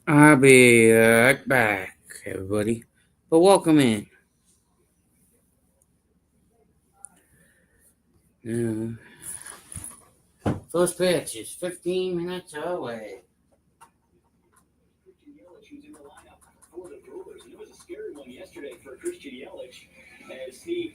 I'll be right back, everybody. But welcome in. Uh, First pitch is 15 minutes away. Christian Yelich, who's in the lineup for the Brewers. And it was a scary one yesterday for Christian Yelich as he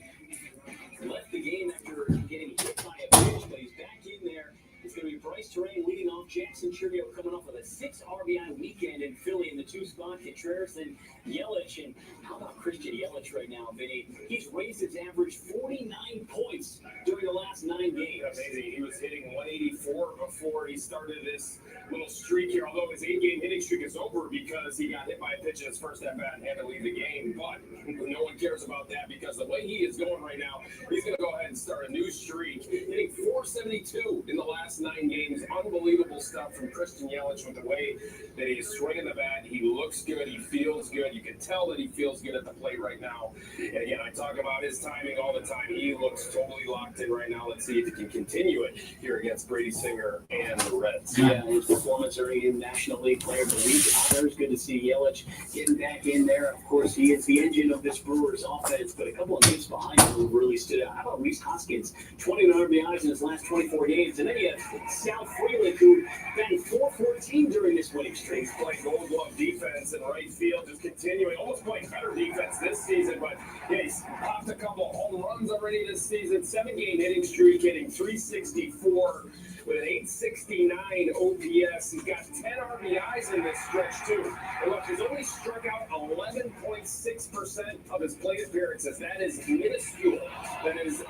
left the game after getting hit by a pitch, but he's back in there. It's going to be Bryce Terrain leading off. Jackson Churio coming off with a 6 RBI weekend in Philly in the 2 spot. Contreras and Yelich. And how about Christian Yelich right now, Vinny? He's raised his average 49 points during the last 9 games. Amazing. He was hitting 184 before he started this little streak here, although his 8-game hitting streak is over because he got hit by a pitch in his first at-bat and had to leave the game. But no one cares about that because the way he is going right now, he's going to go ahead and start a new streak. Hitting 472 in the last 9 games. Unbelievable stuff from Christian Yelich with the way that he is swinging the bat. He looks good. He feels good. You can tell that he feels good at the plate right now. And again, I talk about his timing all the time. He looks totally locked in right now. Let's see if he can continue it here against Brady Singer and the Reds. Yeah, his performance earning him National League Player of the Week honors. Good to see Yelich getting back in there. Of course, he is the engine of this Brewers offense, but a couple of names behind him who really stood out. How about Reese Hoskins? 21 RBIs in his last 24 games. And then you have Sal Frelick, who batted .414 during this winning streak. He's playing Gold Glove defense in right field, just continuing, almost playing better defense this season. But yeah, he's popped a couple of home runs already this season. 7-game hitting streak, hitting 364 with an 869 OPS. He's got 10 RBIs in this stretch, too. And look, he's only struck out 11.6% of his plate appearances. That is minuscule. That is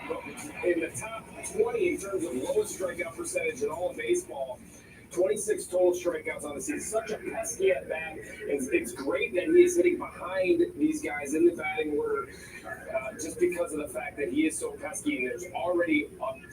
in the top 20 in terms of lowest strikeout percentage in all of baseball. 26 total strikeouts on the season. Such a pesky at bat. It's great that he is hitting behind these guys in the batting order just because of the fact that he is so pesky and there's already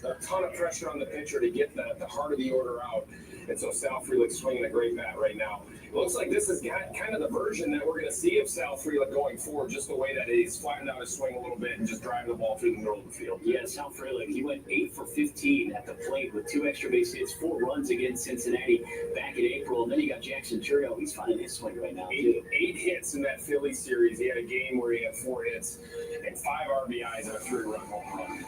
a ton of pressure on the pitcher to get the heart of the order out. And so Sal Frelick's swinging a great bat right now. It looks like this is kind of the version that we're going to see of Sal Frelick going forward, just the way that he's flattened out his swing a little bit and just driving the ball through the middle of the field. Yeah, Sal Frelick, he went 8 for 15 at the plate with 2 extra base hits, 4 runs against Cincinnati back in April. And then you got Jackson Churio. He's finding his swing right now, too. 8 hits in that Philly series. He had a game where he had 4 hits and 5 RBIs and a 3-run home run.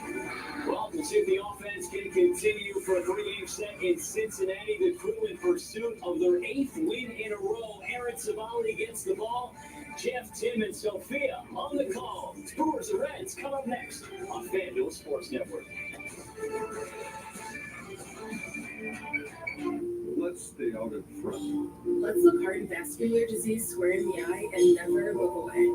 Well, we'll see if the offense can continue for a 3-game set in Cincinnati. The Crew in pursuit of their 8th win in a row. Aaron Savali gets the ball. Jeff, Tim, and Sophia on the call. Brewers and Reds come up next on FanDuel Sports Network. Let's stay out in front. Let's look cardiovascular disease square in the eye and never look away.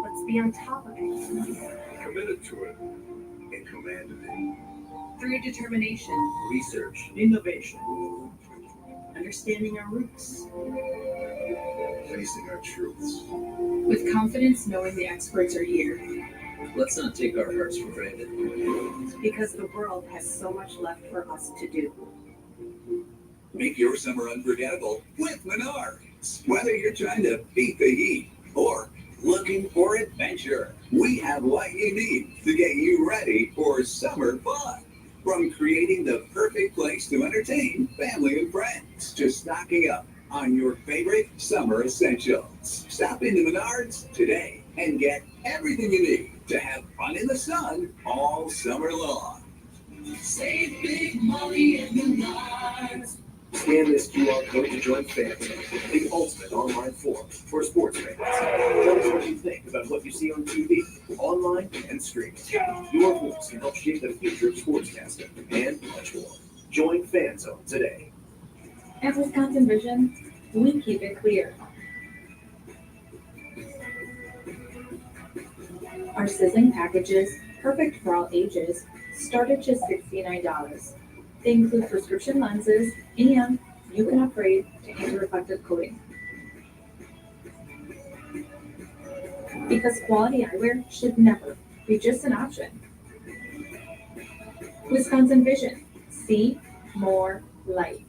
Let's be on top of it. Committed to it and commanded it. Through determination, Research, innovation, understanding our roots. Facing our truths. With confidence, knowing the experts are here. let's not take our hearts for granted. Because the world has so much left for us to do. Make your summer unforgettable with Menards. Whether you're trying to beat the heat or looking for adventure, we have what you need to get you ready for summer fun. From creating the perfect place to entertain family and friends to stocking up on your favorite summer essentials. Stop into Menards today and get everything you need to have fun in the sun all summer long. Save big money at Menards. Scan this QR code to join FanDuel, the ultimate online forum for sports fans. Tell us what you think about what you see on TV, online, and streaming. Your voice can help shape the future of sportscasting and much more. Join FanZone today. At Wisconsin Vision, we keep it clear. Our sizzling packages, perfect for all ages, start at just $69. They include prescription lenses, and you can upgrade to anti-reflective coating. Because quality eyewear should never be just an option. Wisconsin Vision. See more light.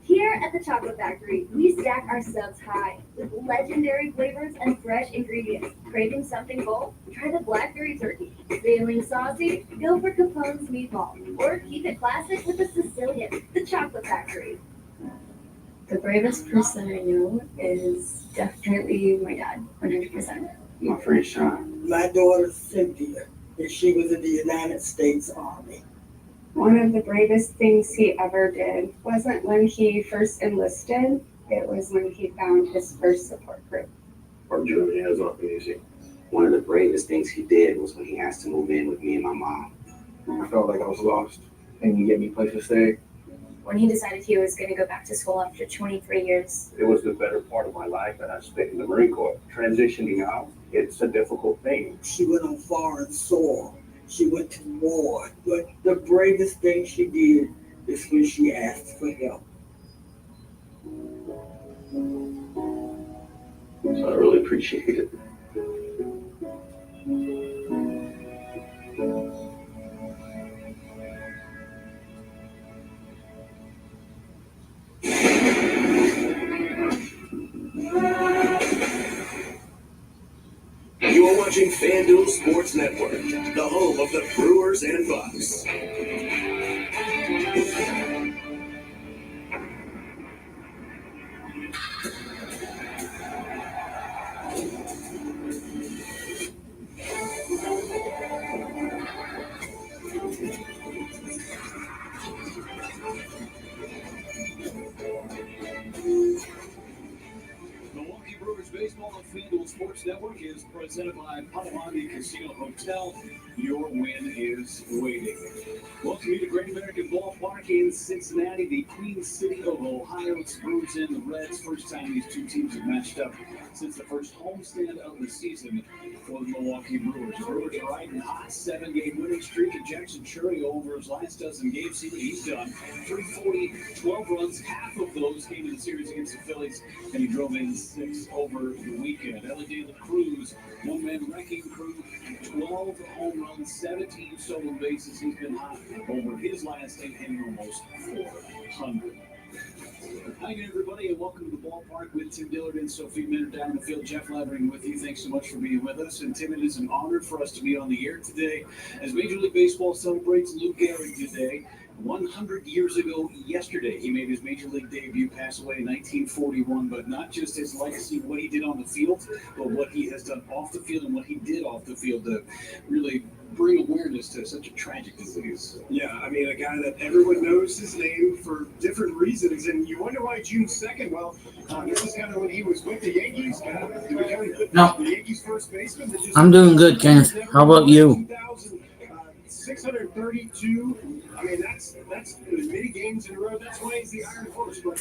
Here at the Chocolate Factory, we stack our subs high with legendary flavors and fresh ingredients. Craving something bold? Try the blackberry turkey. Feeling saucy? Go for Capone's meatball. Or keep it classic with the Sicilian, the Chocolate Factory. The bravest person I know is definitely my dad, 100%. My friend Sean. My daughter Cynthia, and she was in the United States Army. One of the bravest things he ever did wasn't when he first enlisted, it was when he found his first support group. Or German hands-on easy. One of the bravest things he did was when he asked to move in with me and my mom. I felt like I was lost, and he gave me a place to stay. When he decided he was going to go back to school after 23 years. It was the better part of my life that I spent in the Marine Corps. Transitioning out, it's a difficult thing. She went on foreign soil. She went to war. But the bravest thing she did is when she asked for help. So I really appreciate it. You are watching FanDuel Sports Network, the home of the Brewers and Bucks. Milwaukee Brewers baseball on FanDuel Sports Network is presented by Potawatomi Casino Hotel. Your win is waiting. Welcome you to Great American Ballpark in Cincinnati, the Queen City of Ohio. It's Brewers and the Reds. First time these two teams have matched up since the first homestand of the season for the Milwaukee Brewers. The Brewers are riding hot 7-game winning streak, and Jackson Churio over his last dozen games. See what he's done. 340, 12 runs. Half of those came in the series against the Phillies, and he drove in 6 over the weekend. Ellie De La Cruz, one-man wrecking crew, 12 home runs, 17 stolen bases. He's been hot over his last 8, hitting almost 400. Hi again, everybody, and welcome to the ballpark with Tim Dillard and Sophie Minter down in the field. Jeff Lavering with you. Thanks so much for being with us. And Tim, it is an honor for us to be on the air today as Major League Baseball celebrates Lou Gehrig today. 100 years ago yesterday, he made his Major League debut, passed away in 1941, but not just his legacy, what he did on the field, but what he has done off the field and what he did off the field to really bring awareness to such a tragic disease. Yeah, I mean, a guy that everyone knows his name for different reasons, and you wonder why June 2nd. Well, this is kind of when he was with the Yankees. No. The Yankees first baseman. I'm doing good, Kenneth. How about you? 632. I mean, that's many games in a row. That's why he's the Iron Horse. But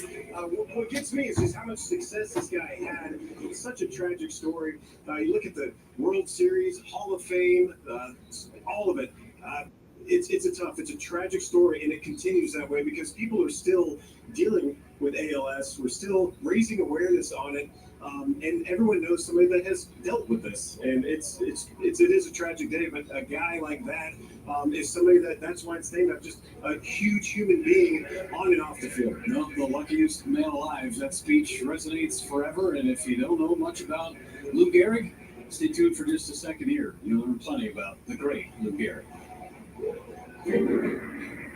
what gets me is just how much success this guy had. It's such a tragic story. You look at the World Series, Hall of Fame, all of it. It's a tragic story, and it continues that way because people are still dealing with ALS. We're still raising awareness on it. And everyone knows somebody that has dealt with this, and it is a tragic day. But a guy like that is somebody that's why it's named after, just a huge human being on and off the field. No, the luckiest man alive. That speech resonates forever. And if you don't know much about Lou Gehrig, stay tuned for just a second here. You'll learn plenty about the great Lou Gehrig.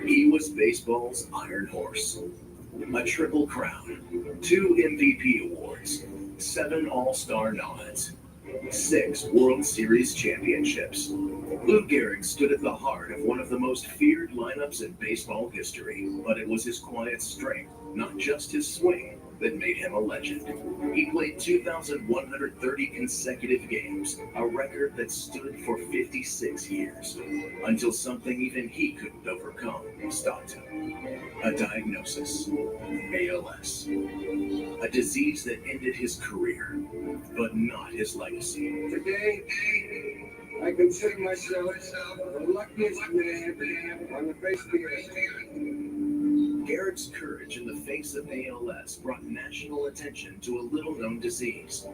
He was baseball's Iron Horse. A triple crown, 2 MVP awards, 7 All-Star nods, 6 World Series championships. Lou Gehrig stood at the heart of one of the most feared lineups in baseball history, but it was his quiet strength, not just his swing, that made him a legend. He played 2,130 consecutive games, a record that stood for 56 years, until something even he couldn't overcome stopped him. A diagnosis, ALS, a disease that ended his career, but not his legacy. Today, I consider myself the luckiest man on the face of the earth. Gehrig's courage in the face of ALS brought national attention to a little-known disease.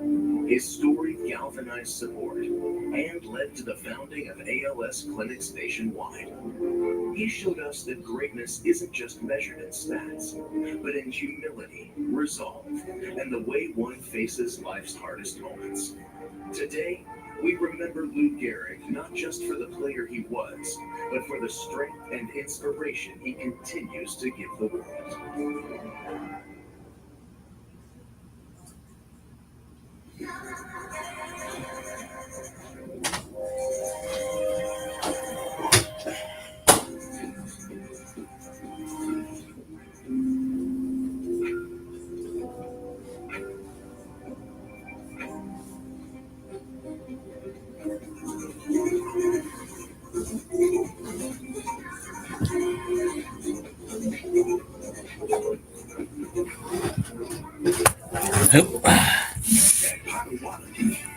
His story galvanized support and led to the founding of ALS clinics nationwide. He showed us that greatness isn't just measured in stats, but in humility, resolve, and the way one faces life's hardest moments. Today, we remember Lou Gehrig not just for the player he was, but for the strength and inspiration he continues to give the world.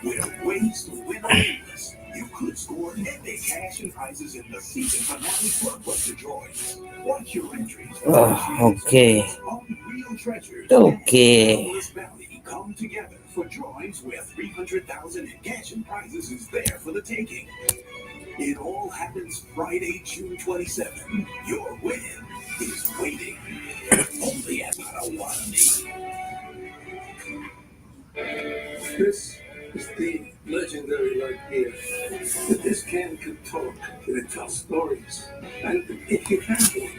Where ways to win arenas. You could score epic cash and prizes in the season finale blockbuster drawings. Watch your entries. Okay. Unreal treasures. Okay. Endless Valley come together for drawings where 300,000 in cash and prizes is there for the taking. It all happens Friday, June 27. Your win is waiting. Only at Potawatomi. This is the legendary light beer. This can could talk, and it tells stories. And if you have one,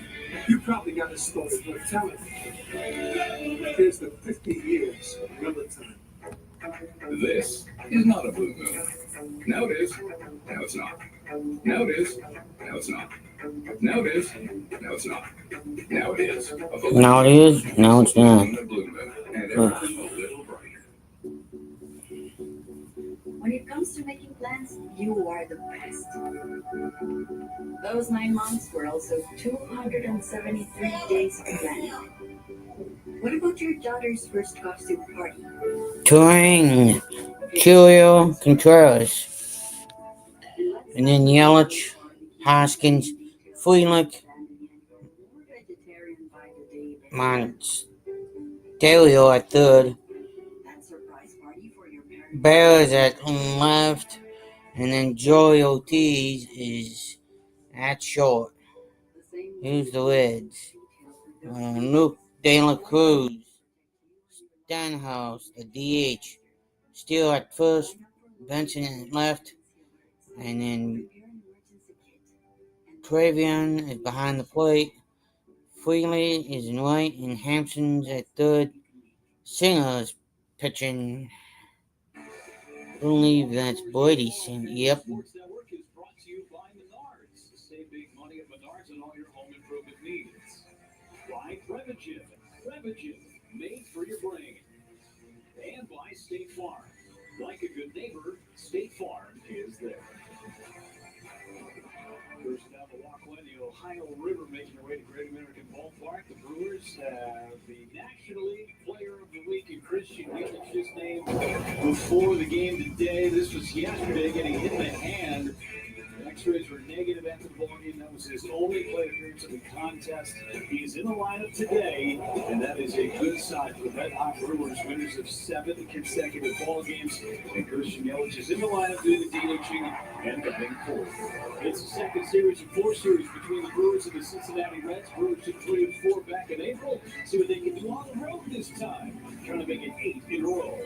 you probably got a story worth telling. Here's the 50 years of Miller time. This is not a blue moon. Now it is. Now it's not. Now it is. Now it's not. Now it is. Now it's not. Now it is. Now it is. Now it's not. And everything a little brighter. When it comes to making plans, you are the best. Those 9 months were also 273 days of planning. What about your daughter's first costume party? Touring Julio Contreras. And then Yelich, Hoskins, Freelich, Montelio at third. Bears at left. And then Joey Ortiz is at short. Who's the Reds? Luke De La Cruz. Stenhouse, the DH. Steele at first. Benson at left. And then Travion is behind the plate. Freely is in right. And Hampson's at third. Singer is pitching. I believe that's Brady Singer. Yep. Sports Network is brought to you by Menards. Save big money at Menards on all your home improvement needs. By Prevagen. Prevagen, made for your brain. And by State Farm. Like a good neighbor, State Farm is there. First down the walkway, the Ohio River making their way to Great American Ballpark. The Brewers have the National League Player of the Week in Christian Yelich just named before the game today. This was yesterday, getting hit in the hand. The X-rays were negative after the ball game. That was his only plate appearance in the contest. He is in the lineup today, and that is a good sign for the Red Hot Brewers, winners of 7 consecutive ball games. And Christian Yelich is in the lineup due to DHing and batting fourth. It's the second series of 4 series between the Brewers and the Cincinnati Reds. Brewers took 3-4 back in April. See what they can do on the road this time. Trying to make it 8 in a row.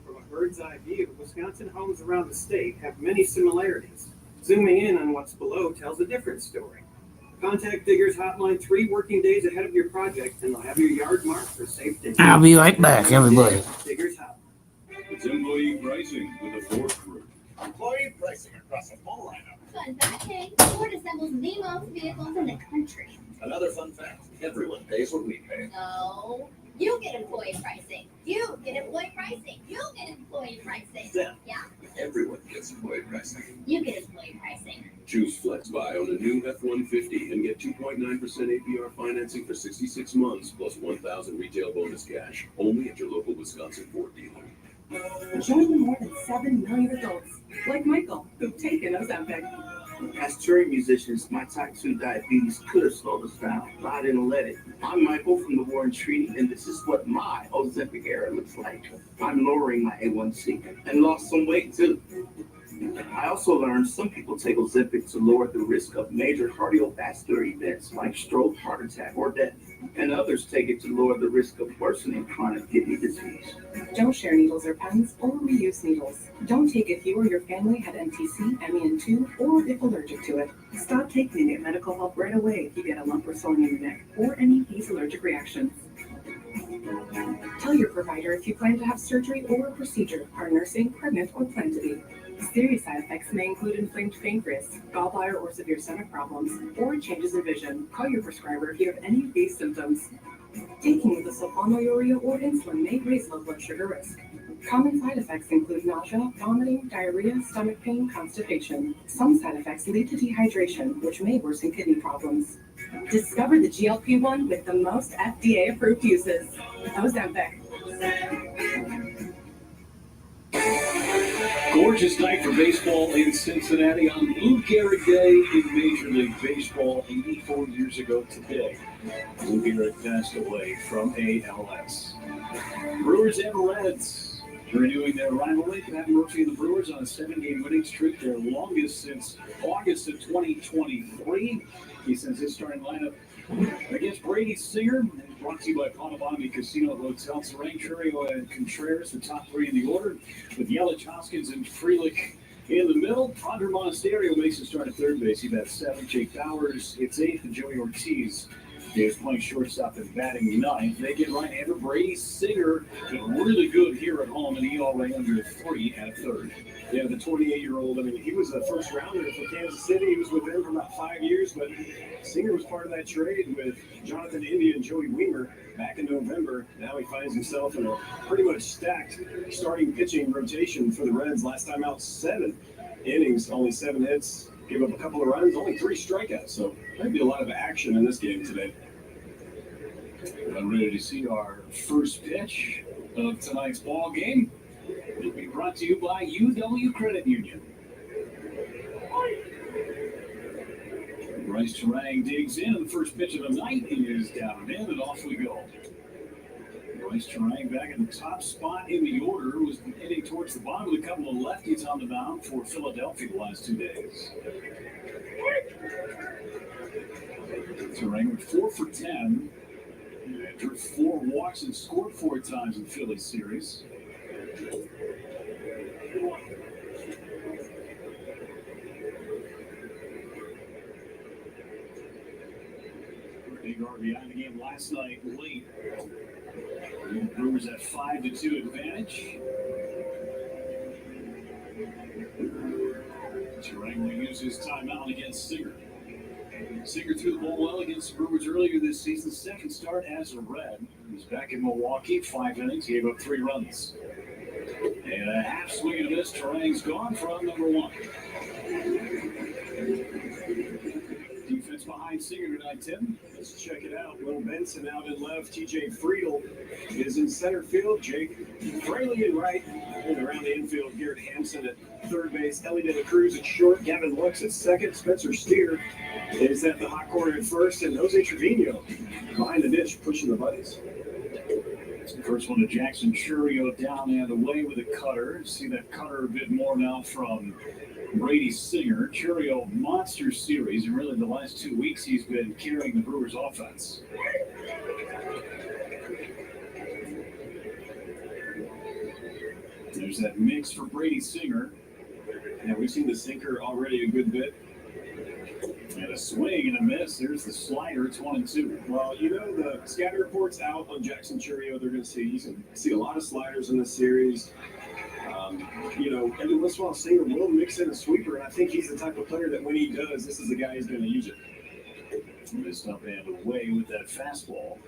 From a bird's eye view, Wisconsin homes around the state have many similarities. Zooming in on what's below tells a different story. Contact Diggers Hotline 3 working days ahead of your project, and they'll have your yard marked for safe digging. I'll be right back, everybody. Diggers Hotline. It's employee pricing with a Ford crew. Employee pricing across a full lineup. Fun fact, hey, Ford assembles the most vehicles in the country. Another fun fact, everyone pays what we pay. No, you get employee pricing. You get employee pricing. You get employee pricing. Then, Yeah, everyone gets employee pricing. you get employee pricing. Choose Flex Buy on a new F-150 and get 2.9% APR financing for 66 months plus 1,000 retail bonus cash. Only at your local Wisconsin Ford dealer. Join the more than 7 million adults, like Michael, who've taken Ozempic. As touring musicians, my type 2 diabetes could have slowed us down, but I didn't let it. I'm Michael from the Warren Treaty, and this is what my Ozempic era looks like. I'm lowering my A1C and lost some weight too. I also learned some people take Ozempic to lower the risk of major cardiovascular events like stroke, heart attack, or death, and others take it to lower the risk of worsening chronic kidney disease. Don't share needles or pens or reuse needles. Don't take if you or your family had NTC, MEN2, or if allergic to it. Stop taking and get medical help right away if you get a lump or swelling in your neck or any of these allergic reactions. Tell your provider if you plan to have surgery or a procedure, are nursing, pregnant, or plan to be. Serious side effects may include inflamed pancreas, gallbladder or severe stomach problems, or changes in vision. Call your prescriber if you have any of these symptoms. Taking with a sulfonylurea or insulin may raise low blood sugar risk. Common side effects include nausea, vomiting, diarrhea, stomach pain, constipation. Some side effects lead to dehydration, which may worsen kidney problems. Discover the GLP-1 with the most FDA-approved uses. Ozempic. Gorgeous night for baseball in Cincinnati on Lou Gehrig Day in Major League Baseball 84 years ago today. Lou Gehrig passed away from ALS. Brewers and Reds renewing their rivalry. Pat Murphy and the Brewers on a 7-game winning streak, their longest since August of 2023. He sends his starting lineup against Brady Singer, brought to you by Potawatomi Casino Hotel. Terrain, Churio, and Contreras, the top three in the order, with Yelich, Hoskins, and Frelick in the middle. Andre Monasterio makes a start at third base. He bats seventh. Jake Bowers hits eighth, and Joey Ortiz is playing shortstop and batting ninth. They get right-hander Brady Singer, really good here at home, and ERA under 3 at third. Yeah, the 28-year-old, I mean, he was a first-rounder for Kansas City. He was with them for about 5 years, but Singer was part of that trade with Jonathan India and Joey Weimer back in November. Now he finds himself in a pretty much stacked starting pitching rotation for the Reds. Last time out, 7 innings, only 7 hits, gave up a couple of runs, only 3 strikeouts. So there'll be a lot of action in this game today. I'm ready to see our first pitch of tonight's ball game. It'll be brought to you by UW Credit Union. Bryce Terang digs in, and the first pitch of the night is down and in, and off we go. Bryce Terang back in the top spot in the order, was heading towards the bottom with a couple of lefties on the mound for Philadelphia the last 2 days. Terang with 4 for 10. Drew 4 walks and scored 4 times in the Phillies series. Big RBI in the game last night late. The Brewers at 5-2 advantage. Terang will use his timeout against Singer. Singer threw the ball well against the Brewers earlier this season. Second start as a Red. He's back in Milwaukee. 5 innings. He gave up 3 runs. And a half swing and a miss. Terang's gone from number 1. Defense behind Singer tonight, Tim. Let's check it out. Will Benson out in left. TJ Friedel is in center field. Jake Fraley in right. And around the infield, Garrett Hampson at third base. Ellie De La Cruz at short. Gavin Lux at second. Spencer Steer is at the hot corner at first. And Jose Trevino behind the dish, pushing the buddies. First one to Jackson Churio down and away with a cutter. See that cutter a bit more now from Brady Singer. Churio, monster series, and really the last 2 weeks he's been carrying the Brewers offense. There's that mix for Brady Singer. Yeah, we've seen the sinker already a good bit. And a swing and a miss. There's the slider. It's 1-2. Well, you know, the scouting report's out on Jackson Churio. They're going to see, you can see a lot of sliders in this series. You know, every once in a while, Singer will mix in a sweeper, and I think he's the type of player that when he does, this is the guy who's going to use it. Missed up and away with that fastball.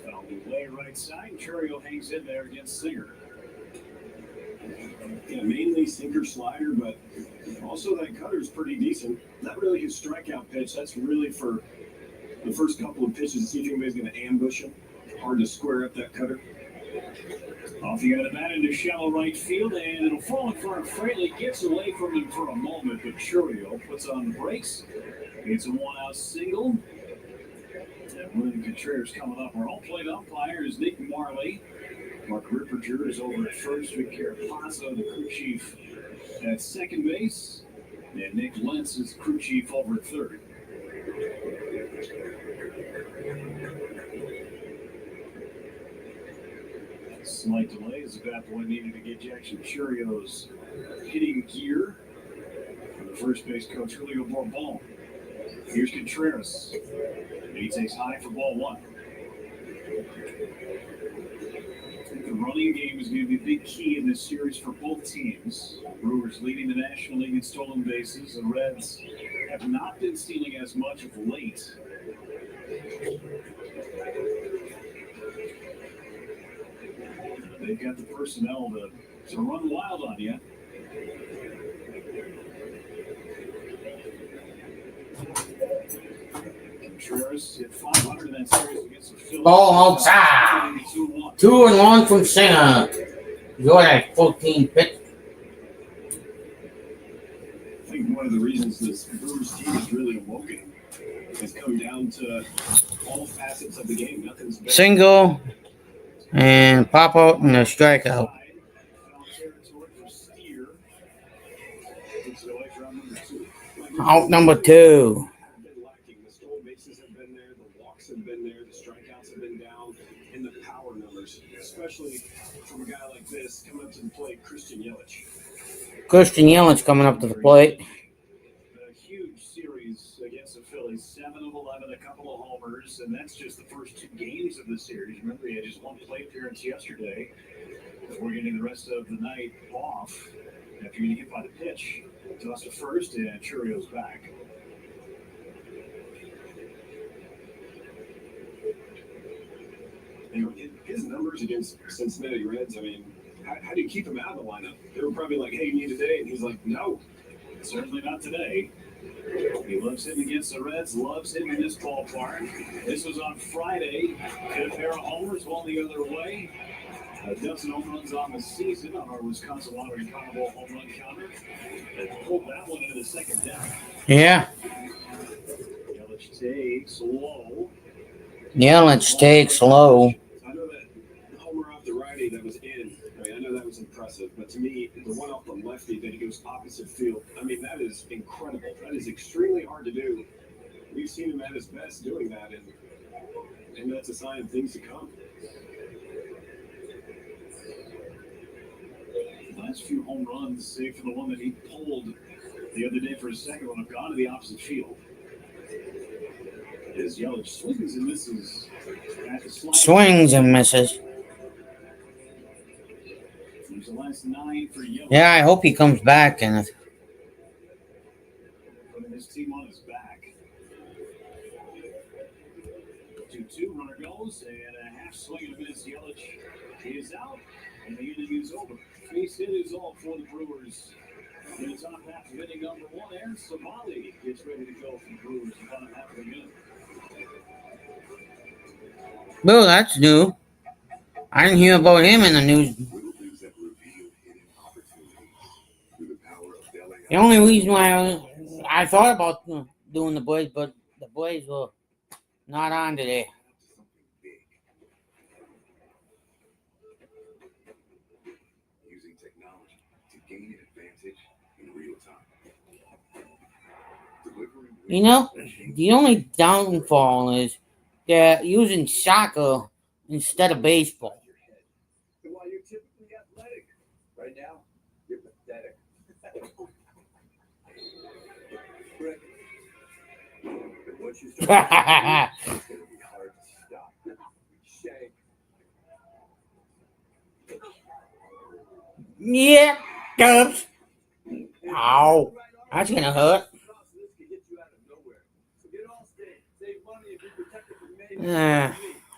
Fouled away right side. Churio hangs in there against Singer. Yeah, mainly sinker slider, but also that cutter is pretty decent. Not really his strikeout pitch. That's really for the first couple of pitches to see if anybody's going to ambush him. Hard to square up that cutter. Off the end of that into shallow right field, and it'll fall in front of Fraley. Gets away from him for a moment, but Churio puts on the brakes. It's a 1-out single. And William Contreras coming up. Our home-plate umpire is Nick Marley. Mark Ripperger is over at first. Rick Carapazzo, the crew chief, at second base. And Nick Lentz is crew chief over at third. Slight delay as the bat boy needed to get Jackson Churio's hitting gear. The first base coach, Julio Bourbon. Here's Contreras. He takes high for ball one. The running game is going to be a big key in this series for both teams. Brewers leading the National League in stolen bases. The Reds have not been stealing as much of late. They've got the personnel to run wild on you. Contreras hit 500 in that series against the Phillies. Ball outside. 2-1 from Singer. You're at 14 pitch. I think one of the reasons this Brewers team is really awoken has come down to all facets of the game. Nothing's better. Single and pop out and a strikeout. Out number 2. The stolen bases have been there, the walks have been there, the strikeouts have been down, and the power numbers, especially from a guy like this coming up to the plate, Christian Yelich. Christian Yelich coming up to the plate. A huge series against the Phillies, 7 of 11, a couple of homers, and that's just the first 2 games of the series. Remember, he had just 1 plate appearance yesterday. We're getting the rest of the night off after getting hit by the pitch. Toss to first, and Churrio's back. You know, his numbers against Cincinnati Reds, I mean, how do you keep him out of the lineup? They were probably like, hey, you need today. And he's like, no, certainly not today. He loves hitting against the Reds, loves hitting in this ballpark. This was on Friday. Hit a pair of homers, one the other way. A dozen home runs on the season on our Wisconsin Lottery Powerball home run counter. They pulled that one into the second deck. Yeah. Yelich takes low. Yelich takes low. I know that homer off the righty that was in. I mean, I know that was impressive, but to me, the one off the lefty that he goes opposite field, I mean, that is incredible. That is extremely hard to do. We've seen him at his best doing that, and that's a sign of things to come. Last few home runs, save for the one that he pulled the other day for his second one, have gone to the opposite field. As Yelich swings and misses at the slide. Swings and misses. There's the last 9 for Yelich. Yeah, I hope he comes back, Kenneth. Putting his team on his back. 2-2, runner goes, and a half swing and a miss. Yelich is out, and the inning is over. 3 hit is all for the Brewers. In the top half of inning number 1, Aaron Somali gets ready to go for the Brewers in the bottom half of the inning. Well, that's new. I didn't hear about him in the news. The only reason why I thought about doing the boys, but the boys were not on today. Using technology to gain an advantage in real time. You know, the only downfall is they're using soccer instead of baseball. While you're typically athletic, right now, you're pathetic. Correct. But once you start, it's going to be hard to stop. Shame. Yeah, Dubs. Ow, that's gonna hurt.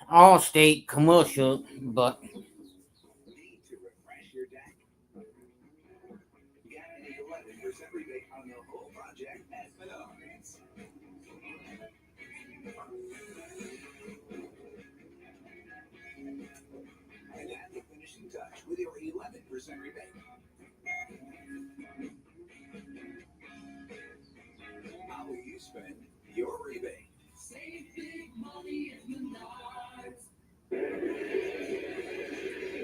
All-state commercial, but And add the finishing touch with your 11% rebate. How will you spend your rebate? Save big money in the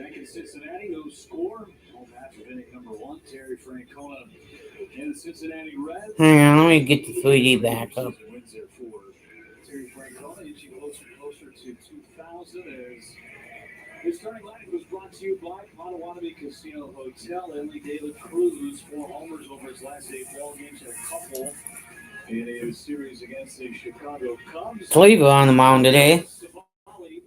Back in Cincinnati, no score. Home half of inning number 1. Terry Francona and the Cincinnati Reds. hang on, let me get the 3D back up. Wins there for Terry Francona, inching closer to 2,000 as This starting lineup was brought to you by Potawatomi Casino Hotel. Emily De La Cruz, 4 homers over his last 8 ball games, and a couple in a series against the Chicago Cubs. Cleaver on the mound today. Savali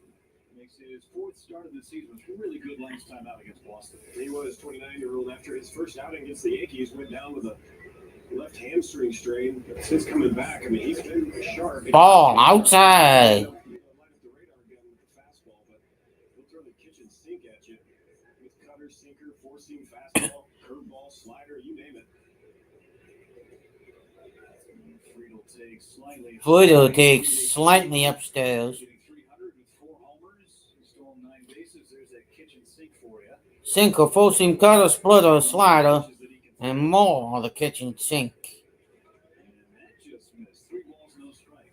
makes his 4th start of the season. It was really good last time out against Boston. He was 29-year-old after his first outing against the Yankees. Went down with a left hamstring strain. But since coming back, I mean, he's been sharp. Ball outside. Sinker, four-seam fastball, curveball, slider, you name it. Friedel takes slightly upstairs. 300 with 4 homers. He stole 9 bases. There's that kitchen sink for you. Sinker, full-seam cutter, splitter, slider, and more of the kitchen sink.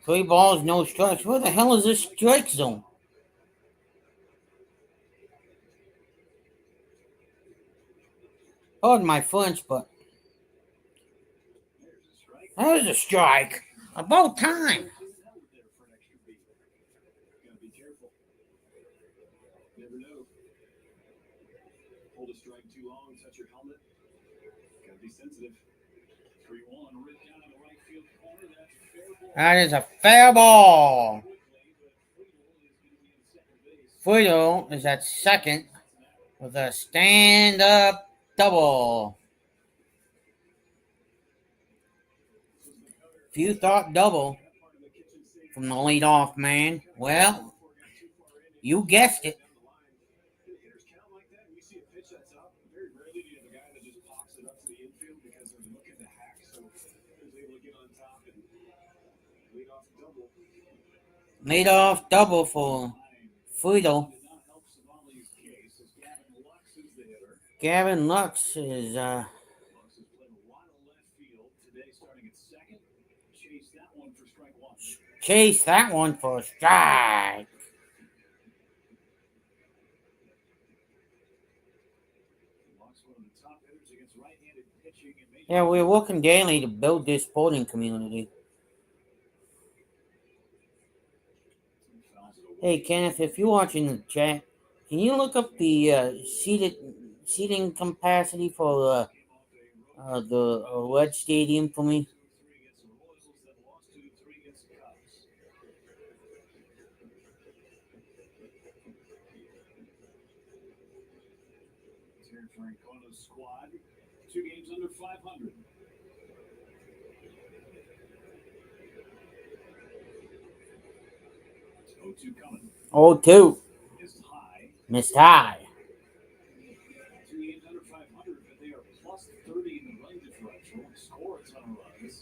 3 balls, no strikes. Where the hell is this strike zone? Pardon my French, but there's a strike. About time. Gotta be careful. Never know. Hold a strike too long, touch your helmet. Gotta be sensitive. 3-1, right down in the right field corner. That's a fair ball. That is a fair ball. Friedel is at second with a stand-up double. If you thought double from the leadoff man, well, you guessed it. Leadoff double for Friedel. Gavin Lux is chase that one for a strike. Yeah, we're working daily to build this sporting community. Hey, Kenneth, if you're watching the chat, can you look up the seating capacity for the Red Stadium for me? Squad, 2 games under 500. It's 0-2 coming. 0-2. Missed high. 2 games under 500, but they are plus 30 in the run differential. Score a ton of runs.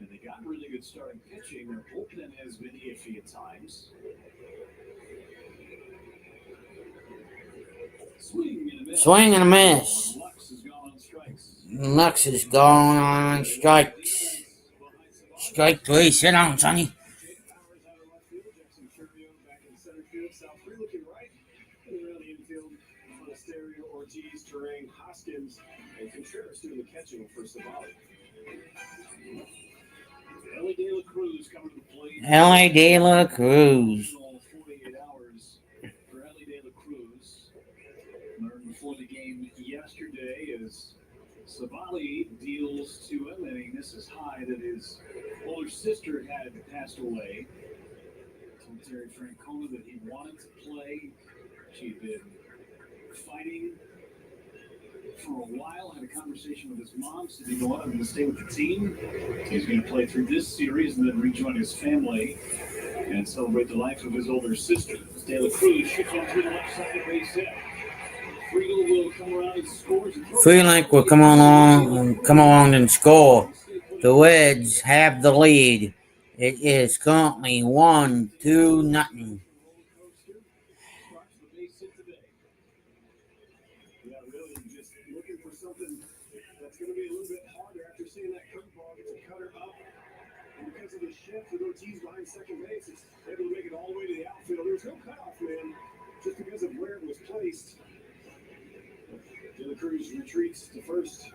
And they got really good starting pitching. Their bullpen has been iffy at times. Swing and a miss. Lux is gone on strikes. Strike 3. Sit down, Sonny. L.A. De La Cruz. Before the game yesterday as Savali deals to him, and he misses high that his older sister had passed away. Told Terry Francona that he wanted to play. She'd been fighting for a while, had a conversation with his mom, said he wanted to stay with the team. He's going to play through this series and then rejoin his family and celebrate the life of his older sister. De La Cruz shoots one through the left side of base hit. Feel like we'll come along and score. The Reds have the lead. It is currently 1-2. Second base, it's able to make it all the way to the outfield. There's no cutoff, man, just because of where it was placed. De La Cruz retreats to first.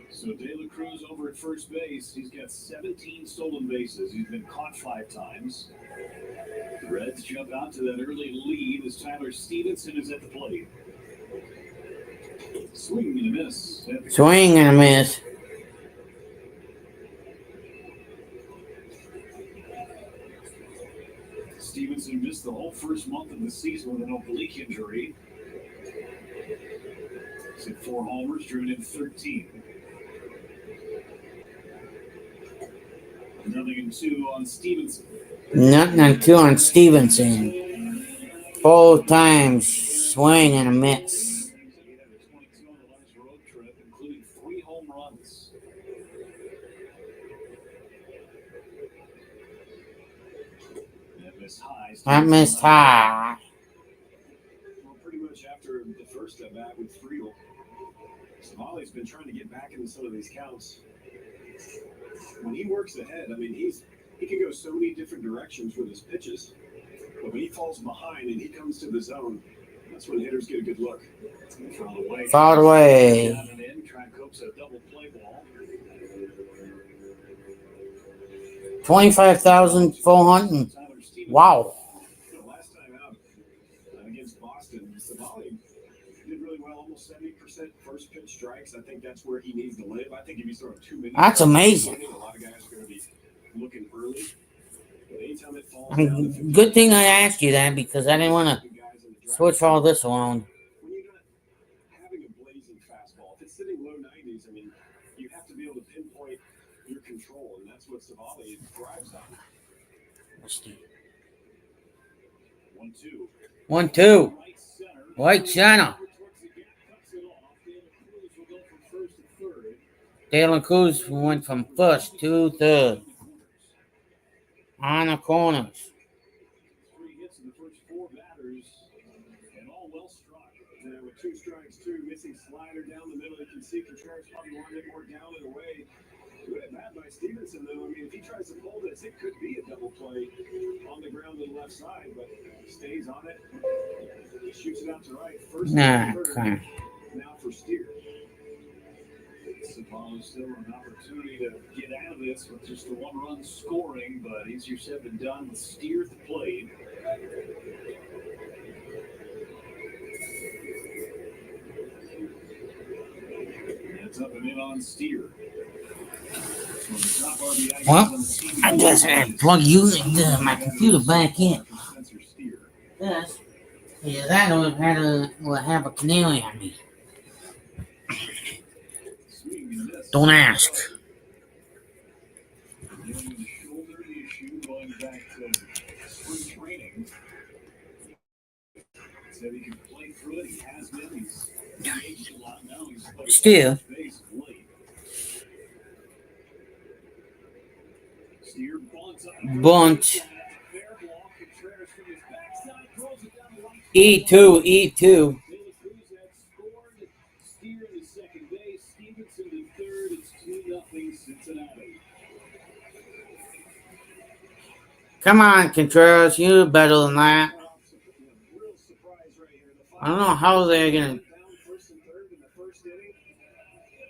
So De La Cruz over at first base. He's got 17 stolen bases. He's been caught 5 times. Reds jump out to that early lead as Tyler Stevenson is at the plate. Swing and a miss. Swing and a miss. Stevenson missed the whole first month of the season with an oblique injury. He's hit 4 homers, driven in 13. 0-2 on Stevenson. 0-2 on Stevenson. Both times swing and a miss. He had a 22 on the last road trip, including 3 home runs. That missed high. Well, pretty much after the first at bat with Friedel, Savali's been trying to get back into some of these counts. When he works ahead, I mean, he can go so many different directions with his pitches. But when he falls behind and he comes to the zone, that's when hitters get a good look. Fouled away. Fouled away. Down and in, try and coax a double play ball. 25,400. Wow. Last time out against Boston, Savali did really well, almost 70% first pitch strikes. I think that's where he needs to live. I think if he's throwing too many, That's amazing. a lot of guys are going to be looking early. But anytime it falls down, Good thing I asked you that because I didn't want to switch all this around. when you're not having a blazing fastball, if it's sitting low 90s, I mean, you have to be able to pinpoint your control, and that's what Savali thrives on. 1-2. 1-2. Right center. Dalen Cruz went from first to third. On the corners. 3 hits in the first 4 batters, and all well struck. With 2 strikes, 2 missing slider down the middle. You can see Contreras probably wanted it more down and away. Good at bat by Stevenson, though. I mean, if he tries to pull this, it could be a double play on the ground to the left side, but he stays on it. He shoots it out to right. First Okay. now for Steer. Savali still an opportunity to get out of this with just the 1-run scoring, but easier said than done with Steer at the plate. It's up and in on Steer. Well, I guess I have to plug my computer back in. Yes. Yeah, that will have a canary on me. Don't ask. The shoulder issue going back to spring training. Said he could play through it. He has been. He's engaged a lot now. He's Still. Bunt. E2. Come on, Contreras, you're better than that. I don't know how they're gonna.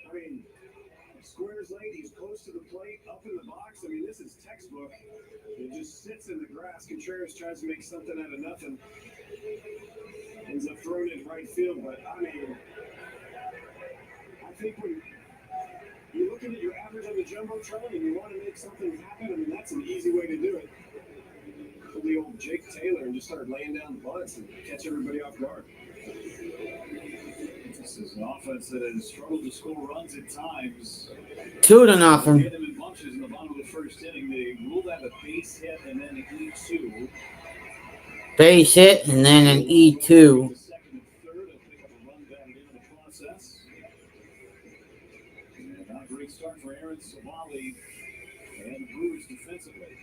I mean, squares late, he's close to the plate, up in the box. I mean, this is textbook. It just sits in the grass. Contreras tries to make something out of nothing. Ends up throwing it in right field, but I mean, I think when you're looking at your average on the Jumbotron and you want to make something happen, I mean, that's an easy way to do it. Pull the old Jake Taylor and just start laying down bunts and catch everybody off guard. This is an offense that has struggled to score runs at times. 2-0. Hit them in bunches in the bottom of the first inning. They ruled out a base hit and then an E2. Base hit and then an E2. The second and third, I pick up a run batted in the process. And not a great start for Aaron Savali and the Brewers defensively.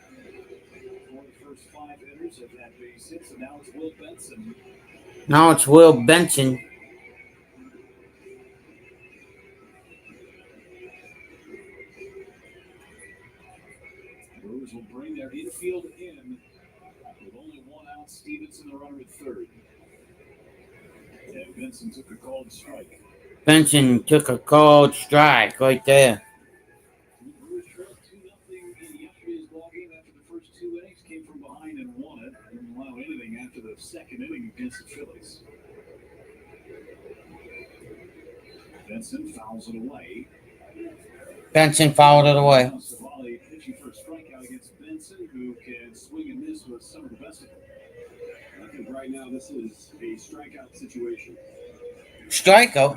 For the first 5 hitters have had base hits, and now it's Will Benson. Now it's Will Benson. Brewers will bring their infield in with only 1 out. Stevenson, the runner at third. And Benson took a called strike. Benson took a cold strike right there. The Brewers trailed 2-0 in yesterday's ballgame after the first 2 innings, came from behind and won it. And second inning against the Phillies. Benson fouls it away. Benson fouled it away. Savali pitching for a strikeout against Benson, who can swing and miss with some of the best of them. I think right now this is a strikeout situation. Strikeout?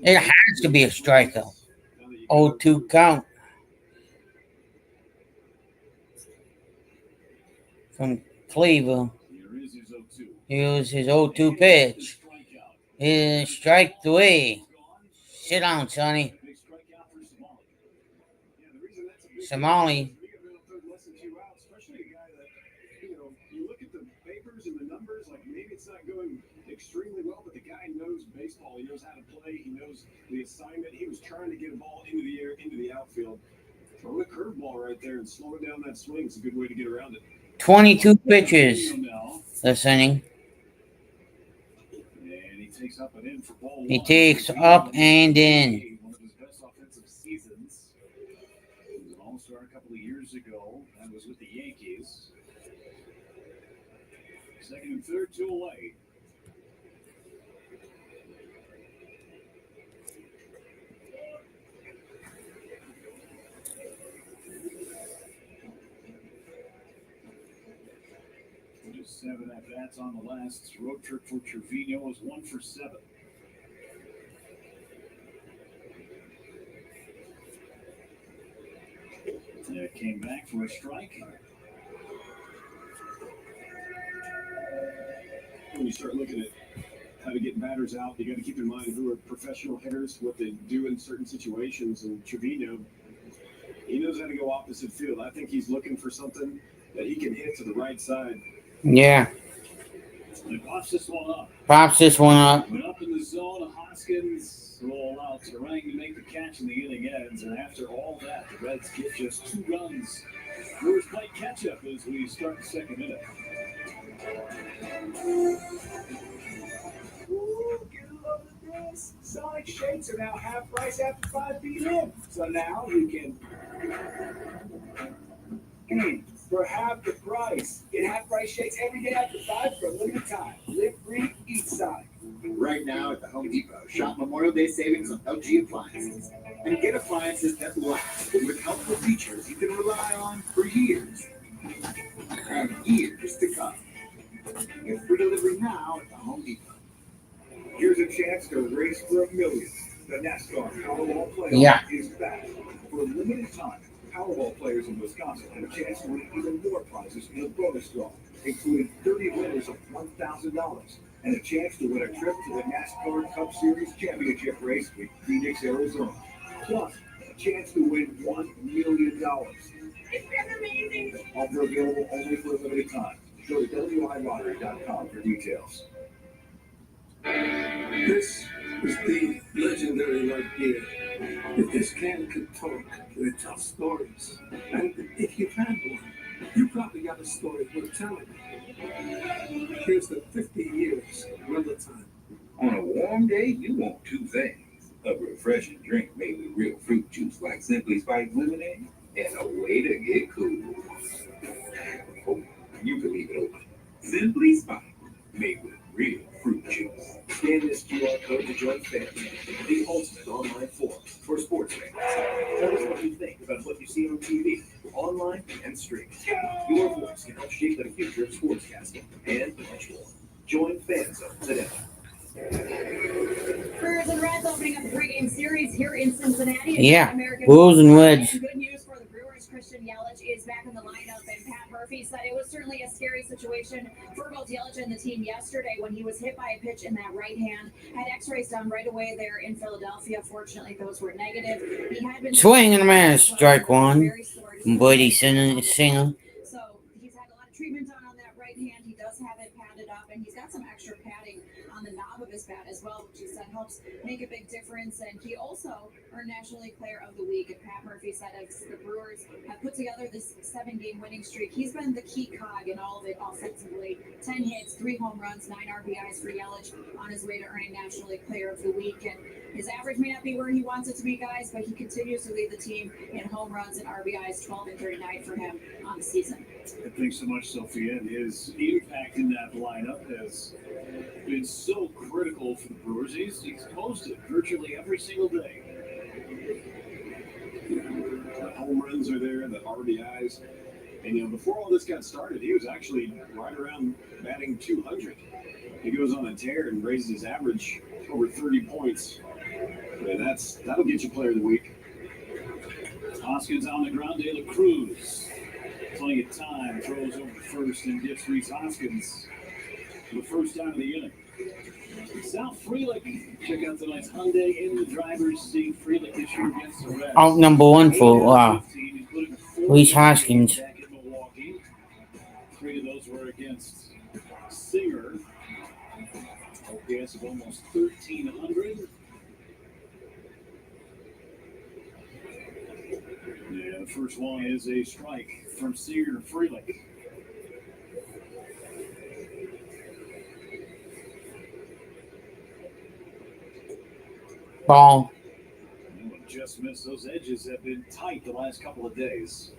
It has to be a strikeout. 0-2 count. From Cleveland. Here's his 0-2 pitch. He's strike three. Sit down, Sonny. Somali. You look at the papers and the numbers, like maybe it's not going extremely well, but the guy knows baseball. He knows how to play. He knows the assignment. He was trying to get a ball into the air, into the outfield. Throw a curveball right there and slowing down that swing is a good way to get around it. 22 pitches this inning. He takes up and in. One of his best offensive seasons. He was an all-star a couple of years ago. That was with the Yankees. Second and third, 2 away. Just 7 at-bats on the last road trip for Trevino was 1 for 7. Came back for a strike. When you start looking at how to get batters out, you got to keep in mind who are professional hitters, what they do in certain situations. And Trevino, he knows how to go opposite field. I think he's looking for something that he can hit to the right side. Yeah. And pops this one up. Pops this one up. Went up in the zone. Hoskins will allow Terang to make the catch in the inning ends. And after all that, the Reds get just 2 runs. Brewers play catch up as we start the second inning. Ooh, get a load of this. Sonic Shakes are now half price after 5 p.m. So now you can for half the price. Get half price shakes every day after 5 for a limited time. Live free, eat Sonic. Right now at the Home Depot, shop Memorial Day savings on LG appliances and get appliances that last with helpful features you can rely on for years and years to come. Get free delivery now at the Home Depot. Here's a chance to race for $1 million. The NASCAR Powerball Playoff is back. For a limited time, Powerball players in Wisconsin have a chance to win even more prizes in the bonus draw, including 30 winners of $1,000 and a chance to win a trip to the NASCAR Cup Series Championship race in Phoenix, Arizona. Plus, a chance to win $1 million. It's amazing. Offer available only for a limited time. Go to WILottery.com for details. This is the legendary light beer. If this can could talk, it would tell stories. And if you've had one, you probably got a story worth telling. Here's the 50 years Miller time. On a warm day, you want 2 things. A refreshing drink made with real fruit juice like Simply Spiked Lemonade, and a way to get cool. Oh, you can leave it open. Simply Spiked, made with real fruit juice. Scan this QR code to join family. The ultimate online forum for sports fans. Tell us what you think about what you see on TV, online, and streaming. Your voice can help shape the future of sportscasting and much more. Join FanZone today. Brewers and Reds opening up a 3-game series here in Cincinnati. Yeah, Brewers and Reds. Good news for the Brewers. Christian Yelich is back in the lineup, and Pat Murphy said it was certainly a scary situation for both Yelich and the team yesterday when he was hit by a pitch in that right hand. Had X-rays done right away there in Philadelphia. Fortunately, those were negative. He had been Swing and a miss, strike one. Buddy Singer. So he's had a lot of treatment done on that right hand. He does have it padded up, and he's got some extra padding on the knob of his bat as well, which he said helps make a big difference. And he also earned National League Player of the Week. And Pat Murphy said as the Brewers have put together this 7-game winning streak, he's been the key cog in all of it offensively. 10 hits, 3 home runs, 9 RBIs for Yelich on his way to earning National League Player of the Week. And his average may not be where he wants it to be, guys, but he continues to lead the team in home runs and RBIs, 12 and 39 for him on the season. Thanks so much, Sophia. And his impact in that lineup has been so critical for the Brewers. He's posted virtually every single day. The home runs are there, the RBIs. And, before all this got started, he was actually right around batting 200. He goes on a tear and raises his average over 30 points. And that'll get you Player of the Week. Hoskins on the ground, De La Cruz. Plenty of time, throws over to first and gets Reese Hoskins for the first time of the inning. South Frelick, check out tonight's Hyundai in the driver's seat. Frelick this year against the Reds. Out number 1 for Reese Hoskins. Back in Milwaukee. 3 of those were against Singer. OPS of almost 1,300. Yeah, the first one is a strike from Seager to Frelick. Ball. Just missed. Those edges have been tight the last couple of days.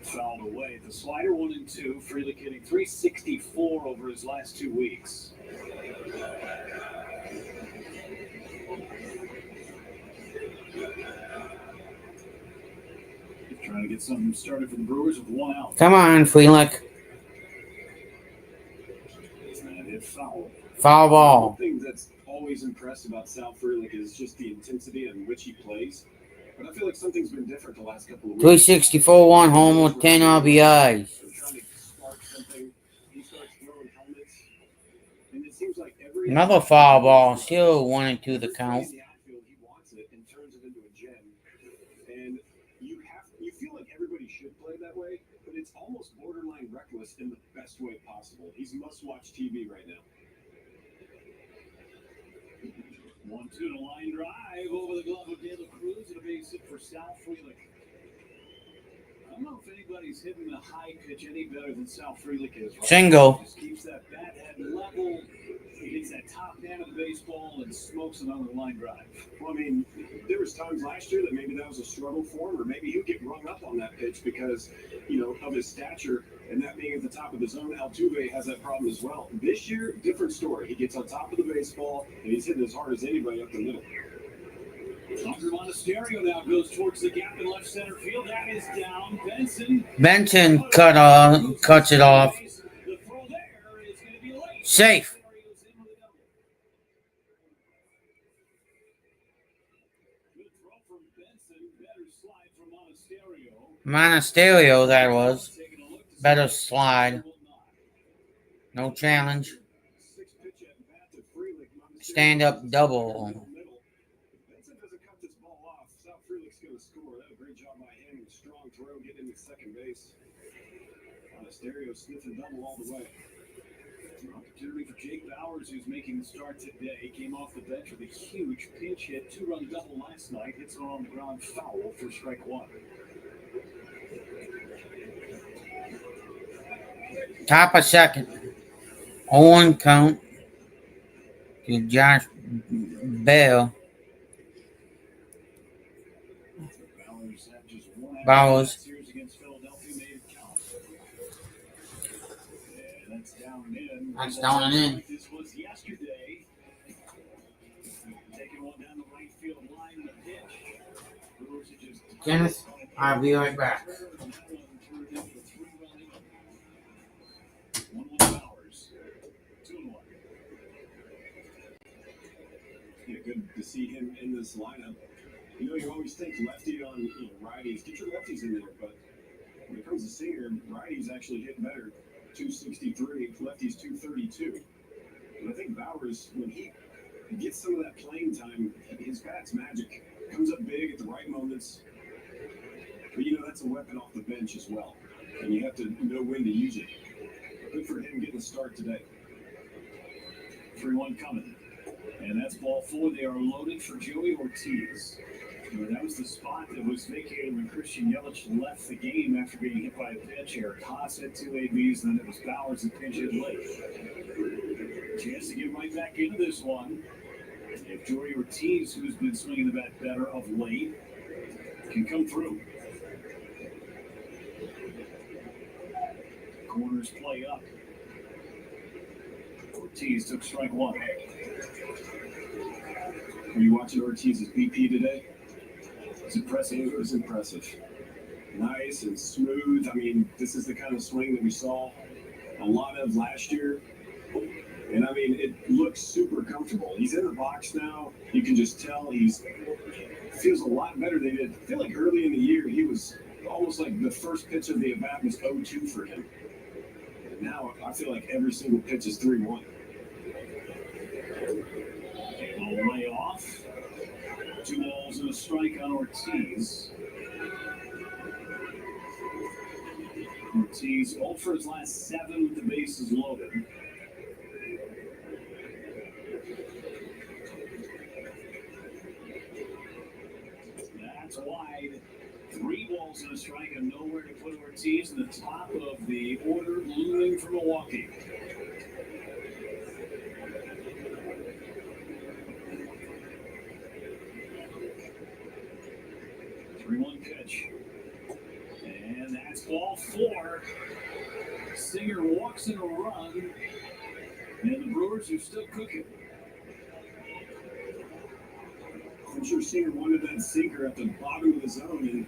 Fouled away. The slider 1-2. Frelick hitting .364 over his last 2 weeks. Trying to get something started for the Brewers with 1 out. Come on, Frelick. And it's foul. Foul ball. One thing that's always impressed about Sal Frelick is just the intensity in which he plays. But I feel like something's been different the last couple of weeks. 364, 1 home with 10 RBIs. Another foul ball. Still 1-2 the count. He wants it and turns it into a gem. And you feel like everybody should play that way, but it's almost borderline reckless in the best way possible. He's must-watch TV right now. 1-2 to line drive over the glove of De La Cruz and a base hit for Sal Frelick. I don't know if anybody's hitting the high pitch any better than Sal Frelick is. Right? Single. Just keeps that bat head level. He hits that top man of the baseball and smokes it on the line drive. Well, I mean, there was times last year that maybe that was a struggle for him, or maybe he would get rung up on that pitch because, of his stature and that being at the top of the zone. Altuve has that problem as well. This year, different story. He gets on top of the baseball and he's hitting as hard as anybody up the middle. Hunter Monasterio now goes towards the gap in left center field. That is down. Benson cuts it off. Safe. Monasterio, that was. Better slide. No challenge. Stand up double. Benson doesn't cut this ball off. South Frelick's going to score. That was a great job by him. Strong throw getting into second base. Monasterio sniffing double all the way. Opportunity for Jake Bowers, who's making the start today. He came off the bench with a huge pinch hit. 2-run double last night. Hits one on the ground foul for strike 1. Top of second. 0-1 count to Josh Bell. Bowers. That's down and in. This was yesterday. Taking one down the right field line, the pitch. Kenneth, I'll be right back. Yeah, good to see him in this lineup. You always think lefty on righties. Get your lefties in there, but when it comes to Singer, righties actually hit better. 263, lefties 232. And I think Bowers, when he gets some of that playing time, his bat's magic. Comes up big at the right moments. But that's a weapon off the bench as well. and you have to know when to use it. Good for him getting a start today. 3-1 coming. And that's ball 4. They are loaded for Joey Ortiz. That was the spot that was vacated when Christian Yelich left the game after being hit by a pitch. Eric Haas had 2 ABs, and then it was Bowers that pinch hit late. Chance to get right back into this one. If Joey Ortiz, who's been swinging the bat better of late, can come through. Corners play up. Ortiz took strike 1. Were you watching Ortiz's BP today? It's impressive. It was impressive. Nice and smooth. I mean, this is the kind of swing that we saw a lot of last year. And I mean, it looks super comfortable. He's in the box now. You can just tell feels a lot better than he did. I feel like early in the year, he was almost like the first pitch of the at-bat was 0-2 for him. And now I feel like every single pitch is 3-1. A lay off. 2 balls and a strike on Ortiz. Ortiz 0 for his last 7 with the bases loaded. That's wide. 3 balls and a strike and nowhere to put Ortiz in the top of the order looming for Milwaukee. Pitch. And that's ball 4. Singer walks in a run. And the Brewers are still cooking. I'm sure Singer wanted that sinker at the bottom of the zone. And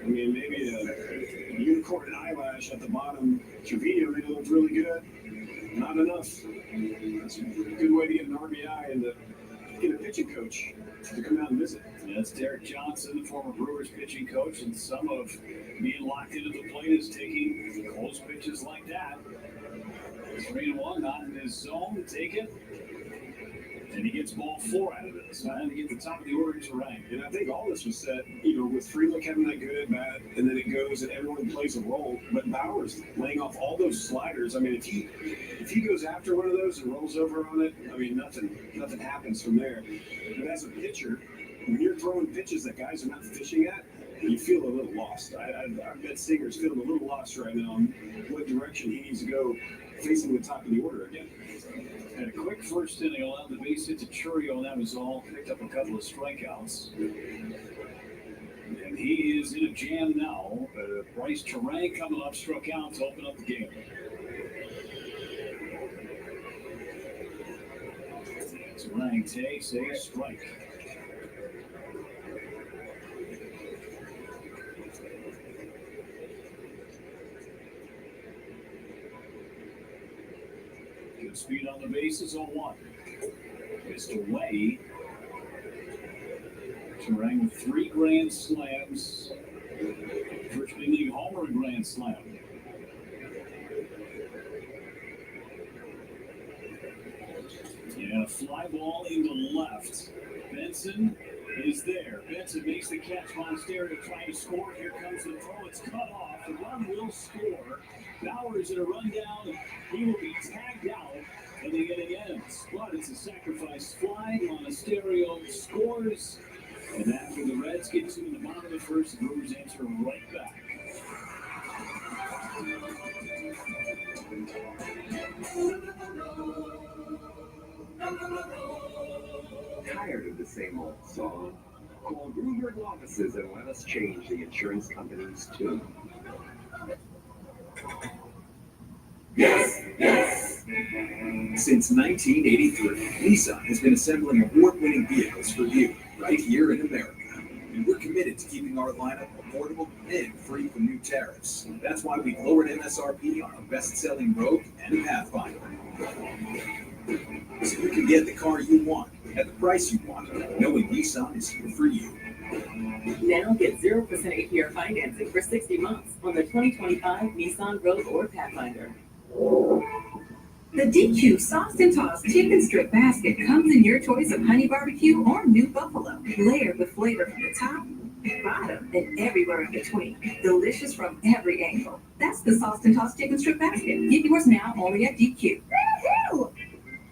I mean, maybe a unicorn eyelash at the bottom. Trevino made it look really good. Not enough. That's a good way to get an RBI and to get a pitching coach to come out and visit. That's Derek Johnson, the former Brewers pitching coach, and some of being locked into the plate is taking close pitches like that. 3-1, not in his zone, take it. And he gets ball 4 out of it. So I had to get the top of the order to rank. And I think all this was set, with Freelook having that good at bat, and then it goes and everyone plays a role. But Bowers laying off all those sliders. I mean, if he goes after one of those and rolls over on it, I mean, nothing happens from there. But as a pitcher, when you're throwing pitches that guys are not fishing at, you feel a little lost. I bet Singer's feeling a little lost right now on what direction he needs to go facing the top of the order again. Had a quick first inning, allowed the base hit to Churio, and that was all. Picked up a couple of strikeouts. And he is in a jam now. Bryce Terang coming up, struck out to open up the game. Terang takes a strike. Good speed on the bases, 0-1. Missed away. Terang with 3 grand slams. First big league homer and grand slam. And a fly ball into left. Benson is there. Benson makes the catch. Monasterio trying to score. Here comes the throw. It's cut off. The run will score. Bowers in a rundown. He will be tagged out. And the inning ends. But it's a sacrifice fly. Monasterio scores. And after the Reds get to the bottom of the first, the Brewers answer right back. Tired of the same old song? Call Greenberg offices and let us change the insurance company's tune. Yes, yes! Since 1983, Nissan has been assembling award-winning vehicles for you right here in America. And we're committed to keeping our lineup affordable and free from new tariffs. That's why we've lowered MSRP on our best-selling Rogue and Pathfinder. So you can get the car you want at the price you want, knowing Nissan is here for you. Now get 0% APR financing for 60 months on the 2025 Nissan Rogue or Pathfinder. The DQ Sauce and Toss Chicken Strip Basket comes in your choice of honey barbecue or new buffalo, layered with flavor from the top bottom, and everywhere in between. Delicious from every angle. That's the Sauce and Toss Chicken Strip Basket. Get yours now only at DQ. Woo-hoo!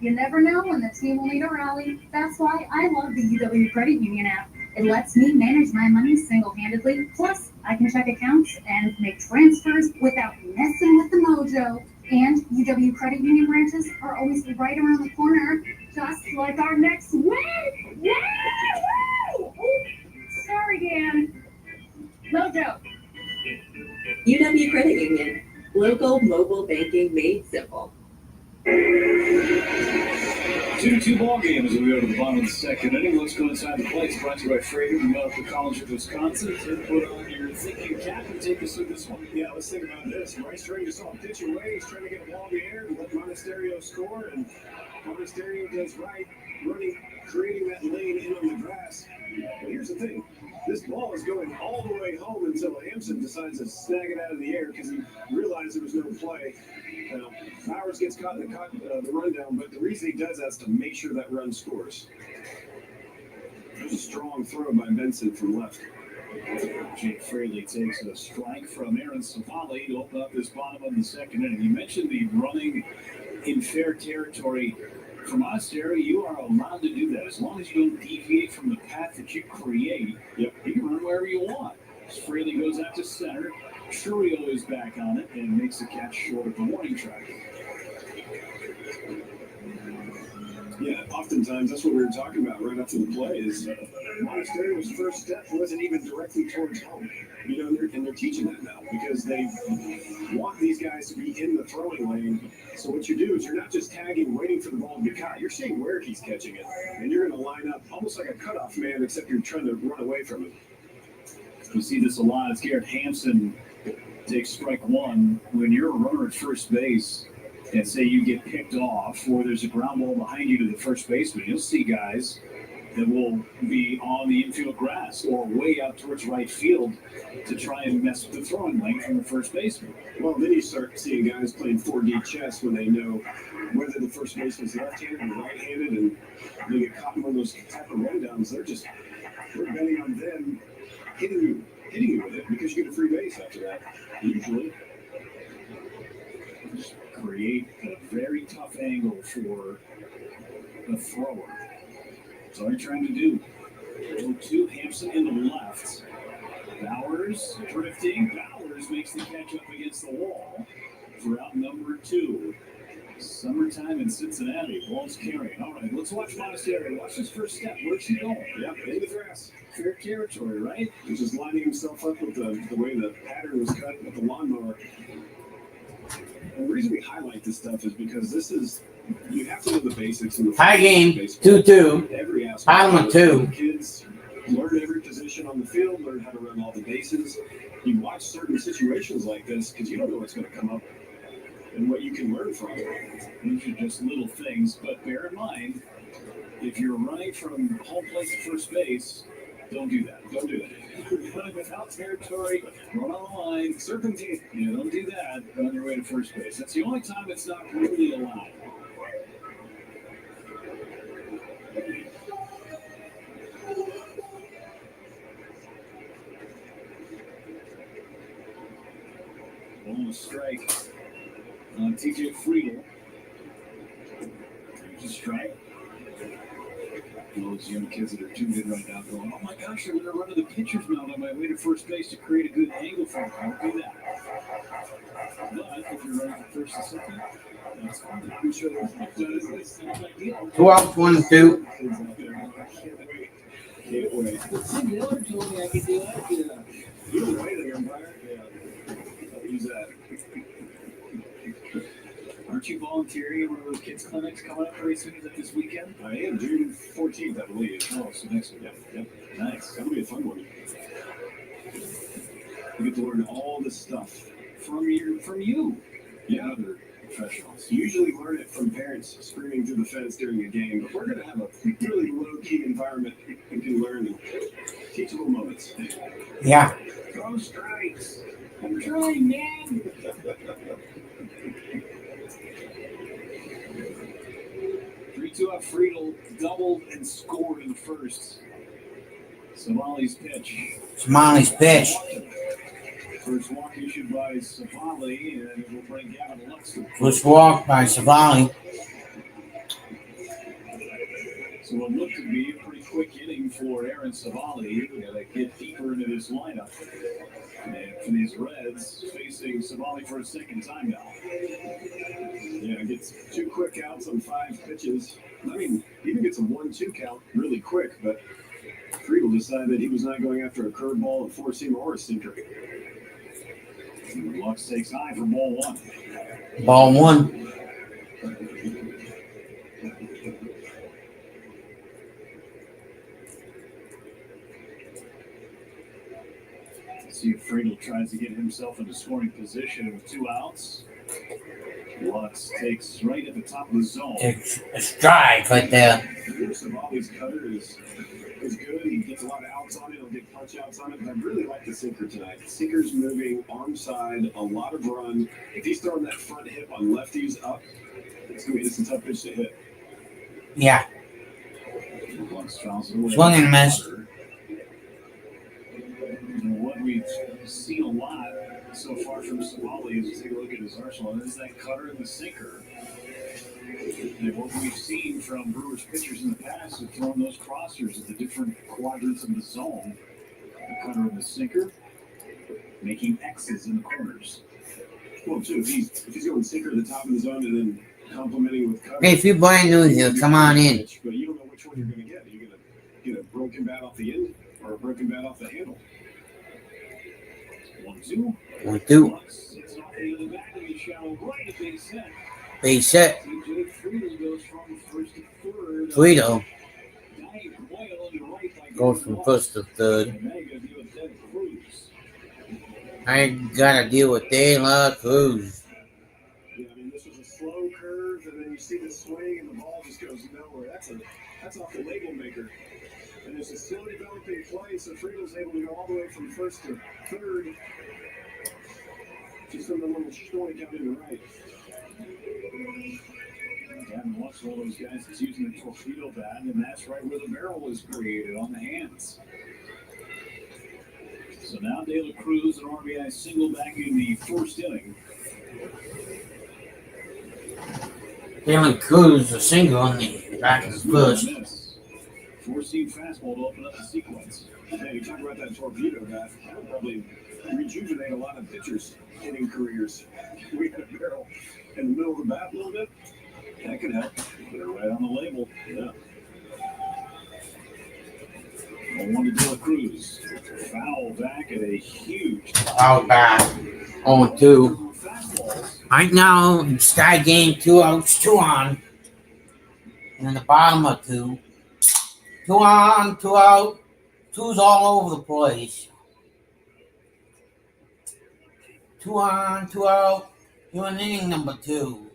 You never know when the team will need a rally. That's why I love the UW Credit Union app. It lets me manage my money single-handedly. Plus, I can check accounts and make transfers without messing with the mojo. And UW Credit Union branches are always right around the corner, just like our next win. Woo! Sorry, Dan. Mojo. UW Credit Union. Local mobile banking made simple. 2-2 ball game as we go to the bottom of the second inning. Let's go inside the plate. Brought to you by Frater, the Medical College of Wisconsin. To put on your thinking cap and take us through this one. Yeah, let's think about this. Rice trying to saw a pitch away. He's trying to get a ball in the air and let Monasterio score. And Monasterio does right, creating that lane in on the grass. But here's the thing. This ball is going all the way home until Hampson decides to snag it out of the air because he realized there was no play. Bowers gets caught in the rundown, but the reason he does that is to make sure that run scores. There's a strong throw by Benson from left. Jake Fraley takes a strike from Aaron Savali to open up this bottom of the second inning. You mentioned the running in fair territory. For Monasterio, you are allowed to do that as long as you don't deviate from the path that you create. Yep, you can run wherever you want. As Fraley goes out to center, Churio is back on it and makes the catch short of the warning track. Yeah, oftentimes that's what we were talking about right after the play is Monasterio's first step wasn't even directly towards home. You know, and they're teaching that now because they want these guys to be in the throwing lane. So what you do is you're not just tagging, waiting for the ball to be caught. You're seeing where he's catching it, and you're going to line up almost like a cutoff man, except you're trying to run away from him. We see this a lot as Garrett Hampson takes strike one. When you're a runner at first base, and say you get picked off, or there's a ground ball behind you to the first baseman, you'll see guys that will be on the infield grass or way out towards right field to try and mess with the throwing lane from the first baseman. Well, then you start seeing guys playing 4D chess when they know whether the first baseman's left-handed or right-handed, and they get caught in one of those type of rundowns. We're betting on them hitting you with it because you get a free base after that, usually. Just create a very tough angle for the thrower. That's all you're trying to do. 0-2, Hampson in the left. Bowers drifting. Bowers makes the catch up against the wall for out number 2. Summertime in Cincinnati. Ball's carrying. All right, let's watch Monasterio. Watch his first step. Where's he going? Yep, in the grass. Fair territory, right? He's just lining himself up with the way the pattern was cut with the lawnmower. And the reason we highlight this stuff is because you have to know the basics. In the Tie game, 2-2. Every aspect. Bottom of 2. Kids learn every position on the field, learn how to run all the bases. You watch certain situations like this because you don't know what's going to come up and what you can learn from it. These are just little things, but bear in mind, if you're running from home plate to first base, don't do that. Don't do that. You're running without territory, run on the line, serpentine. You don't do that on your way to first base. That's the only time it's not really allowed. Almost strike on TJ Friedel. There's a strike. Those young kids that are tuned in right now going, oh my gosh, they're going to run to the pitcher's mound on my way to first base to create a good angle for them. Don't do that. But if you're running from first to second, that's fine. I'm sure there's no ideal. 2 outs, 1-2. Can't wait. Tim Miller told me I could do that. You're right, umpire. Yeah. I'll use that. Aren't you volunteering in one of those kids' clinics coming up very soon? Is that this weekend? I am June 14th, I believe. Oh, so next week. Yep. Nice. That'll be a fun one. You get to learn all this stuff From you. Yeah. Other professionals. You usually learn it from parents screaming through the fence during a game, but we're going to have a really low-key environment you can learn and teachable moments. Yeah. Throw strikes. I'm trying, man. 3-2 out. Friedel doubled and scored in the first. Savali's pitch. Smiley's pitch. First walk issued by Savali, and it will bring Gavin Lux. First walk by Savali. So what looked to be a pretty quick inning for Aaron Savali. Got to get deeper into this lineup. And for these Reds, facing Savali for a second time now. Yeah, gets 2 quick outs on 5 pitches. I mean, even gets a 1-2 count really quick, but Friedel decided he was not going after a curveball, a four-seamer, or a sinker. And Lux takes high for ball 1. Ball 1. See if Friedel tries to get himself into scoring position with 2 outs. Lux takes right at the top of the zone. It's a strike right there. Savali's cutter is good. He gets a lot of outs on it. He'll get punch outs on it. But I really like the sinker tonight. The sinker's moving, arm side, a lot of run. If he's throwing that front hip on lefties up, it's going to be a tough pitch to hit. Yeah. Lux fouls it away. Swing and miss. And what we've seen a lot so far from Savali is take a look at his arsenal. And is that cutter and the sinker. And what we've seen from Brewers pitchers in the past have thrown those crossers at the different quadrants of the zone. The cutter and the sinker, making X's in the corners. Well, too, if he's going sinker at the top of the zone and then complementing with cutter. Hey, if you're brand new here, come on in. But you don't know which one you're going to get. Are you going to get a broken bat off the end or a broken bat off the handle? 1-2. 1-2. It's off the other back of the shallow right at base set. Base set. TJ Friedel goes from first to third. Friedel goes from first to third. I gotta deal with De La Cruz. Yeah, I mean, this was a slow curve, and then you see the swing, and the ball just goes nowhere. That's off the label maker. And there's a still developing play, so Friedel's able to go all the way from first to third. Just from the little story down in the right. Gavin Lux, one of those guys that's using the torpedo bat, and that's right where the barrel was created, on the hands. So now De La Cruz, an RBI single back in the first inning. De La Cruz, a single on the back of the first. 4-seam fastball to open up the sequence. Hey, you talk about that torpedo bat, that would probably rejuvenate a lot of pitchers' hitting careers. We had a barrel in the middle of the bat a little bit. That could help. Put it right on the label. Yeah. 1 to De La Cruz. Foul back at a huge. Foul back. 0-2. Right now, it's tie game, 2 outs, 2 on. And in the bottom of 2. 2 on, 2 out. 2's all over the place. 2 on, 2 out. You're in inning number 2.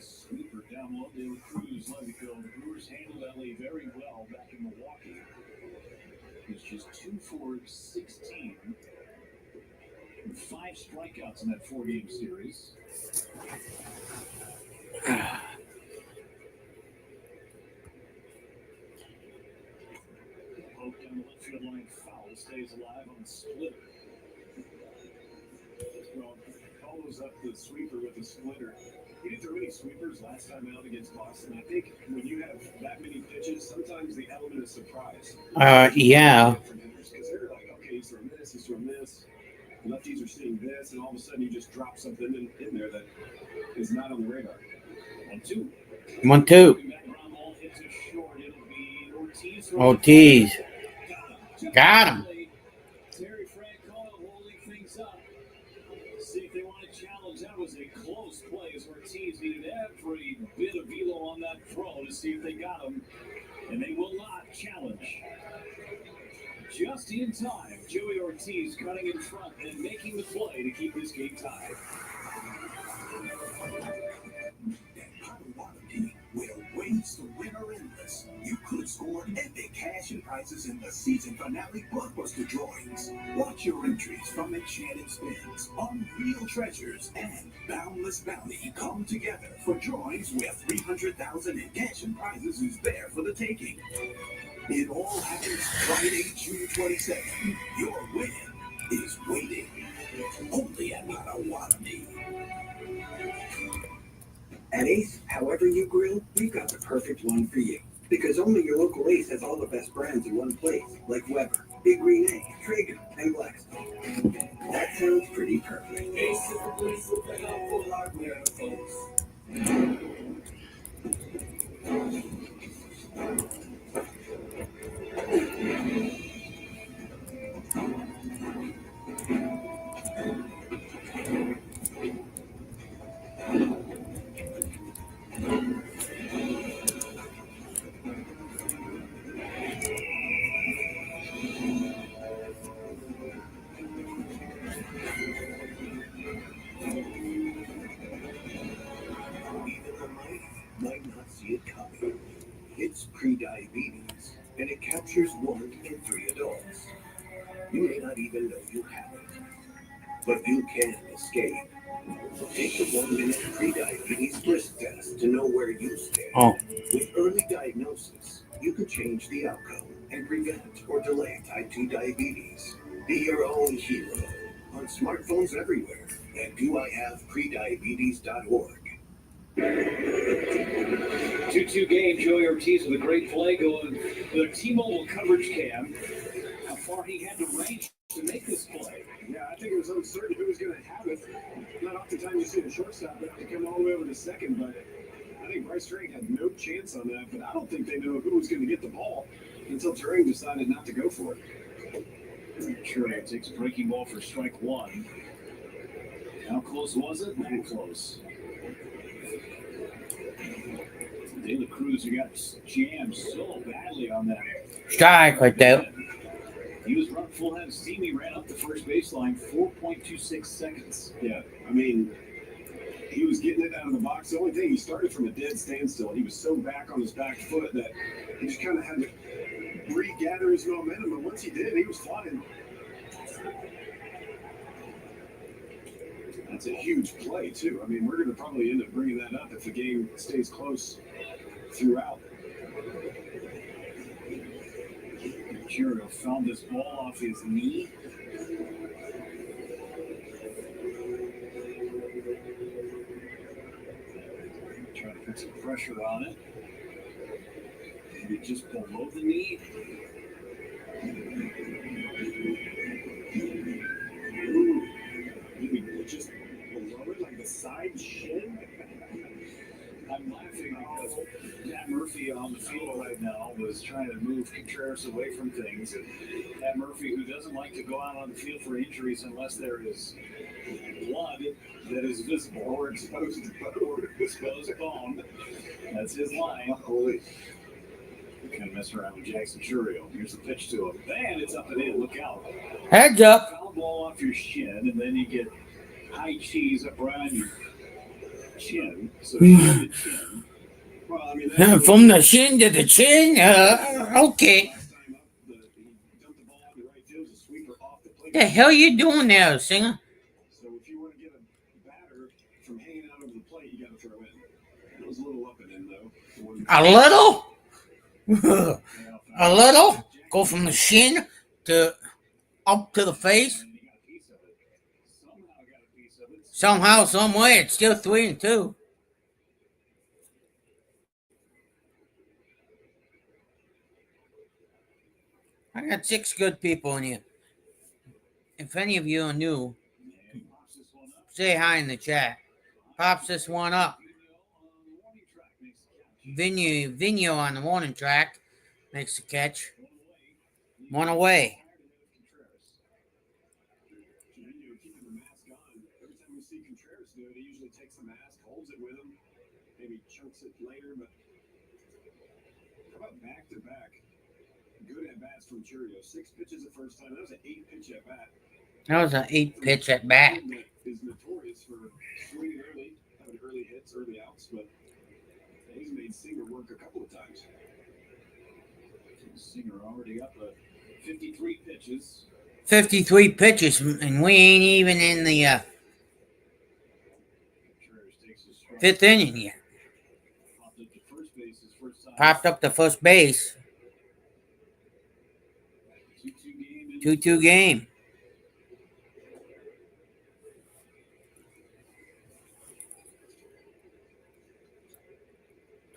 Sweeper down low. De La Cruz let it go. The Brewers handled LA very well back in Milwaukee. It's just 2 for 16. And 5 strikeouts in that 4-game series. Poke down the left field line, foul, stays alive on the splitter. Well, follows up the sweeper with the splitter. He didn't throw any sweepers last time out against Boston. I think when you have that many pitches, sometimes the element of surprise. Yeah. Because they're like, okay, he's throwing this, he's throwing this. Lefties are seeing this, and all of a sudden you just drop something in there that is not on the radar. 1-2. 1-2. Ortiz. Got him. Terry Francona holding things up. See if they want to challenge. That was a close play as Ortiz needed every bit of velo on that throw to see if they got him. And they will not challenge. Just in time, Joey Ortiz cutting in front and making the play to keep this game tied. Where ways to win are endless. You could score epic cash and prizes in the season finale blockbuster drawings. Watch your entries from enchanted spins, unreal treasures, and boundless bounty come together for drawings where 300,000 in cash and prizes is there for the taking. It all happens Friday, June 27th. Your win is waiting. Only at Potawatomi. At Ace, however you grill, we've got the perfect one for you. Because only your local Ace has all the best brands in one place, like Weber, Big Green Egg, Traeger, and Blackstone. That sounds pretty perfect. Ace is the place with the helpful hardware, folks. Might not see it coming. It's prediabetes, and it captures 1 in 3 adults. You may not even know you have it, but you can escape. Take the 1-minute prediabetes risk test to know where you stand. Oh. With early diagnosis, you can change the outcome and prevent or delay type 2 diabetes. Be your own hero on smartphones everywhere at doihaveprediabetes.org. 2-2 game. Joey Ortiz with a great play going. The T-Mobile coverage cam. How far he had to range to make this play. Yeah, I think it was uncertain who was going to have it. Not oftentimes you see the shortstop have to come all the way over to second, but I think Bryce Turang had no chance on that. But I don't think they know who was going to get the ball until Turang decided not to go for it. Turang takes a breaking ball for strike 1. How close was it? Not close. De La Cruz, who got jammed so badly on that. Strike right there. He was run full head of steam. He ran up the first baseline 4.26 seconds. Yeah, I mean, he was getting it out of the box. The only thing, he started from a dead standstill. He was so back on his back foot that he just kind of had to regather his momentum. And once he did, he was flying. That's a huge play, too. I mean, we're going to probably end up bringing that up if the game stays close throughout. Mercurio found this ball off his knee. Trying to put some pressure on it. Maybe just below the knee. Ooh, maybe just below it, like the side shin. I'm laughing because Pat Murphy on the field right now was trying to move Contreras away from things. And Pat Murphy, who doesn't like to go out on the field for injuries unless there is blood that is visible or exposed bone. That's his line. Holy. Kind of mess around with Jackson Churio. Here's the pitch to him. And it's up and in. Look out. Heads up. Foul ball off your shin, and then you get high cheese up around your chin. So shin to chin. Well, I mean, From the shin to the chin? Okay. The hell you doing there, singer? So if you want to get a batter from hanging out over the plate, you got to throw in. It was a little up and in, though. A little? A little? Go from the shin to up to the face? Somehow, some way, it's still 3-2. I got 6 good people in here. If any of you are new, say hi in the chat. Pops this one up. Vigno on the warning track makes the catch. 1 away. Keeping the mask on. Every time we see Contreras do it, he usually takes the mask, holds it with him, maybe chunks it later. But how about back-to-back good at-bats from Churio? 6 pitches the first time. That was an 8-pitch at-bat. That was an 8-pitch at bat. Is notorious for swinging early, having early hits, early outs, but he's made Singer work a couple of times. Singer already up 53 pitches. 53 pitches, and we ain't even in the fifth inning yet. Popped up to first base. 2-2 game.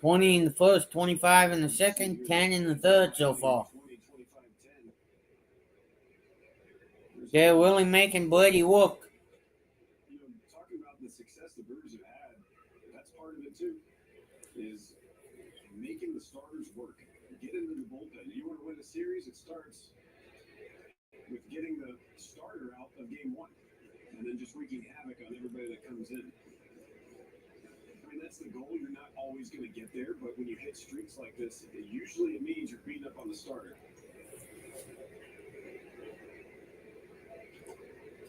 $20 in the first, $25 in the second, $10 in the third so far. They're really making Brady work. Talking about the success the Brewers have had, that's part of it too, is making the starters work. Get into the bullpen. You want to win a series, it starts with getting the starter out of game one and then just wreaking havoc on everybody that comes in. I mean, that's the goal. You're not always going to get there, but when you hit streaks like this, usually it means you're beating up on the starter.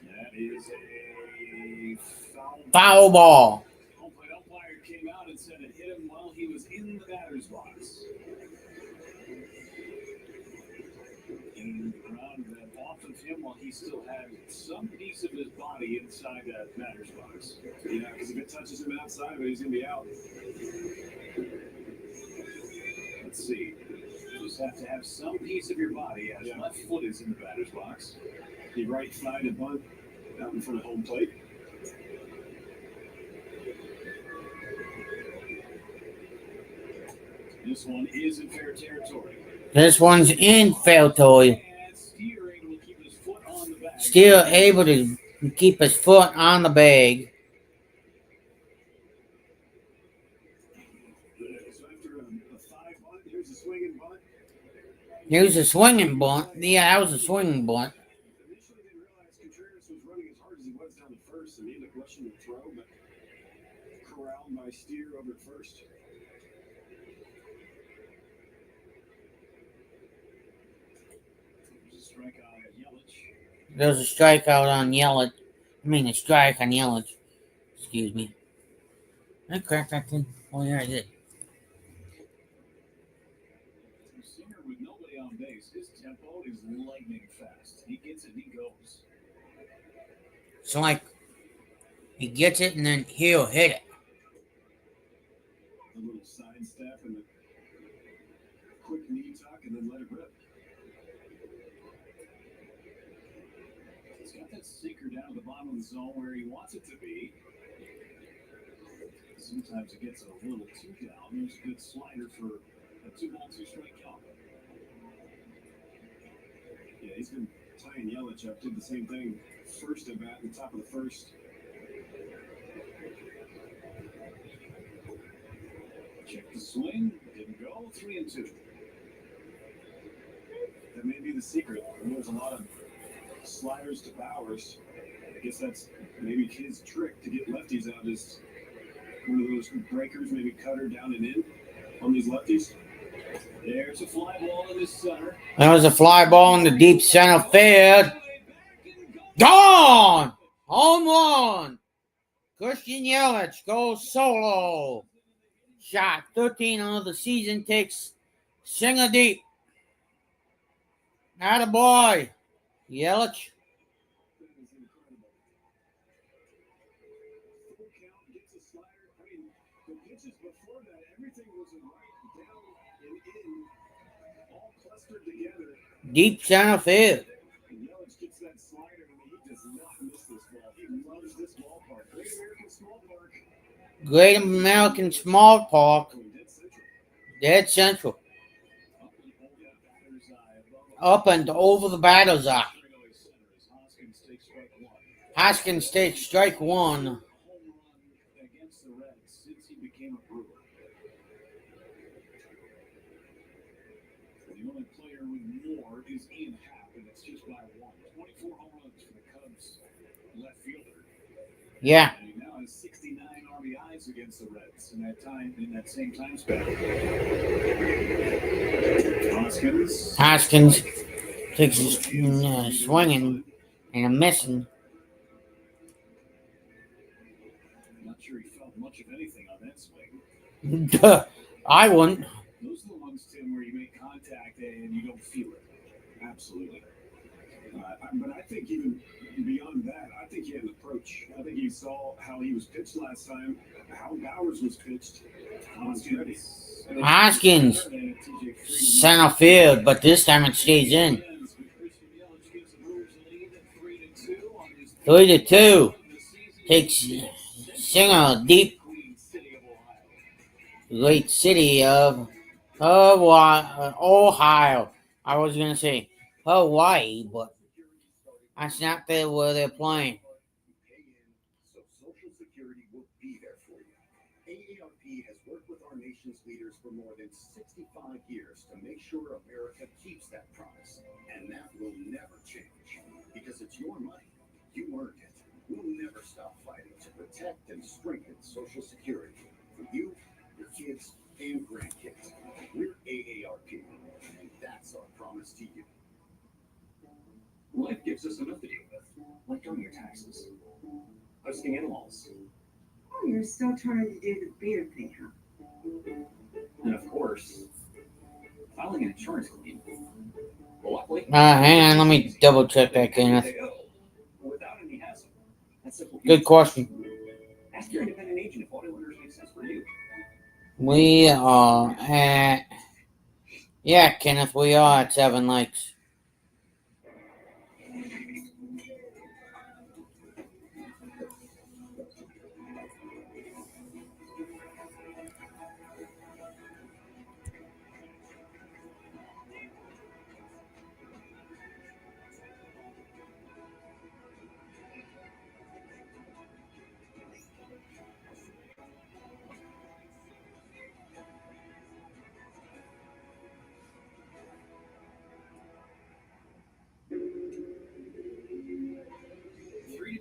That is a Foul ball. Home plate umpire came out and said it hit him while he was in the batter's box. And the ground that off of him while he still had some piece of his body inside that batter's box. Yeah, because if it touches him outside of it, he's going to be out. Let's see. You just have to have some piece of your body as left foot is in the batter's box. The right side of bunt out in front of home plate. This one is in fair territory. This one's in foul territory. Still able to keep his foot on the bag. So after a 5 bunt, here's a swinging bunt. Here's a swinging bunt. Yeah, that was a swinging bunt. Initially, they realized Contreras was running as hard as he was down the first, and he ended up rushing the throw, but corralled by Steer over at first. There's a strikeout on Yelich. I mean, a strike on Yelich. Excuse me. I cracked that thing. Oh, yeah, I did. Singer with nobody on base. His tempo is lightning fast. He gets it, he goes. It's like he gets it and then he'll hit it. A little sidestep and a quick knee tuck and then let it rip. He's got that sinker down at the bottom of the zone where he wants it to be. Sometimes it gets a little too down. There's a good slider for a 2-ball, 2-strike count. Yeah, he's been tying Yelich up. Did the same thing first at bat, the top of the first. Check the swing. Didn't go. 3-2. That may be the secret. There's a lot of sliders to Bowers. I guess that's maybe his trick to get lefties out, is one of those breakers, maybe cutter down and in on these lefties. There's a fly ball in the center. That was a fly ball in the deep center field. Gone! Home run! Christian Yelich goes solo. Shot 13 of the season, takes Singer deep. Attaboy, Yelich. Deep center field. Yelich gets that slider, and he does not miss this ball. He loves this ballpark. Great American Small Park. Great American Small Park. Dead central. Up and over the batter's eye. Hoskins takes strike one. Against the Reds since he became a Brewer. The only player with more is Ian Happ, and it's just by one. 24 home runs for the Cubs left fielder. Yeah. And he now has 69 RBIs against the Reds in that same time span. Hoskins takes a swinging and a missing. I'm not sure he felt much of anything on that swing. I wouldn't. Those are the ones, Tim, where you make contact and you don't feel it. Absolutely. But I think even beyond that, I think he had an approach. I think you saw how he was pitched last time, how Bowers was pitched. Hoskins, center field, but this time it stays in. 3-2. Takes Singer deep. Great city of Ohio. I was gonna say Hawaii, but that's not where they're playing. So Social Security will be there for you. AARP has worked with our nation's leaders for more than 65 years to make sure America keeps that promise. And that will never change. Because it's your money. You earned it. We'll never stop fighting to protect and strengthen Social Security for you, your kids, and grandkids. We're AARP, and that's our promise to you. Life gives us enough to deal with, like doing your taxes, hosting in-laws, Oh, you're still trying to do the beard thing, huh? and of course, filing an insurance claim. Luckily, Hang on, let me double check that, Kenneth. without any hassle. That's simple. Good question. Ask your independent agent if auto owners make sense for you. We are at, yeah, Kenneth, we are at 7 Lakes.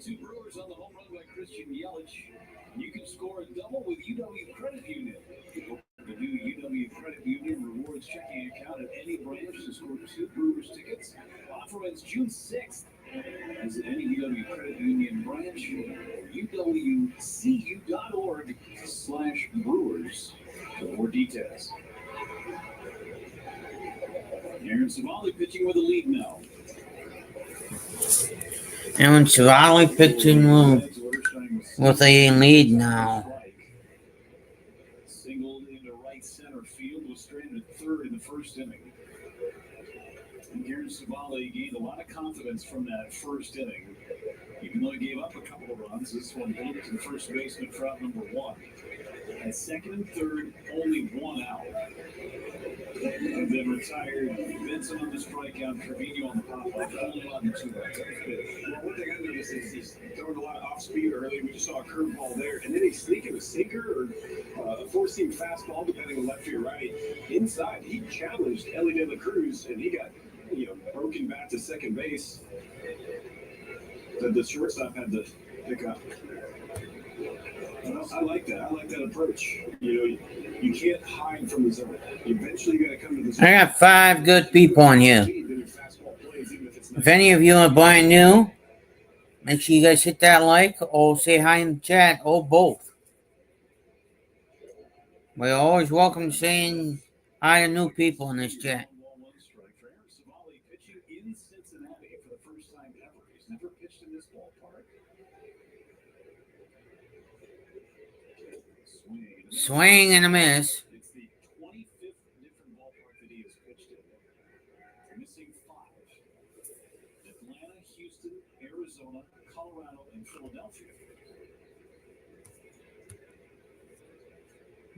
Two Brewers on the home run by Christian Yelich. You can score a double with UW Credit Union. The new UW Credit Union rewards checking account at any branch to score 2 Brewers tickets. Offer ends June 6th. Visit any UW Credit Union branch or uwcu.org/Brewers for more details. Aaron Savali pitching with a lead now. Aaron Savali pitching with a lead now. Singled into right center field, was stranded at third in the first inning. And Aaron Savali gained a lot of confidence from that first inning. Even though he gave up a couple of runs, this one hit to the first baseman for out number 1. At second and third, only 1 out. And then retired. Benson on the strikeout, Trevino on the pop-up. Only on 2 outs. Well, one thing I noticed is he's throwing a lot of off-speed early. We just saw a curveball there. And then he's sneaking a sinker or a four-seam fastball, depending on lefty or righty. Inside, he challenged Ellie De La Cruz, and he got broken back to second base. The shortstop had to pick up. Well, I like that. I like that approach. You can't hide from the zone. Eventually, you got to come to the zone. I got 5 good people on here. If any of you are brand new, make sure you guys hit that like or say hi in the chat or both. We're always welcome to saying hi to new people in this chat. Savali pitching in Cincinnati for the first time ever. He's never pitched in this ballpark. Swing and a miss. It's the 25th different ballpark that he has pitched in. Missing 5. Atlanta, Houston, Arizona, Colorado, and Philadelphia.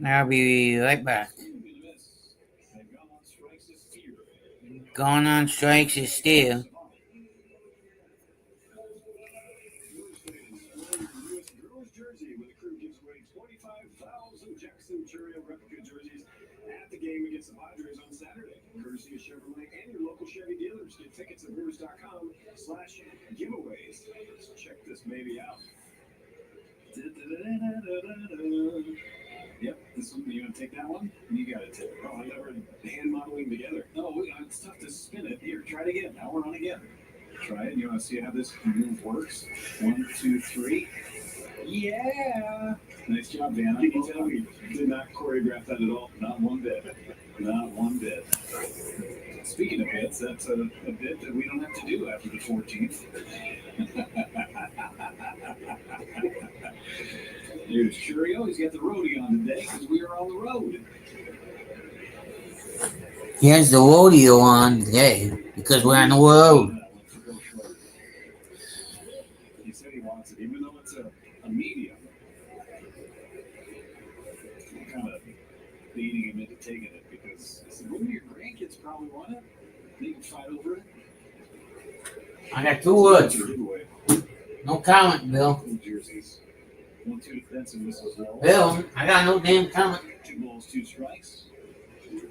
I'll be right back. Gone on strikes is still. Brewers jersey with a crew gives away 25,000 Jackson Cheerio replica jerseys at the game against the Padres on Saturday. Courtesy of Chevrolet and your local Chevy dealers. Get tickets at Brewers.com/giveaways. Let's check this baby out. Yep, this one, you want to take that one? You got it, too. Oh, I never hand modeling together. No, it's tough to spin it. Here, try it again. Now we're on again. Try it. You want to see how this move works? 1, 2, 3. Yeah. Nice job, Vanna. You can tell we did not choreograph that at all. Not one bit. Not one bit. Speaking of bits, that's a bit that we don't have to do after the 14th. Here's Churio. He's got the roadie on today because we are on the road. He has the rodeo on today because we're on the road. He said he wants it, even though it's a medium. I'm kind of beating him into taking it because I said, well, your grandkids probably want it. They can fight over it. I got 2 words. No comment, Bill. Jerseys. 1-2 defensive misses well. Bill, I got no damn comment. 2 balls, 2 strikes.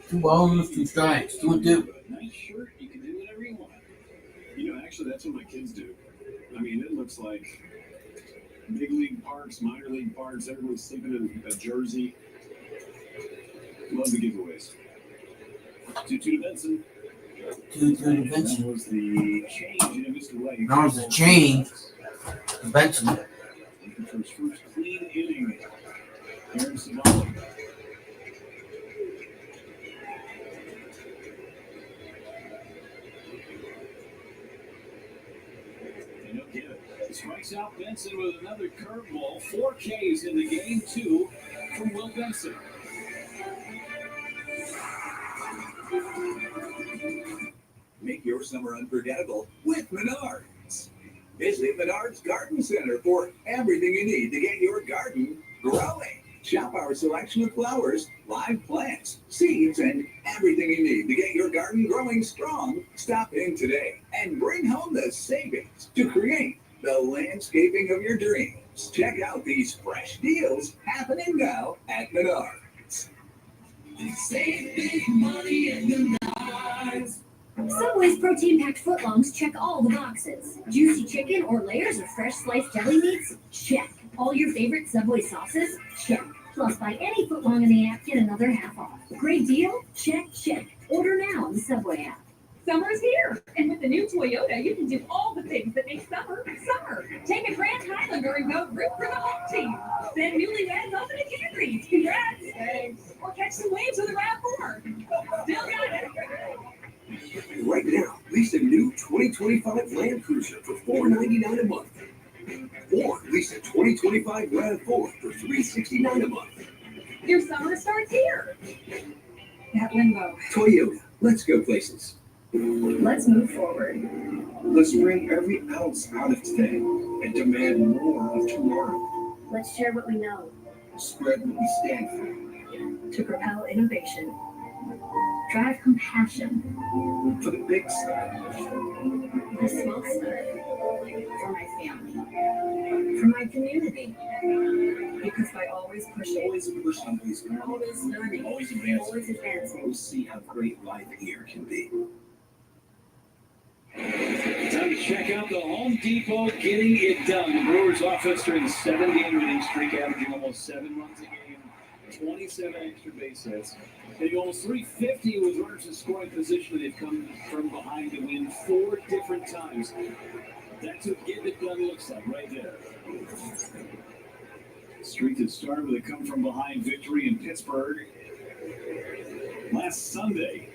2 balls, 2 strikes. 2 and 2. Nice shirt. You can do whatever you want. You know, actually, that's what my kids do. I mean, it looks like big league parks, minor league parks. Everybody's sleeping in a jersey. Love the giveaways. 2-2 to Benson. 2-2 to Benson. That was the change in Mr. White. That was the change to Benson. Looking for his first clean inning. Aaron Savali. They don't get it. Strikes out Benson with another curveball. 4 Ks in the game, 2 from Will Benson. Make your summer unforgettable with Menards. Visit Menards Garden Center for everything you need to get your garden growing. Shop our selection of flowers, live plants, seeds, and everything you need to get your garden growing strong. Stop in today and bring home the savings to create the landscaping of your dreams. Check out these fresh deals happening now at Menards. Save big money at Menards. Subway's protein-packed footlongs check all the boxes. Juicy chicken or layers of fresh sliced deli meats? Check. All your favorite Subway sauces? Check. Plus, buy any footlong in the app, get another half off. Great deal? Check, check. Order now on the Subway app. Summer's here, and with the new Toyota, you can do all the things that make summer, summer. Take a Grand Highlander and go root for the home team. Then newlyweds open a Camry. Congrats! Thanks. Or catch some waves with a RAV4. Still got it. Right now, lease a new 2025 Land Cruiser for $499 a month. Or lease a 2025 RAV4 for $369 a month. Your summer starts here. At Limbo. Toyota, let's go places. Let's move forward. Let's bring every ounce out of today and demand more of tomorrow. Let's share what we know Spread what we stand for. to propel innovation. Drive compassion. For the big stuff. The small stuff. For my family. For my community. Because by always pushing, Always pushing, always learning, always learning, always advancing. always advancing. We'll see how great life here can be. Time to check out the Home Depot getting it done. The Brewers offense during the 7-game winning streak, averaging almost 7 runs a game, 27 extra base hits, hitting almost 350 with runners in scoring position. They've come from behind to win 4 different times. That's what getting it done looks like right there. Streak that started with a come from behind victory in Pittsburgh last Sunday.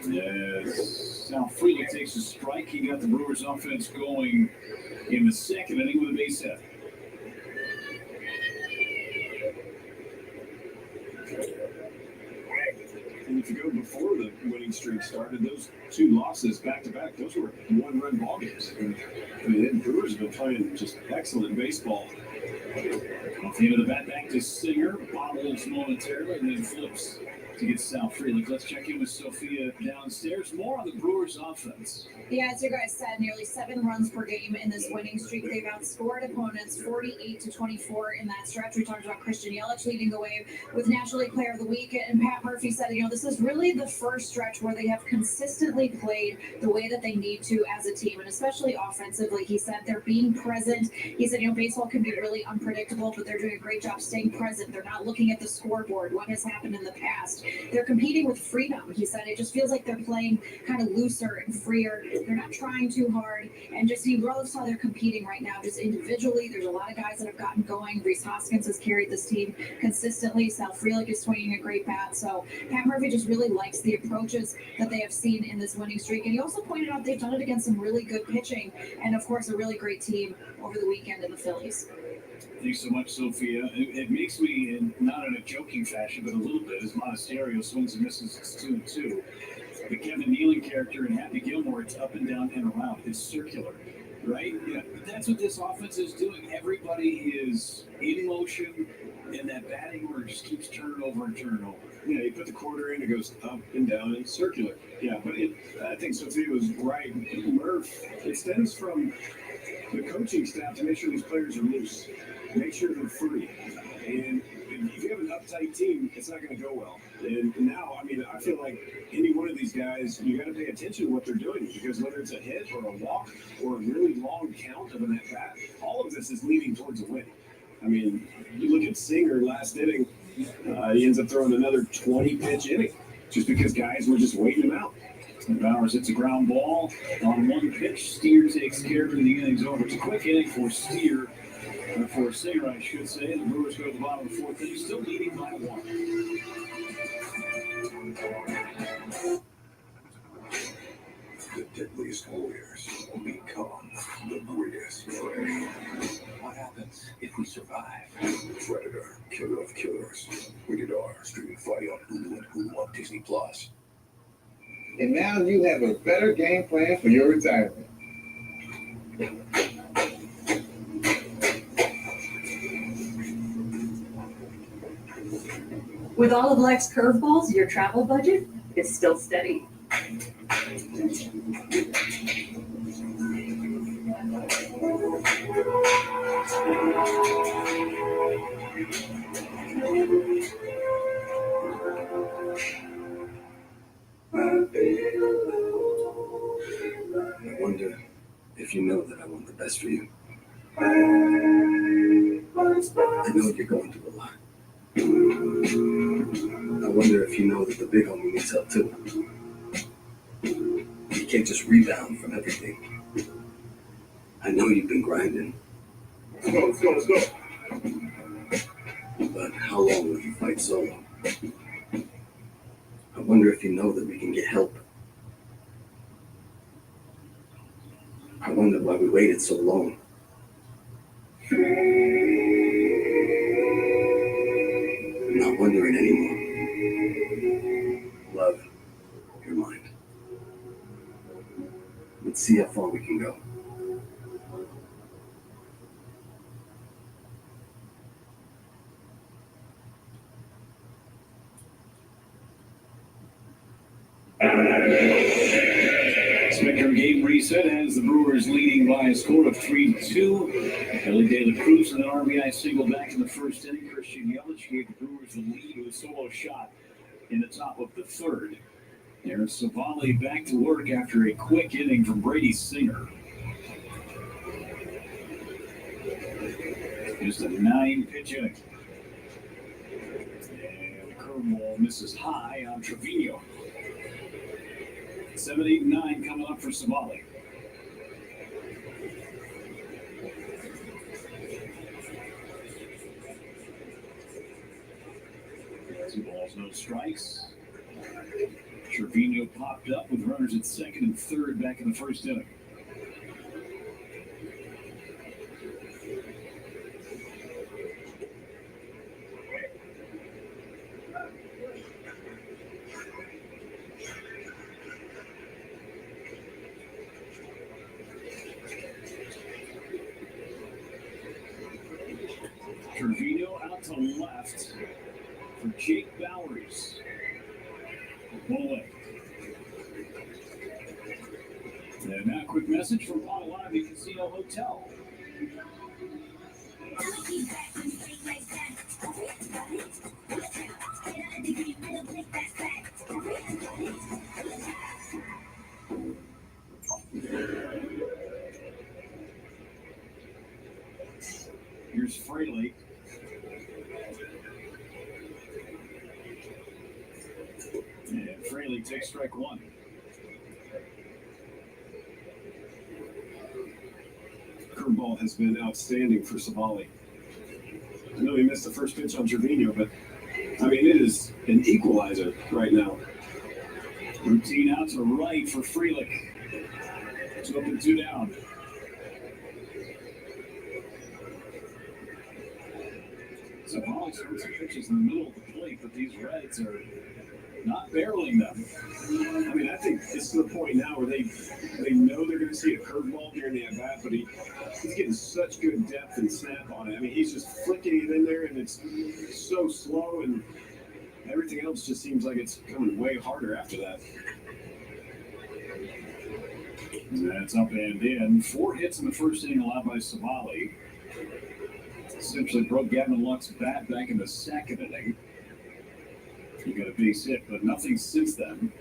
As Sal Frelick takes a strike, he got the Brewers offense going in the second inning with a base hit. And if you go before the winning streak started, those 2 losses back-to-back, those were 1-run ball games. And the Brewers have been playing just excellent baseball. Off the end of the bat, back to Singer, bobbles momentarily, and then flips to get Sal Frelick. Let's check in with Sophia downstairs. More on the Brewers offense. Yeah, as you guys said, nearly 7 runs per game in this winning streak. They've outscored opponents 48-24 in that stretch. We talked about Christian Yelich leading the way with National League Player of the Week, and Pat Murphy said, this is really the first stretch where they have consistently played the way that they need to as a team, and especially offensively. He said they're being present. He said, baseball can be really unpredictable, but they're doing a great job staying present. They're not looking at the scoreboard, what has happened in the past. they're competing with freedom. He said it just feels like they're playing kind of looser and freer. They're not trying too hard, and just he loves how they're competing right now, just individually. There's a lot of guys that have gotten going. Rhys Hoskins has carried this team consistently. Sal Frelick is swinging a great bat. So Pat Murphy just really likes the approaches that they have seen in this winning streak. And he also pointed out they've done it against some really good pitching, and of course a really great team over the weekend in the Phillies. Thanks so much, Sophia. It makes me, not in a joking fashion, but a little bit, as Monasterio swings and misses 2-2. The Kevin Nealon character in Happy Gilmore, it's up and down and around. It's circular, right? Yeah, that's what this offense is doing. Everybody is in motion, and that batting order just keeps turning over and turning over. You know, you put the quarter in, it goes up and down and circular. Yeah, but I think Sophia was right. Murph, it stems from the coaching staff to make sure these players are loose, make sure they're free. And if you have an uptight team, it's not going to go well. And now, I mean, I feel like any one of these guys, you got to pay attention to what they're doing, because whether it's a hit or a walk or a really long count of an at-bat, all of this is leaning towards a win. I mean, you look at Singer last inning, he ends up throwing another 20-pitch inning just because guys were just waiting him out. And Bowers hits a ground ball on one pitch. Steer takes care of it, and the inning's over. It's a quick inning for Steer, or for Singer, I should say. The Brewers go to the bottom of the fourth inning, still leading by 1. The deadliest warriors become the greatest prey. What happens if we survive? Predator, killer of killers. Rated R, streaming Friday on Hulu and Hulu on Disney Plus. And now you have a better game plan for your retirement. With all of life's curveballs, your travel budget is still steady. I wonder if you know that I want the best for you. I know you're going through a lot. I wonder if you know that the big homie needs help too. You can't just rebound from everything. I know you've been grinding. Let's go. But how long will you fight solo? I wonder if you know that we can get help. I wonder why we waited so long. I'm not wondering anymore. Love, your mind. Let's see how far we can go. Spectrum game reset has the Brewers leading by a score of 3-2. Ellie De La Cruz and an RBI single back in the first inning. Christian Yelich gave the Brewers the lead with a solo shot in the top of the third. There's Savali back to work after a quick inning from Brady Singer. Just a 9-pitch inning. And the curveball misses high on Trevino. 7, 8, 9 coming up for Savali. Two balls, no strikes. Trevino popped up with runners at second and third back in the first inning. Trevino out to left for Jake Bowers. One away. And now a quick message from Potawatomi Casino Hotel. Here's Fraley. takes strike one. Curveball has been outstanding for Savali. I know he missed the first pitch on Trevino, but I mean, it is an equalizer right now. Routine out to right for Freelick. 2 up and 2 down. Savali throws some pitches in the middle of the plate, but these Reds are not barreling them. I mean, I think it's to the point now where they know they're going to see a curveball during the at-bat, but he's getting such good depth and snap on it. I mean, he's just flicking it in there, and it's so slow, and everything else just seems like it's coming way harder after that. And that's up and in. 4 hits in the first inning allowed by Savali. Essentially broke Gavin Luck's bat back in the second inning. He got a base hit, but nothing since then.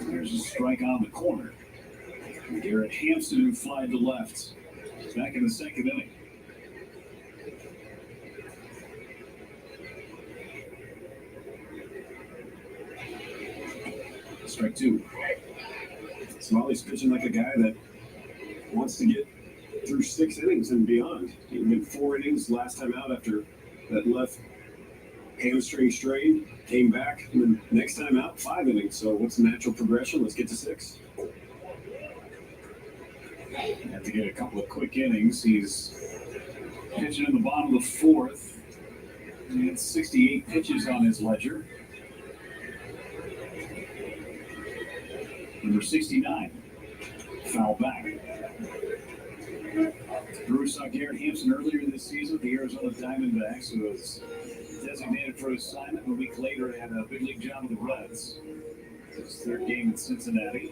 There's a strike on the corner. Garrett Hampson, who flied to left, is back in the second inning. Strike 2. Smalley's pitching like a guy that wants to get through 6 innings and beyond. He went 4 innings last time out after that left hamstring strain, came back, and then next time out, 5 innings. So what's the natural progression? Let's get to 6. Have to get a couple of quick innings. He's pitching in the bottom of the 4th. He had 68 pitches on his ledger. Number 69, foul back. Brewers saw Garrett Hampson earlier this season with the Arizona Diamondbacks, who was designated for assignment. A week later, had a big league job with the Reds. His 3rd game in Cincinnati.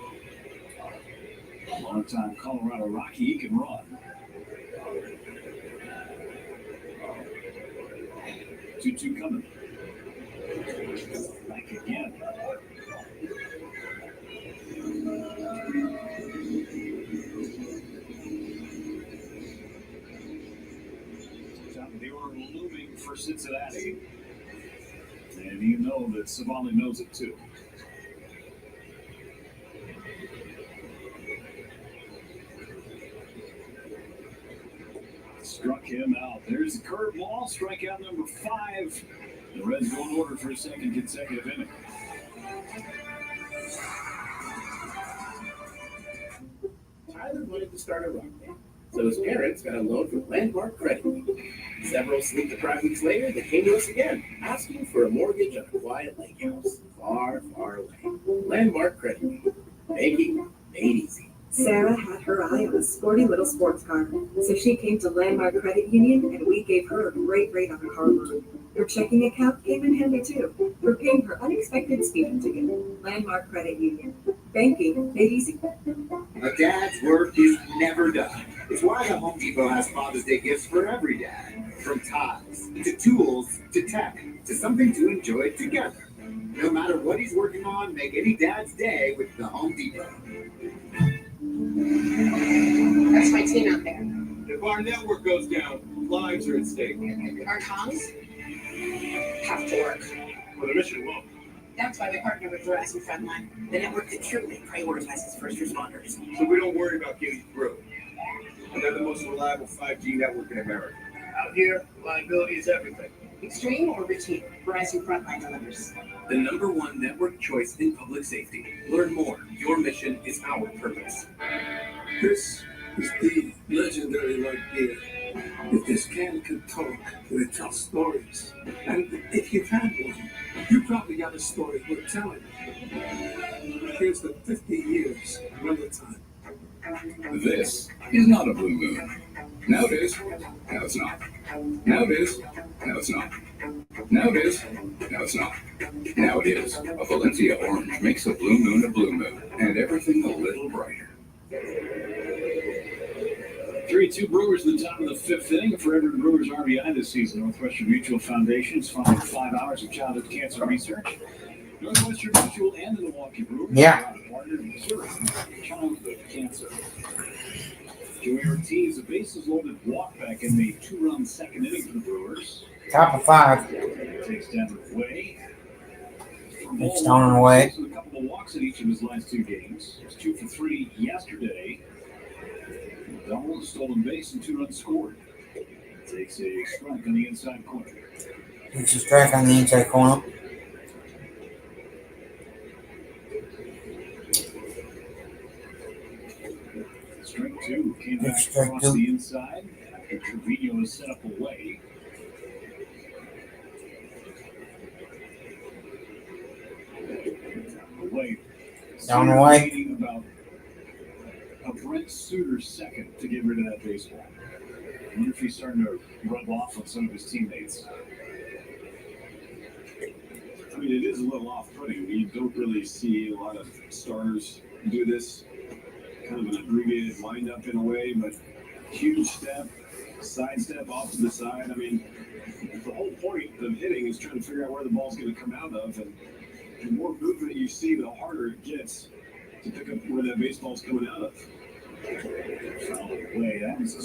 Long-time Colorado Rocky, he can run. 2-2 coming. Back again. They were looming for Cincinnati. And you know that Savali knows it too. Struck him out. There's the curveball. Strikeout number 5. The Reds go in order for a second consecutive inning. Tyler wanted to start a rock band, so his parents got a loan from Landmark Credit Union. Several sleep-deprived weeks later, they came to us again, asking for a mortgage on a quiet lake house, far, far away. Landmark Credit Union. Banking made easy. Sarah had her eye on a sporty little sports car, so she came to Landmark Credit Union and we gave her a great rate on a car loan. Her checking account came in handy too, for paying her unexpected speeding ticket. Landmark Credit Union. Banking made easy. A dad's work is never done. It's why the Home Depot has Father's Day gifts for every dad. From ties, to tools, to tech, to something to enjoy together. No matter what he's working on, make any dad's day with the Home Depot. That's my team out there. If our network goes down, lives are at stake. Our tongues have to work. Well, the mission won't. That's why we partner with Verizon Frontline, the network that truly prioritizes first responders. So we don't worry about getting through. And they're the most reliable 5G network in America. Out here, reliability is everything. Extreme or routine, Verizon Frontline delivers. The #1 network choice in public safety. Learn more. Your mission is our purpose. This is the legendary light beer. If this can could talk, it tells stories. And if you've had one, you probably got a story worth telling. Here's the 50 years another time. This is not a blue moon. Now it is. Now it's not. Now it is. Now it's not. Now it is. Now it's not. Now it is. A Valencia orange makes a blue moon, and everything a little brighter. 3-2 Brewers in the top of the 5th inning. For every Brewers RBI this season, Northwestern Mutual Foundation is funding 5 hours of childhood cancer research. Northwestern Mutual and the Milwaukee Brewers are partnered in serving childhood cancer. Joey Ortiz, a bases-loaded walk back in the 2-run second inning for the Brewers. Top of 5. Takes down the way. It's down and away. A couple of walks in each of his last 2 games. He was 2 for 3 yesterday. Double, stolen base, and 2 runs scored. Takes a strike on the inside corner. Takes a strike on the inside corner. Strike 2 came back across the inside after Trevino was set up away. Down the way. About a Brent Suter second to get rid of that baseball. I wonder if he's starting to rub off on some of his teammates. I mean, it is a little off-putting. You don't really see a lot of starters do this. Kind of an abbreviated windup in a way, but huge step, side step off to the side. I mean, the whole point of hitting is trying to figure out where the ball's going to come out of, and the more movement you see, the harder it gets to pick up where that baseball's coming out of.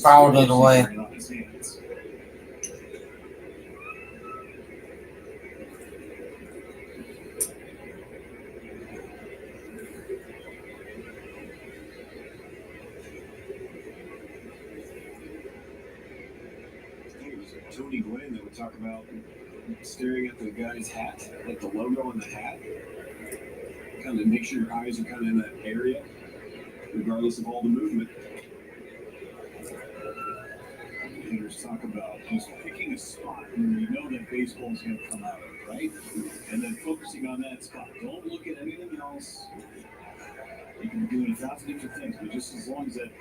Fouled it away. Tony Gwynn that would talk about staring at the guy's hat, like the logo on the hat. Kind of make sure your eyes are kind of in that area, regardless of all the movement. Hitters talk about just picking a spot where you know that baseball's going to come out of, right? And then focusing on that spot. Don't look at anything else. You can be doing 1,000 different things, but just as long as that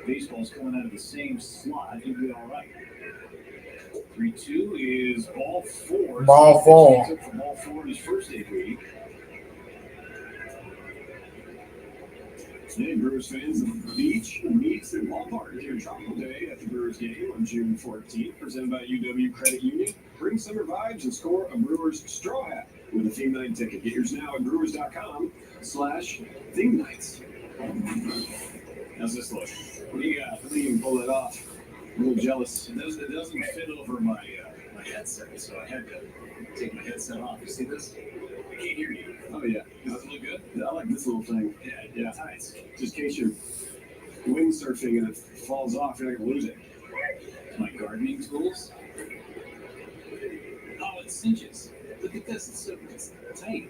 baseball's coming out of the same slot, you'll be all right. 3-2 is ball 4. Ball 4. So ball 4 in his first debut. Today, Brewers fans at the beach meets their ballpark here Tropical Day at the Brewers game on June 14th, presented by UW Credit Union. Bring summer vibes and score a Brewers straw hat with a theme night ticket. Get yours now at brewers.com/theme nights. How's this look? What do you got? I think you can pull that off. I'm a little jealous. It doesn't fit over my headset, so I had to take my headset off. You see this? I can't hear you. Oh, yeah. Does it look good? I like this little thing. Yeah, nice. Just in case you're windsurfing and it falls off, you're not going to lose it. My gardening tools. Oh, it cinches. Look at this. It's tight.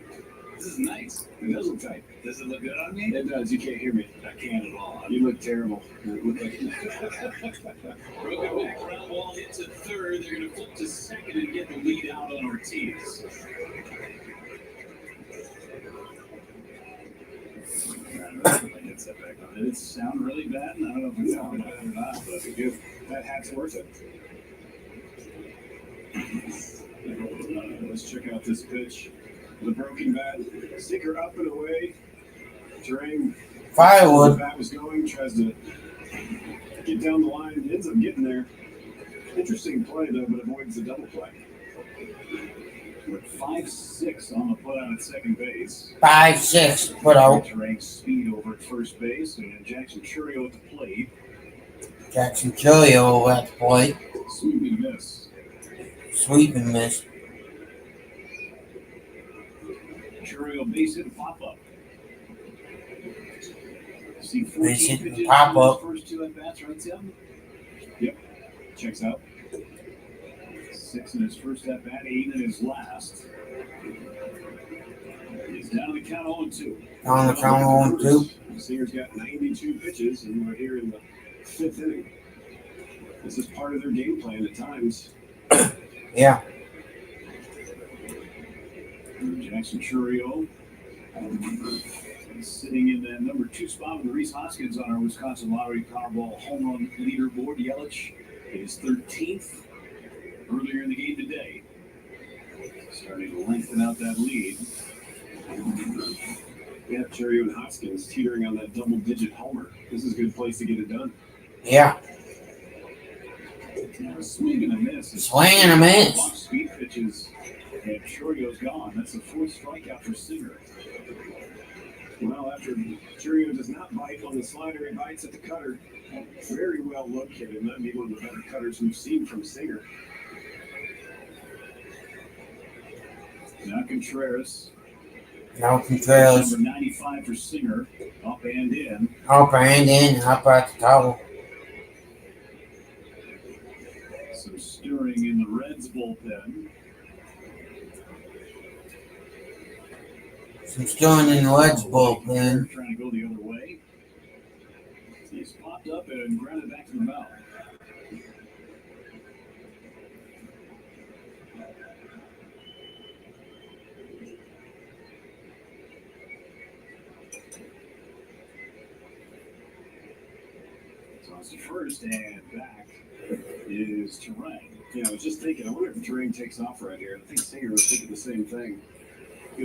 This is nice. It does look tight. Does it look good on me? It does. You can't hear me. I can't at all. You look terrible. You look like broken back, ground ball hit to third. They're going to flip to second and get the lead out on Ortiz. Did it sound really bad? I don't know if it sounded bad or not, but that hat's worth it. Let's check out this pitch. The broken bat, sinker up and away. Terrain. Firewood. The bat was going, tries to get down the line, ends up getting there. Interesting play though, but avoids the double play. With 5-6 on the putout at second base. 5-6 putout. Terrain speed over at first base, and Jackson Churio at the plate. Jackson Churio at the plate. Sweeping miss. Sweeping miss. Churio base hit and pop up. See 14 Base hit and pitches pop up. First 2 at bats, right, Tim? Yep. Checks out. 6 in his first at bat, 8 in his last. He's down to the count 0-2. Down the count 0-2. Singer's got 92 pitches, and we're here in the 5th inning. This is part of their game plan at times. Yeah. Jackson Churio sitting in that number 2 spot with Reese Hoskins on our Wisconsin Lottery Powerball home run leaderboard. Yelich is 13th earlier in the game today. Starting to lengthen out that lead. Yeah, Churio and Hoskins teetering on that double-digit homer. This is a good place to get it done. Yeah. Swing and a miss. Swing and a miss. Speed pitches. And Churio's gone. That's the 4th strikeout for Singer. Well, after Churio does not bite on the slider, he bites at the cutter. Very well located. Might be one of the better cutters we've seen from Singer. Now Contreras Mountain Trails. Number 95 for Singer. Up and in. Up and in. Up at the top. Some stirring in the Reds bullpen. Some stirring in the Reds bullpen. Trying to go the other way. He's popped up and grounded back to the mound. So it's the first and back is Terrain. I was just thinking, I wonder if Terrain takes off right here. I think Singer was thinking the same thing.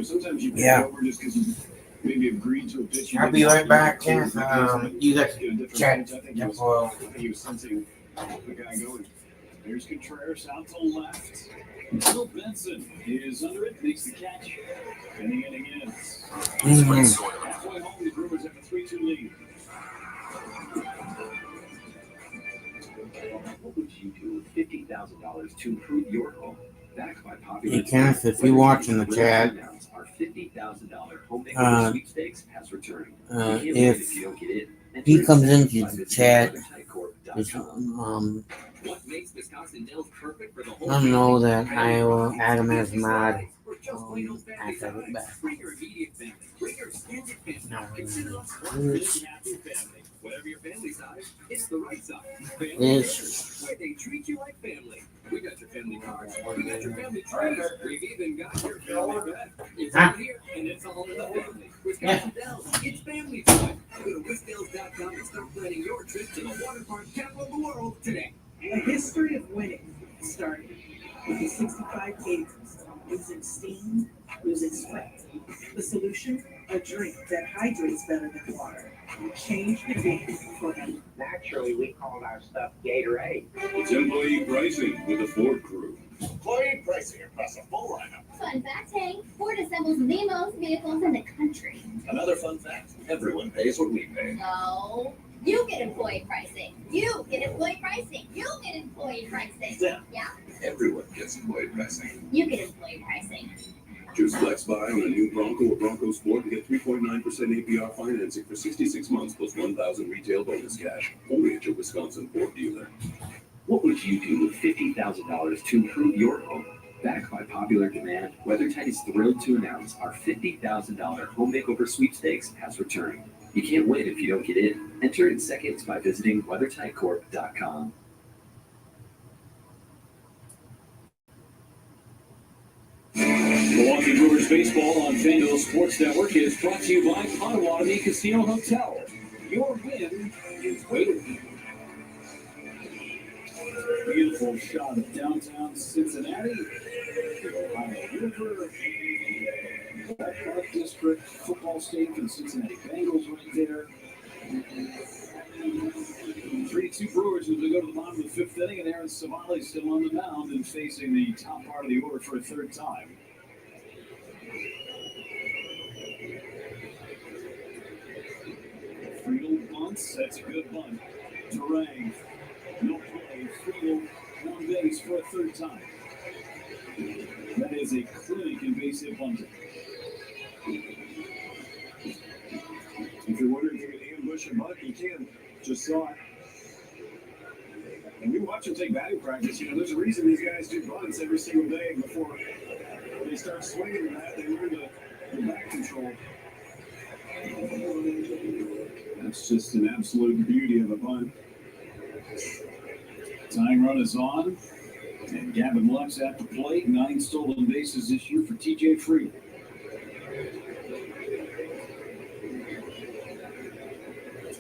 Sometimes you pick over just because you maybe agreed to a pitch. I'll be right back, Kenneth. You got to check. I think he was sensing the guy going. There's Contreras out to left. Bill Benson is under it, makes the catch, and the inning ends. Halfway home, the Brewers have a 3-2 lead. What would you do with $50,000 to improve your home? Backed by popular. Hey, Kenneth, if you're watching the chat, our $50,000 home makeover sweepstakes has returned. If he comes into the chat, I know that I will add him as mod after it back. Whatever your family size, it's the right size. Yes. Where they treat you like family. We got your family cards. We got your family trees. We've even got your family bed. It's all here, and it's all in the family. Wisconsin Dells, it's family time. Go to wisdells.com and start planning your trip to the water park capital of the world today. A history of winning started with the 65 games, losing steam, losing sweat. The solution? A drink that hydrates better than water. Change the game for them. Naturally, we called our stuff Gatorade. It's employee pricing with the Ford crew. Employee pricing across a full lineup. Fun fact, Hank. Ford assembles the most vehicles in the country. Another fun fact, everyone pays what we pay. No. You get employee pricing. You get employee pricing. You get employee pricing. Yeah. Everyone gets employee pricing. You get employee pricing. Choose Flex Buy on a new Bronco or Bronco Sport and get 3.9% APR financing for 66 months plus $1,000 retail bonus cash. Only at your Wisconsin Ford dealer. What would you do with $50,000 to improve your home? Backed by popular demand, WeatherTight is thrilled to announce our $50,000 home makeover sweepstakes has returned. You can't win if you don't get in. Enter in seconds by visiting WeatherTightCorp.com. Milwaukee Brewers baseball on FanDuel Sports Network is brought to you by Potawatomi Casino Hotel. Your win is waiting. Beautiful shot of downtown Cincinnati. The Ohio River. Park District football stadium for the Cincinnati Bengals right there. 3-2 Brewers as we go to the bottom of the fifth inning, and Aaron Savali still on the mound and facing the top part of the order for a third time. Friedel bunts. That's a good bunt. Terrain. No play. Friedel on base for a third time. That is a clinic in base hit bunting. If you're wondering if you can ambush a bunt, you can. Just saw it. And we watch them take batting practice. There's a reason these guys do bunts every single day before they start swinging that. They learn the back control. That's just an absolute beauty of a bunt. Tying run is on. And Gavin Lux at the plate. 9 stolen bases this year for TJ Friedel.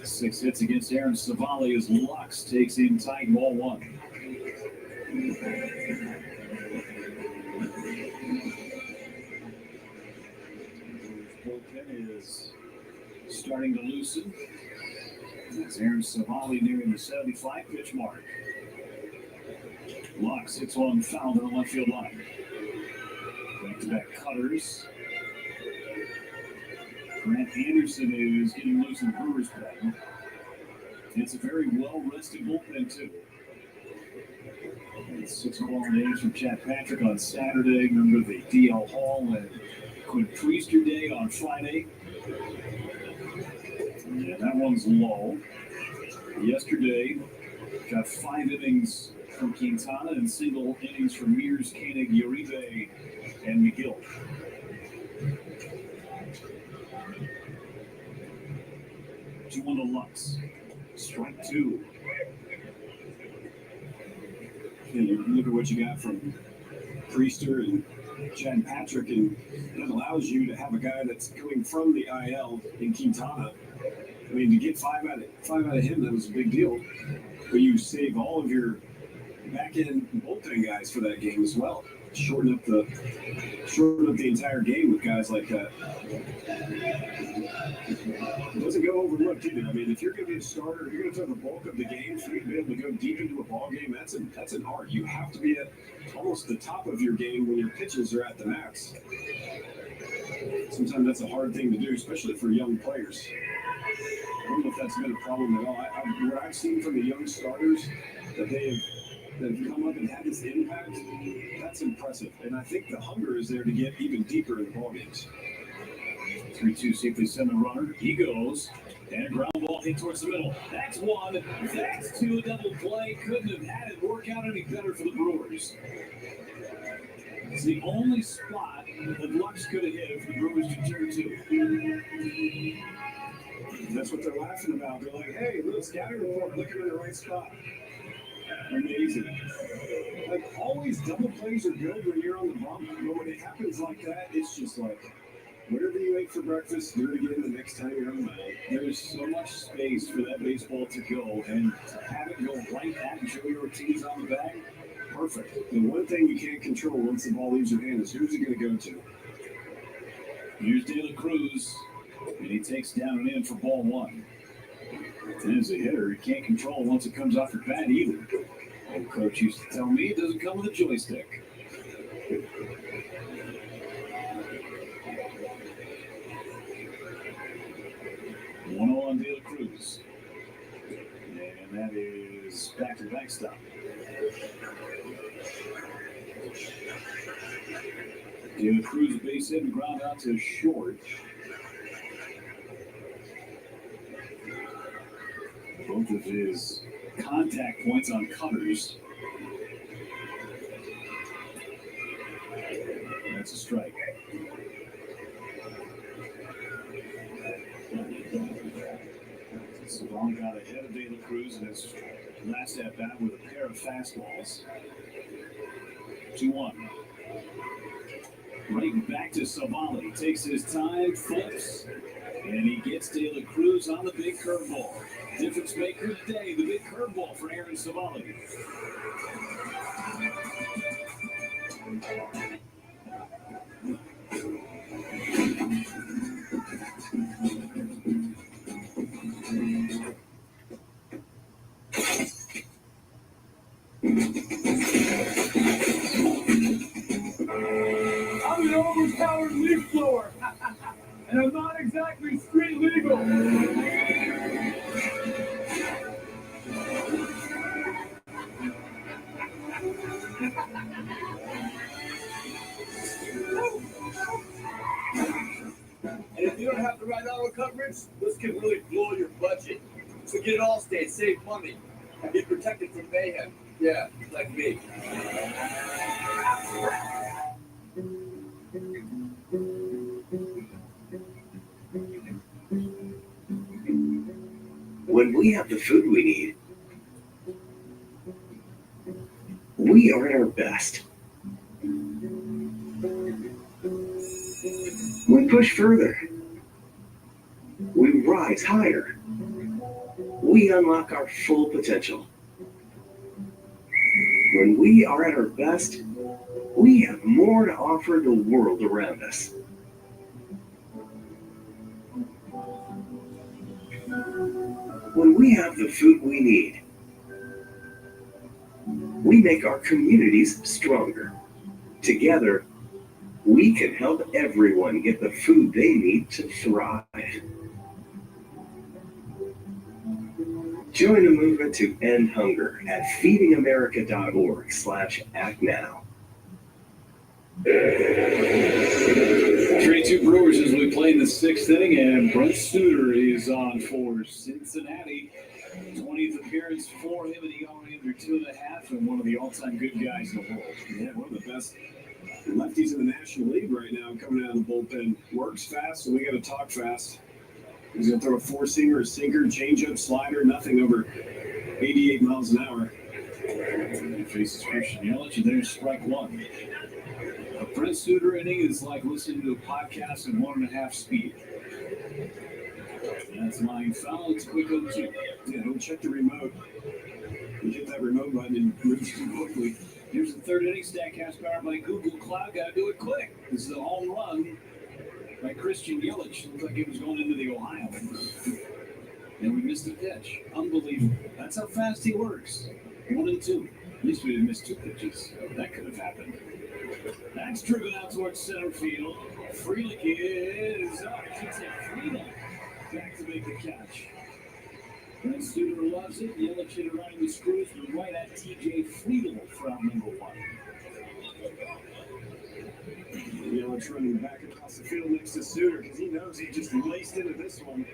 Six hits against Aaron Savali as Lux takes in tight ball 1. Bullpen is starting to loosen. That's Aaron Savali nearing the 75 pitch mark. Lux hits one fouled on the left field line. Back-to-back cutters. Grant Anderson is getting loose in the Brewers' pen. It's a very well-rested bullpen, too. And 6 quality innings from Chad Patrick on Saturday. Remember the DL Hall and Quinn Priester Day on Friday. Yeah, that one's low. Yesterday, got 5 innings from Quintana and single innings from Mears, Koenig, Uribe, and McGill. Two on the Lux. Strike 2. And you look at what you got from Priester and Chad Patrick, and that allows you to have a guy that's coming from the IL in Quintana. I mean, to get 5 out of him, that was a big deal. But you save all of your back-end bullpen guys for that game as well. Shorten up the entire game with guys like that. It doesn't go overlooked either. I mean, if you're going to be a starter, if you're going to throw the bulk of the game, for you to be able to go deep into a ball game, that's an art. You have to be at almost the top of your game when your pitches are at the max. Sometimes that's a hard thing to do, especially for young players. I don't know if that's been a problem at all. What I've seen from the young starters that have come up and had this impact, that's impressive. And I think the hunger is there to get even deeper in the ball games. 3-2, see if they send the runner. He goes. And a ground ball hit towards the middle. That's 1. That's 2. A double play. Couldn't have had it work out any better for the Brewers. It's the only spot that Lux could have hit if the Brewers could turn 2. That's what they're laughing about. They're like, hey, little scouting report, looking in the right spot. Amazing. Like, always double plays are good when you're on the bump, but when it happens like that, it's just like, whatever you ate for breakfast, do it again the next time you're on the mound. There's so much space for that baseball to go, and to have it go right at Joey Ortiz on the bag, perfect. The one thing you can't control once the ball leaves your hand is who's it going to go to. Here's De La Cruz, and he takes down and in for ball 1. And as a hitter, he can't control once it comes off your bat either. Old coach used to tell me it doesn't come with a joystick. One on De La Cruz. And that is back-to-back stop. De La Cruz base hit and ground out to short. Both of his contact points on cutters. That's a strike. Savon got ahead of De La Cruz in his last at-bat with a pair of fastballs. 2-1. Right back to Savali. Takes his time, flips, and he gets De La Cruz on the big curveball. Difference maker today, the big curveball for Aaron Savali. I'm an overpowered leaf blower, and I'm not exactly street legal. And if you don't have the right auto coverage, this can really blow your budget. So get Allstate, save money, and be protected from mayhem. Yeah, like me. When we have the food we need, we are at our best. We push further. We rise higher. We unlock our full potential. When we are at our best, we have more to offer the world around us. When we have the food we need, we make our communities stronger. Together, we can help everyone get the food they need to thrive. Join the movement to end hunger at feedingamerica.org/actnow. 3-2 2 Brewers as we play in the 6th inning, and Brent Suter is on for Cincinnati. 20th appearance for him, and he already under 2.5, and one of the all-time good guys in the world. Yeah, one of the best lefties in the National League right now, coming out of the bullpen. Works fast, so we got to talk fast. He's going to throw a 4-seamer, a sinker, changeup, slider, nothing over 88 miles an hour. He faces Christian Yelich, and there's strike 1. A Brent Suter inning is like listening to a podcast in 1.5 speed. That's line foul. It's a quick 0-2. Yeah, don't check the remote. You hit that remote button and it moves too quickly. Here's the 3rd inning. Statcast powered by Google Cloud. Gotta do it quick. This is a home run by Christian Yelich. Looks like it was going into the Ohio. And we missed a pitch. Unbelievable. That's how fast he works. 1-2. At least we didn't miss 2 pitches. That could have happened. That's driven out towards center field. Frelick is up. I should say Frelick back to make the catch. Brent Suter loves it. Yelich hit it running the screws, but right at TJ Friedel for out number 1. Yelich running back across the field next to Suter because he knows he just laced into this one.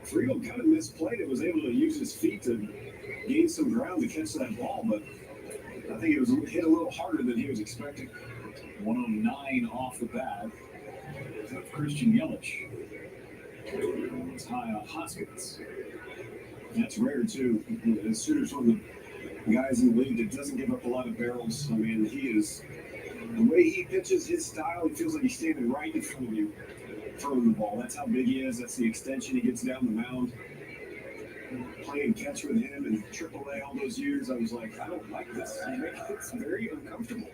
Friedel kind of misplayed it, was able to use his feet to gain some ground to catch that ball, but I think it was hit a little harder than he was expecting. 109 off the bat of Christian Yelich. It's high on Hoskins. That's rare, too. Suter's one of the guys in the league that doesn't give up a lot of barrels. I mean, he is, the way he pitches his style, it feels like he's standing right in front of you, throwing the ball. That's how big he is. That's the extension he gets down the mound. Playing catch with him in AAA all those years, I was like, I don't like this. It's very uncomfortable.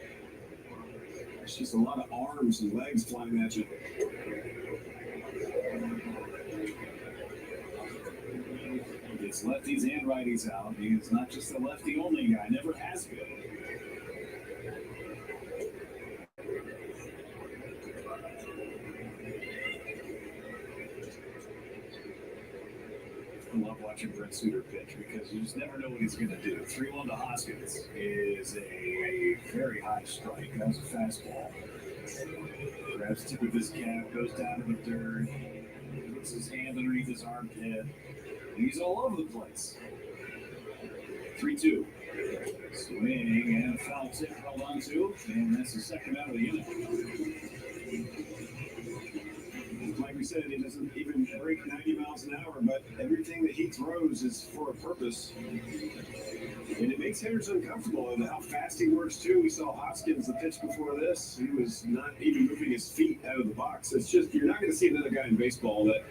It's just a lot of arms and legs flying at you. It's lefties and righties out. He is not just a lefty-only guy. Never has been. I love watching Brent Suter pitch because you just never know what he's going to do. 3-1 to Hoskins is a very high strike. That was a fastball. Grabs tip of his cap, goes down to the dirt, puts his hand underneath his armpit. He's all over the place. 3-2. Swing and a foul tip held on to, and that's the second out of the inning. Like we said, he doesn't even break 90 miles an hour, but everything that he throws is for a purpose. And it makes hitters uncomfortable, and how fast he works, too. We saw Hoskins, the pitch before this. He was not even moving his feet out of the box. It's just, you're not going to see another guy in baseball that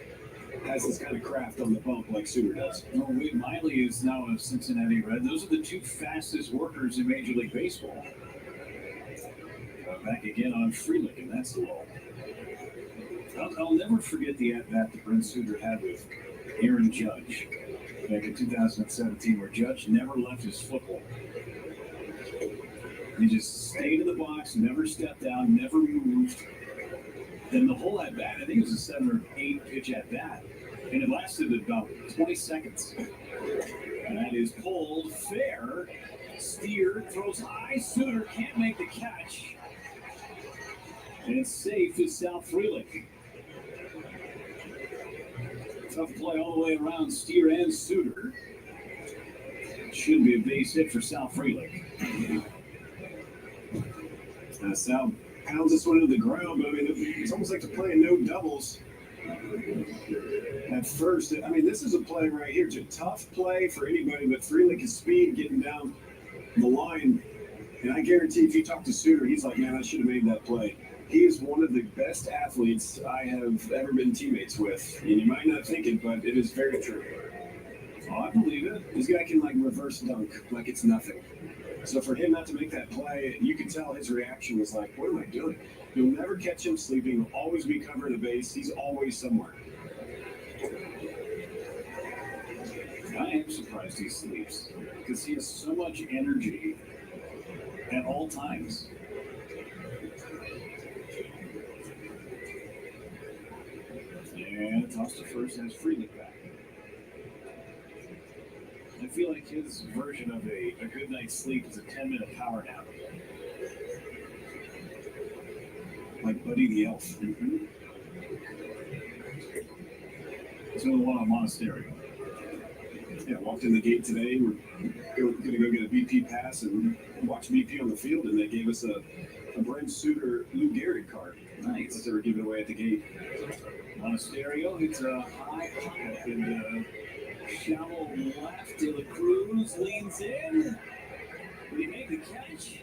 has this kind of craft on the bump like Suter does. Well, Wade Miley is now a Cincinnati Red. Those are the 2 fastest workers in Major League Baseball. Back again on Frelick, and that's the low. I'll never forget the at-bat that Brent Suter had with Aaron Judge back in 2017, where Judge never left his football. He just stayed in the box, never stepped down, never moved. Then the whole at-bat, I think it was a 7 or 8 pitch at-bat, and it lasted about 20 seconds. And that is pulled fair. Steer throws high. Suter can't make the catch. And it's safe is Sal Frelick. Tough play all the way around Steer and Suter. Should be a base hit for Sal Frelick. Sal pounds this one to the ground, but I mean, it's almost like they're playing no doubles. At first, I mean, this is a play right here. It's a tough play for anybody, but Frelick's speed getting down the line. And I guarantee if you talk to Suter, he's like, man, I should have made that play. He is one of the best athletes I have ever been teammates with. And you might not think it, but it is very true. Oh, I believe it. This guy can, like, reverse dunk like it's nothing. So for him not to make that play, you could tell his reaction was like, what am I doing? You'll never catch him sleeping. He'll always be covering a base. He's always somewhere. I am surprised he sleeps because he has so much energy at all times. And toss to first has Frelick back. I feel like his version of a good night's sleep is a 10-minute power nap. Buddy the Elf. It's the only one on Monasterio. Yeah, walked in the gate today. We're going to go get a BP pass and watch BP on the field, and they gave us a Brent Suter Lou Gehrig card. Nice. That they were giving away at the gate. Monasterio hits a high pop and shallow left. De La Cruz leans in. Did he make the catch?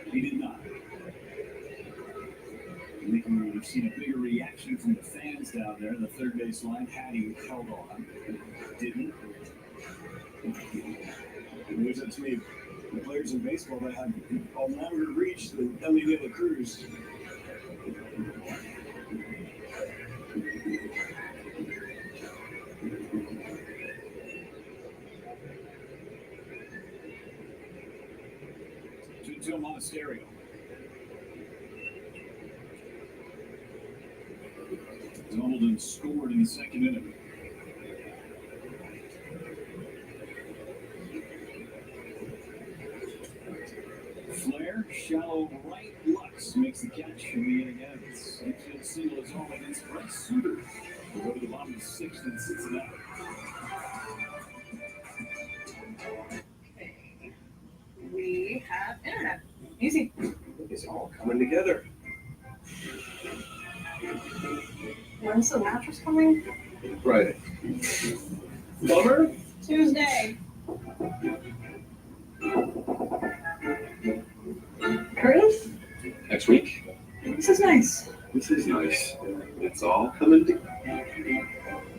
He did not. I think we've seen a bigger reaction from the fans down there in the third base line. Hattie held on. Didn't. It was up to me. The players in baseball that have a longer reach than Ellie De La Cruz. To Monasterio. Donaldson scored in the second inning. Flair, shallow right, Lux makes the catch from the inning ends. Infield single is home against Brent Suter. We'll go to the bottom of the sixth in Cincinnati. We have internet. Easy. It's all coming together. When's the mattress coming? Friday. Bummer? Tuesday. Curtis? Next week. This is nice. This is nice. It's all coming together.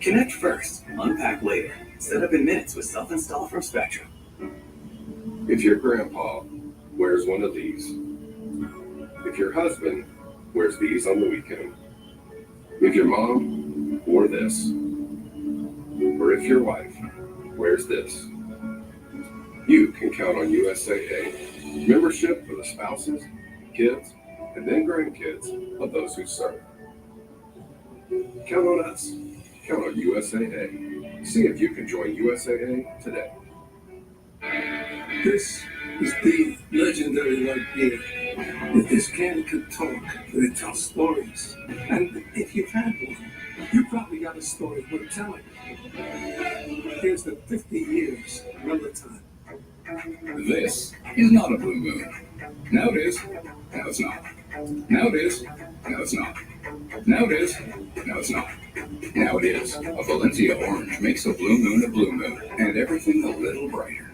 Connect first, unpack later. Set up in minutes with self-install from Spectrum. If your grandpa wears one of these, if your husband wears these on the weekend, if your mom wore this, or if your wife wears this, you can count on USAA membership for the spouses, kids, and then grandkids of those who serve. Count on us. Count on USAA. See if you can join USAA today. This is the legendary light beer. If this can could talk, it tells stories. And if you've had one, you probably got a story worth telling. Here's the 50 years Miller time. This is not a blue moon. Now it is. Now it's not. Now it is. Now it's not. Now it is. Now it's not. Now it is. A Valencia orange makes a blue moon, and everything a little brighter.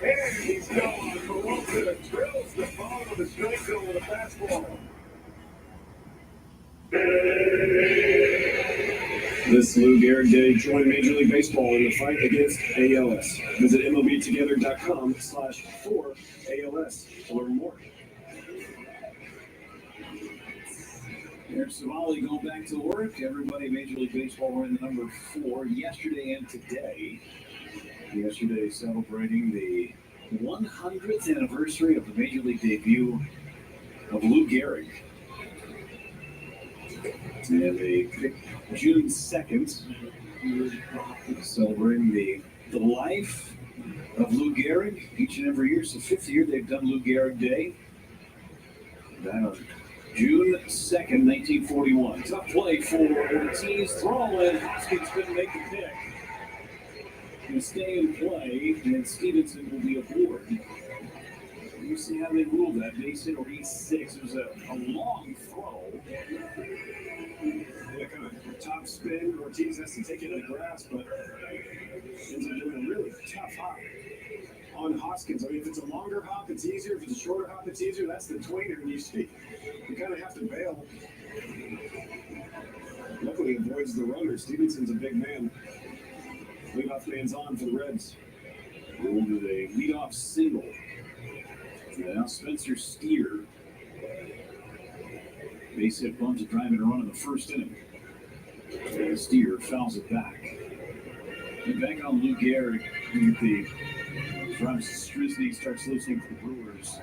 And he's gone. Milwaukee drills the ball with a strike zone with a fastball. This Lou Gehrig Day, join Major League Baseball in the fight against ALS. Visit MLBtogether.com/4ALS to learn more. Eric Savali going back to work. Everybody, Major League Baseball wearing the number 4 yesterday and today. Yesterday celebrating the 100th anniversary of the Major League debut of Lou Gehrig. And they picked June 2nd, celebrating the life of Lou Gehrig each and every year. It's the 5th year they've done Lou Gehrig Day. June 2nd, 1941. Tough play for Ortiz. Throw in. Hoskins couldn't make the pick. Going to stay in play, and Stevenson will be aboard. You see how they ruled that. Base hit or E6. It was a long throw. Yeah, kind of top spin. Ortiz has to take it in the grass, but ends up doing a really tough hop on Hoskins. I mean, if it's a longer hop, it's easier. If it's a shorter hop, it's easier. That's the tweener, and you kind of have to bail. Luckily, he avoids the runner. Stevenson's a big man. Leadoff man's on for the Reds. Ruled with a leadoff single. Now Spencer Steer. Base hit bunt to drive and run in the first inning. And Steer fouls it back. And back on Lou Gehrig. Travis Strisny starts listening to the Brewers.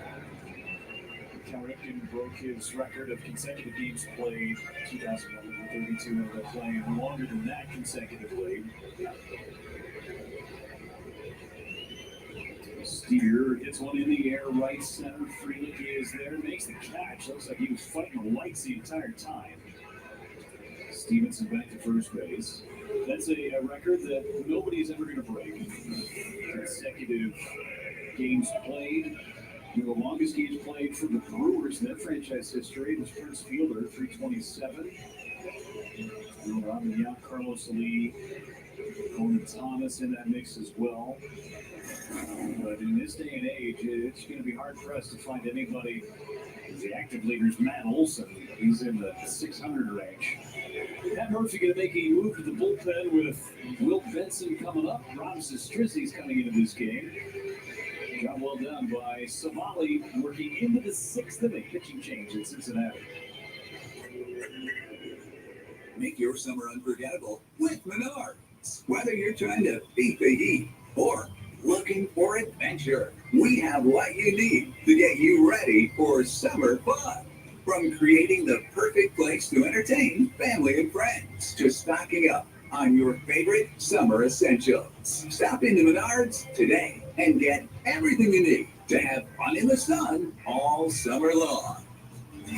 Cal Ripken broke his record of consecutive games played. 2032, now they're playing longer than that consecutively. Steer hits one in the air, right center. Freeland is there, makes the catch. Looks like he was fighting the lights the entire time. Stevenson back to first base. That's a record that nobody's ever going to break. Consecutive games played. The longest games played for the Brewers in their franchise history was Prince Fielder, 327. Robin Yount, Carlos Lee, Conan Thomas in that mix as well. But in this day and age, it's going to be hard pressed to find anybody. The active leaders, Matt Olson, he's in the 600 range. Matt Murphy going to make a move to the bullpen with Will Benson coming up. Rob Strizzi's coming into this game. Job well done by Savali, working into the sixth inning, pitching change in Cincinnati. Make your summer unforgettable with Menards. Whether you're trying to beat the heat or looking for adventure, we have what you need to get you ready for summer fun. From creating the perfect place to entertain family and friends, to stocking up on your favorite summer essentials. Stop into Menards today and get everything you need to have fun in the sun all summer long.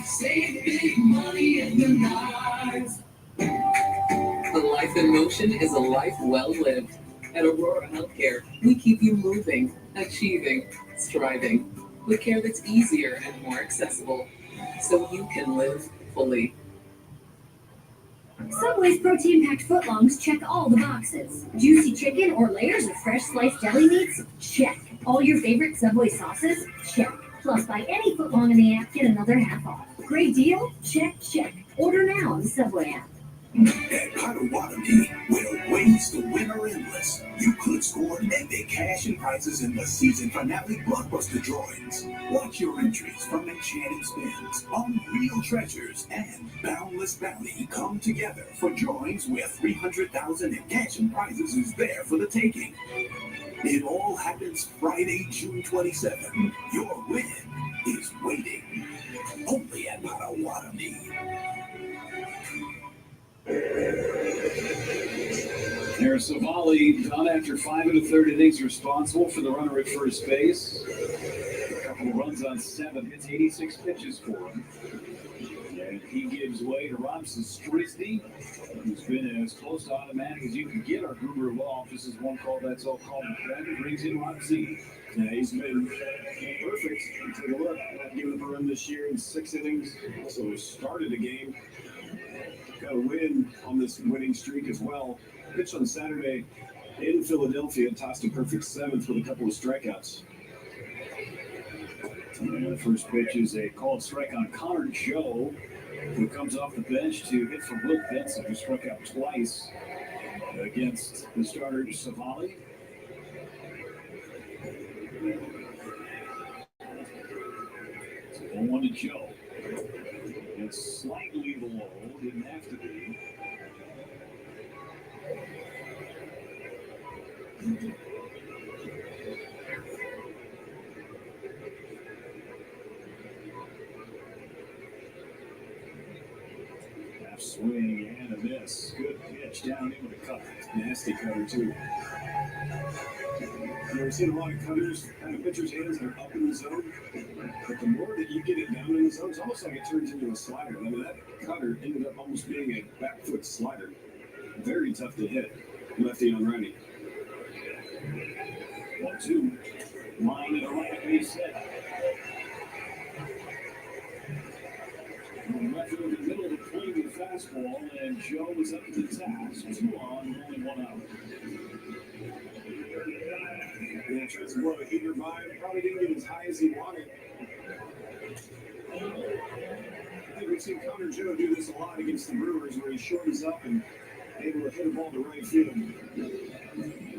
Save big money at Menards. A life in motion is a life well lived. At Aurora Healthcare, we keep you moving, achieving, striving, with care that's easier and more accessible, so you can live fully. Subway's protein-packed footlongs check all the boxes. Juicy chicken or layers of fresh sliced deli meats? Check. All your favorite Subway sauces? Check. Plus, buy any footlong in the app, get another half off. Great deal? Check, check. Order now on the Subway app. At Potawatomi, where ways to win are endless, you could score epic cash and prizes in the season finale blockbuster drawings. Watch your entries from enchanting spins, unreal treasures, and boundless bounty come together for drawings where $300,000 in cash and prizes is there for the taking. It all happens Friday, June 27th. Your win is waiting. Only at Potawatomi. There's Savali done after 5 1/3 innings, responsible for the runner at first base. A couple of runs on 7 hits, 86 pitches for him. And he gives way to Rob Strizzi, who's been as close to automatic as you can get our guru of all. This is one call, that's all called. And brings in Rob Z. Yeah, he's been perfect. Take a look. Not giving up a run this year in 6 innings. Also started a game. Got a win on this winning streak as well. Pitched on Saturday in Philadelphia, tossed a perfect 7th with a couple of strikeouts. And the first pitch is a called strike on Connor Joe, who comes off the bench to hit for Will Benson, who struck out twice against the starter Savali. So 1-1 to Joe. It's slightly below, didn't have to be. Half swing and a miss. Good pitch down in with a cutter. Nasty cutter, too. You ever seen a lot of cutters, kind of pitchers' hands that are up in the zone? But the more that you get it down in the zone, it's almost like it turns into a slider. I mean, that cutter ended up almost being a back foot slider. Very tough to hit, lefty on righty. 1-2. Line and a right base hit. Left over the middle of the plate with a fastball, and Joe was up to the task. 2 on, only 1 out. Yeah, tries to blow a heater by. Probably didn't get as high as he wanted. I think we've seen Connor Joe do this a lot against the Brewers, where he shortens up and able to hit a ball to right field. And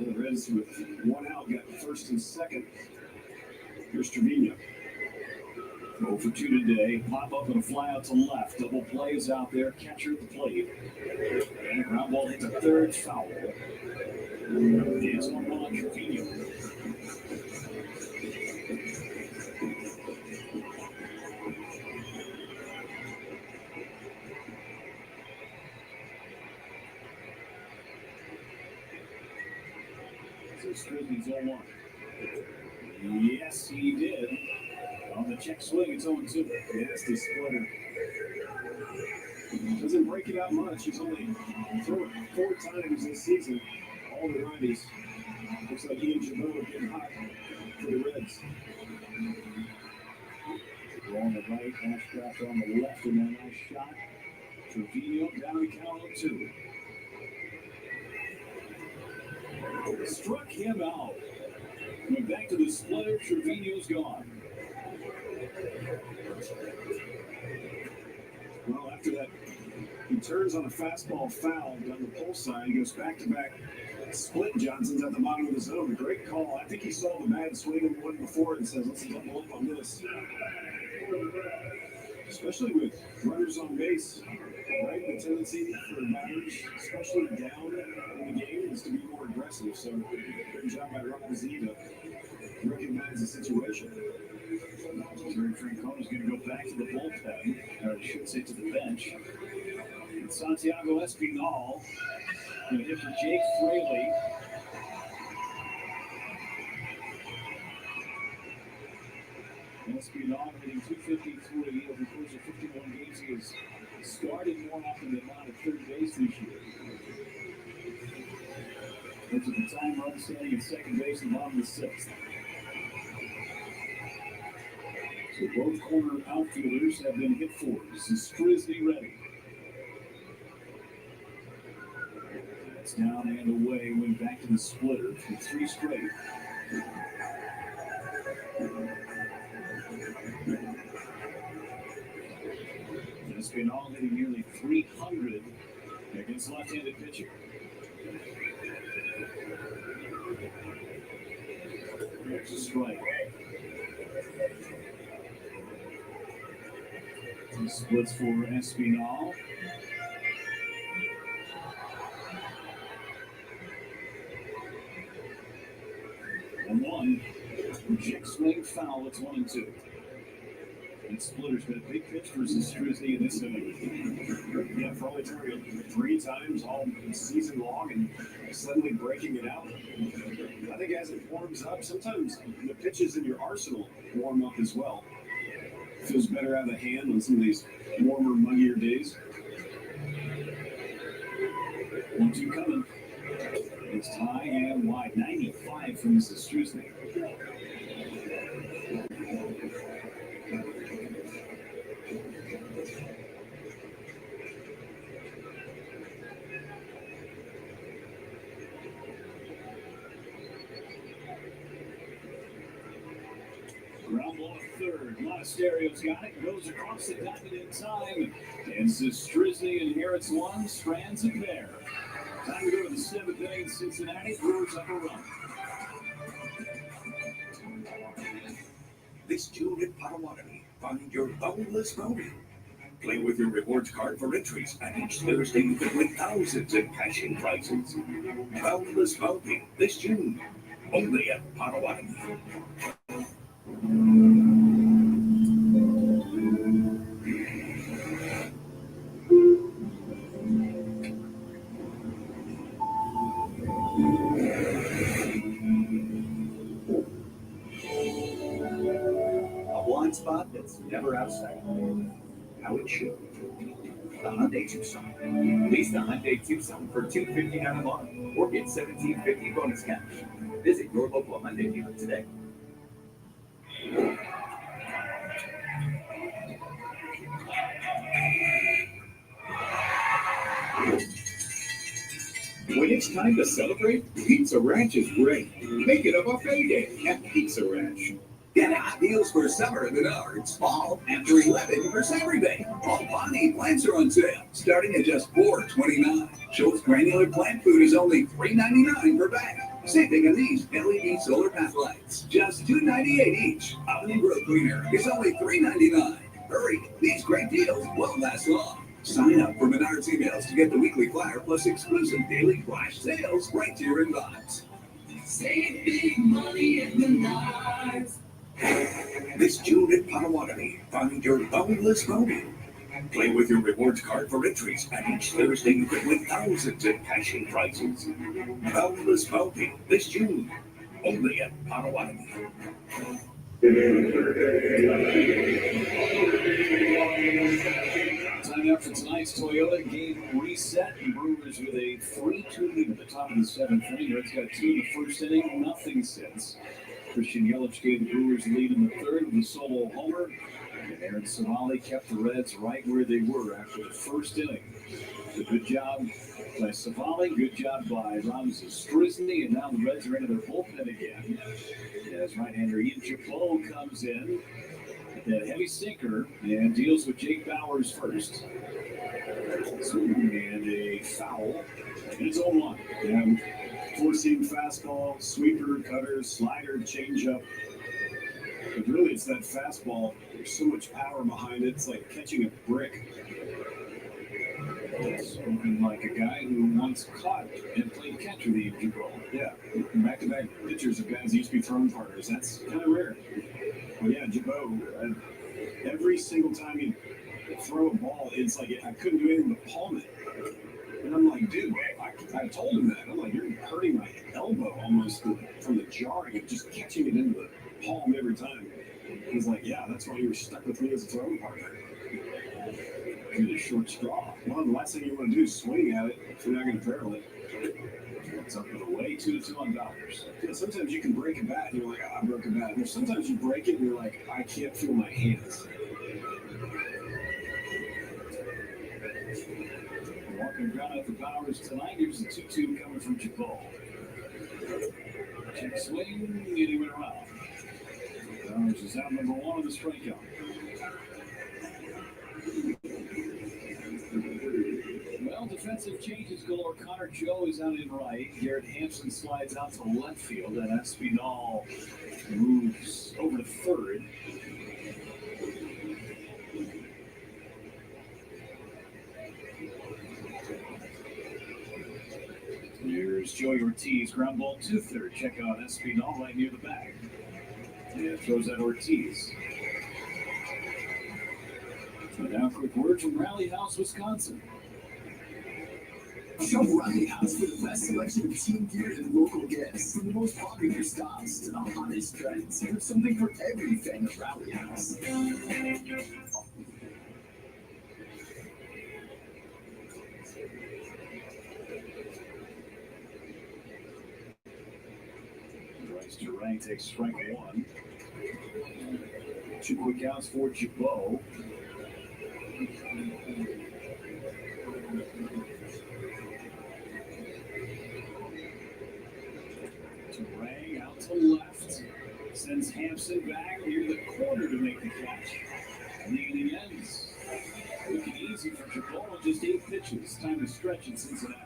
the Reds with 1 out got first and second. Here's Trevino. 0 for 2 today. Pop up and a fly out to left. Double plays out there. Catcher at the plate. And a ground ball hit to third, foul. It's 1-1 on Trevino. So Strizzi's 0-1. Yes, he did. On the check swing, it's 0-2. Nasty splitter. Doesn't break it out much. He's only thrown it 4 times this season. All the righties. Looks like he and Jabot are getting hot for the Reds. On the right, Ashcraft on the left, and then nice shot. Trevino down the count 0-2. Struck him out. Went back to the splitter. Trevino's gone. Well, after that, he turns on a fastball foul down the pull side. He goes back-to-back split Johnsons at the bottom of the zone. A great call. I think he saw the bad swing and one before and says, let's double up on this. Especially with runners on base, right? The tendency for batters, especially down in the game, is to be more aggressive. So, great job by Ron Z to recognize the situation. Jerry Francona's going to go back to the bullpen, or I should say to the bench. And Santiago Espinal going to hit for Jake Fraley. Espinal hitting .253 over the course of 51 games. He has started more often than not at third base this year. That's at the time run standing at second base in the bottom of the 6th. So both corner outfielders have been hit for. This is Strisny ready. That's down and away. Went back to the splitter for 3 straight. Espinal hitting nearly 300 against left-handed pitching. There's a strike. He splits for Espinal. And 1. Check swing foul. It's 1-2. And Splitter's been a big pitch versus Strisny in this inning. Yeah, probably turned 3 times all season long and suddenly breaking it out. I think as it warms up, sometimes the pitches in your arsenal warm up as well. Feels better out of hand on some of these warmer, muggier days. 1-2 coming. It's high and wide. 95 from Mrs. Strisny. Ground ball to third. Monasterio's got it. Goes across the diamond in time. And Strisny inherits 1, strands a pair. Time to go to the 7th inning. Cincinnati Brewers up a run. This June at Potawatomi, find your boundless bounty. Play with your rewards card for entries, and each Thursday you can win thousands in cash and prizes. Boundless bounty this June, only at Potawatomi. Spot that's never out of sight. How it should. The Hyundai Tucson. Lease the Hyundai Tucson for $259 a month or get $1,750 bonus cash. Visit your local Hyundai dealer today. When it's time to celebrate, Pizza Ranch is great. Make it a buffet day at Pizza Ranch. Get hot deals for summer at Menards. Fall after 11% rebate. All Bonnie plants are on sale, starting at just $4.29. Schultz granular plant food is only $3.99 per bag. Saving on these LED solar path lights, just $2.98 each. Oven and grill cleaner is only $3.99. Hurry, these great deals won't last long. Sign up for Menards emails to get the weekly flyer plus exclusive daily flash sales right to your inbox. Save big money at Menards. This June at Potawatomi, find your boundless bounty. Play with your rewards card for entries, and each Thursday you can win thousands in cash and prizes. Boundless bounty this June, only at Potawatomi. Time out for tonight's Toyota game reset. The Brewers with a 3-2 lead at the top of the seventh inning. Reds got 2 in the first inning, nothing since. Christian Yelich gave the Brewers the lead in the third with a solo homer. And Aaron Savali kept the Reds right where they were after the first inning. A good job by Savali, good job by Ramses Strisny, and now the Reds are into their bullpen again. As right-hander Ian Chaplow comes in, that heavy sinker, and deals with Jake Bauers first. And a foul in his own line. And four-seam fastball, sweeper, cutter, slider, changeup. But really, it's that fastball. There's so much power behind it. It's like catching a brick. Spoken like a guy who once caught and played catch with Ian Chaplow. Yeah, back-to-back pitchers of guys who used to be throwing partners. That's kind of rare. Well, yeah, Jabot, every single time you throw a ball, it's like I couldn't do anything but palm it. And I'm like, dude, I told him that. I'm like, you're hurting my elbow almost from the jarring of just catching it into the palm every time. He's like, yeah, that's why you were stuck with me as a throwing partner. Get a short straw. Well, the last thing you want to do is swing at it if you're not going to barrel it. It's up and away, 2-2 on Dodgers. You know, sometimes you can break a bat and you're like, I broke a bat. And sometimes you break it and you're like, I can't feel my hands. Walking ground out for Bowers tonight. Here's the 2-2 coming from Chaplow. Check swing, and he went around. Bowers is out number 1 on the strikeout. Well, defensive changes galore. Connor Joe is out in right. Garrett Hampson slides out to left field. And Espinal moves over to third. Here's Joey Ortiz. Ground ball to third. Check out Espinal right near the bag. And throws at Ortiz. So now, quick word from Rally House, Wisconsin. Shop Rally House for the best selection of team gear and local gifts. From the most popular styles to the hottest trends, there's something for every fan of Rally House. Rice to right takes strike 1. 2 quick outs for Chaplow. Turang out to left. Sends Hampson back near the corner to make the catch. And the inning ends. Looking easy for Chaplow. Just 8 pitches. Time to stretch in Cincinnati.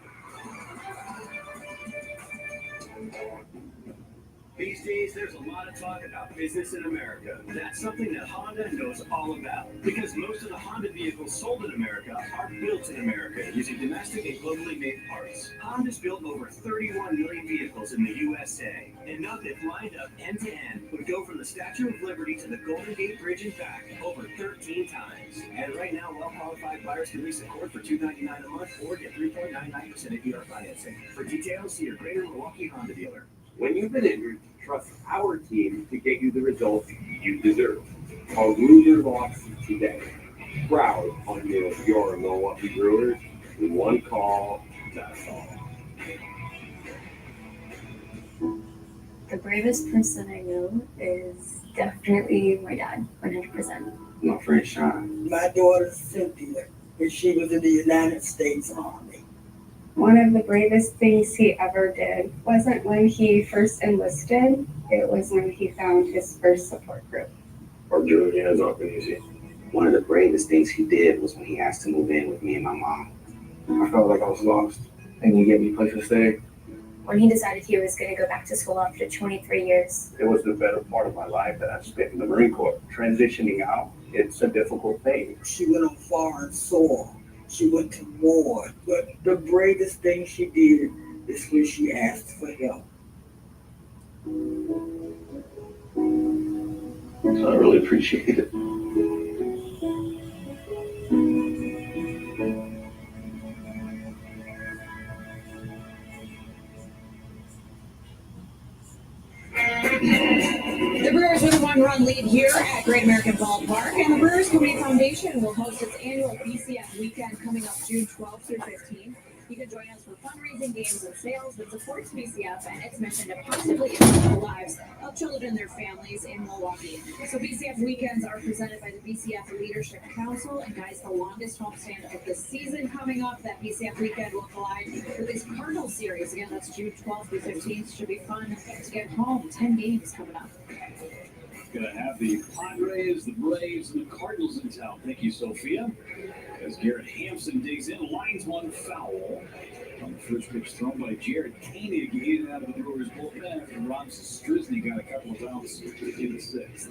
These days, there's a lot of talk about business in America. That's something that Honda knows all about. Because most of the Honda vehicles sold in America are built in America using domestic and globally made parts. Honda's built over 31 million vehicles in the USA. Enough that lined up end to end would go from the Statue of Liberty to the Golden Gate Bridge and back over 13 times. And right now, well-qualified buyers can lease a Accord for $299 a month or get 3.99% APR financing. For details, see your Greater Milwaukee Honda dealer. When you've been injured, trust our team to get you the results you deserve. Call Losers Loss today. Proud on your Milwaukee Brewers. In one call, that's all. The bravest person I know is definitely my dad, 100%. My friend Sean. My daughter Cynthia, when she was in the United States Army. One of the bravest things he ever did wasn't when he first enlisted, it was when he found his first support group. Or drew his hands off easy. One of the bravest things he did was when he asked to move in with me and my mom. I felt like I was lost, and he gave me a place to stay. When he decided he was going to go back to school after 23 years. It was the better part of my life that I spent in the Marine Corps. Transitioning out, it's a difficult thing. She went on foreign soil. She went to war. But the bravest thing she did is when she asked for help. I really appreciate it. 2-run lead here at Great American Ballpark, and the Brewers Community Foundation will host its annual BCF weekend coming up June 12th through 15th. You can join us for fundraising, games, and sales that supports BCF and its mission to positively impact the lives of children and their families in Milwaukee. So BCF weekends are presented by the BCF Leadership Council, and guys, the longest homestand of the season coming up. That BCF weekend will collide with this Cardinal series. Again, that's June 12th through 15th. Should be fun to get home. 10 games coming up. Gonna have the Padres, the Braves, and the Cardinals in town. Thank you, Sophia. As Garrett Hampson digs in, lines one foul. On the first pitch thrown by Jared Koenig, in and out of the Brewers bullpen after Rob Strisny got a couple of outs in the sixth.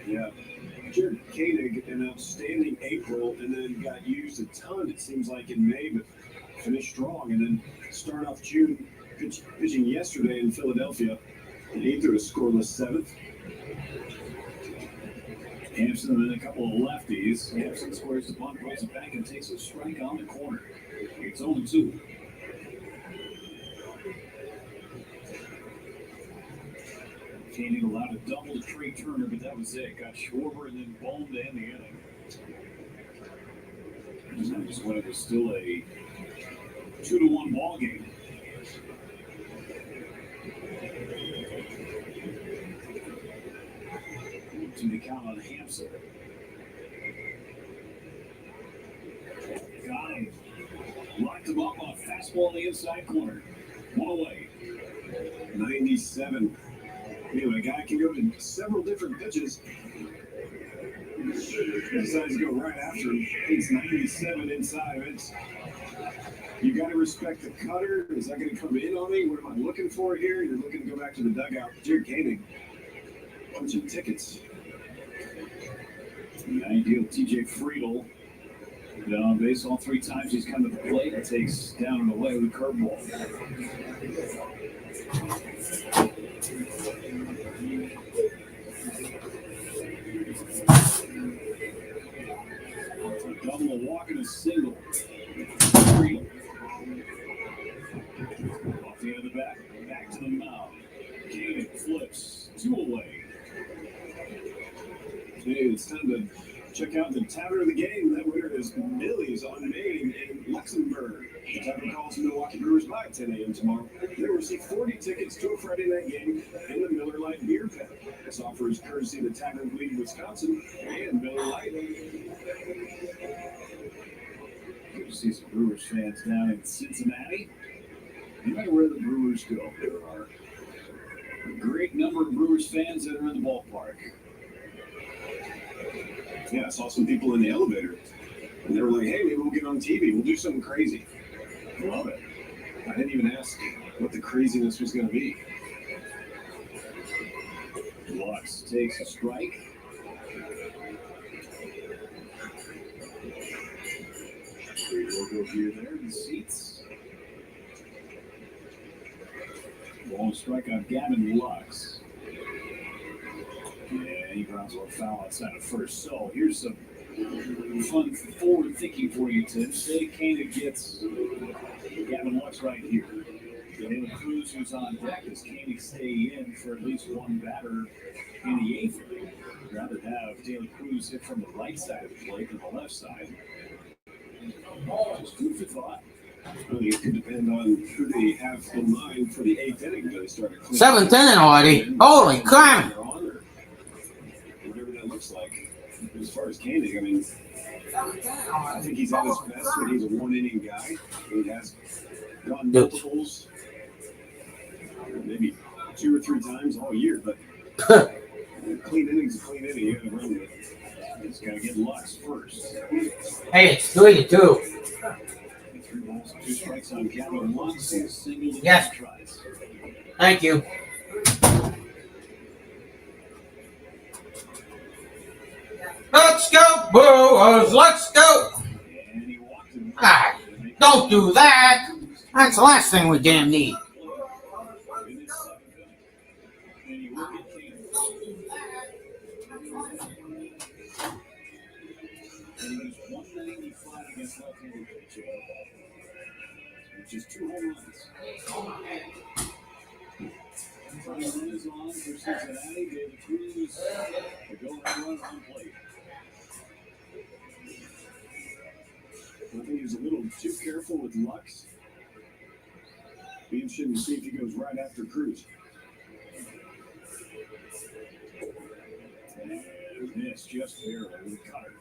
Yeah, Jared Koenig, an outstanding April, and then got used a ton, it seems like, in May, but finished strong. And then start off June, pitching yesterday in Philadelphia, and he threw a scoreless seventh. Hampson and then a couple of lefties. Hampson squares the bunt, goes it back, and takes a strike on the corner. It's 0-2. Koenig allowed a double to Trey Turner, but that was it. Got Schwarber and then Bohm to end the inning. That was when it was still a 2-1 ball game. To the count on Hampson. Got him. Locked him up on a fastball on the inside corner. One away. 97. Anyway, a guy can go to several different pitches. Decides to go right after him. It's 97 inside. You got to respect the cutter. Is that going to come in on me? What am I looking for here? You're looking to go back to the dugout. Jared Koenig. Bunch of tickets. The ideal TJ Friedel. Been on base all three times he's come to the plate. It takes down and away with a curveball. A double, a walk, and a single. Friedel. Off the end of the bat. Back to the mound. Koenig flips. 2 away. Hey, it's time to check out the tavern of the game. That winner is Millie's on Main in Luxembourg. The tavern calls the Milwaukee Brewers by 10 a.m. tomorrow. They will receive 40 tickets to a Friday night game in the Miller Lite beer pen. This offer is courtesy of the Tavern of League, Wisconsin, and Miller Lite. Good to see some Brewers fans down in Cincinnati. No matter where the Brewers go, there are a great number of Brewers fans that are in the ballpark. Yeah, I saw some people in the elevator, and they were like, hey, maybe we'll get on TV. We'll do something crazy. Love it. I didn't even ask what the craziness was going to be. Lux takes a strike. Logo here there in the seats. Ball strike on Gavin Lux. Yeah, he grounds a foul outside of first. So here's some fun forward thinking for you, Tim. Say Koenig gets Gavin Lux right here. Taylor Cruz, who's on deck, as Koenig stay in for at least one batter in the eighth. I'd rather have Taylor Cruz hit from the right side of the plate than the left side. Just food for thought. I think it could depend on who they have in mind for the eighth inning. Do they start a clean? 7th inning already. Holy crap! Whatever that looks like. As far as Koenig, I mean, I think he's at his best when he's a one-inning guy. He has gone multiples, maybe 2 or 3 times all year, but clean inning's a clean inning. You got to run with it. He's got to get Lux first. Hey, it's 3-2. 3 balls, 2 strikes on Gavin Lux. Single Yes. tries. Thank you. Let's go, Brewers. Let's go. Ah, don't do that. That's the last thing we damn need. Which is 2 home runs. Run is on for Cincinnati. De La Cruz, the go-ahead run on plate. I think he was a little too careful with Lux. Be interesting to see if he goes right after Cruz. And missed just barely with a cutter.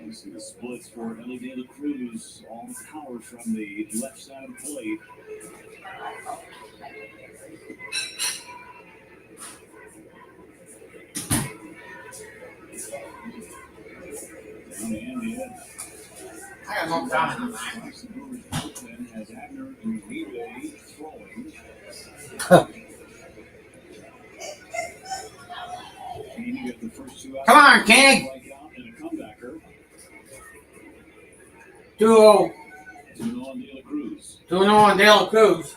You see the splits for Ellie De La Cruz. All the power from the left side of the plate. Down the end, I got no time. Has Abner and Relay throwing. You get the first two out. Come on, King. And a comebacker. 2-0. 2-0 on De La Cruz. 2-0 on De La Cruz.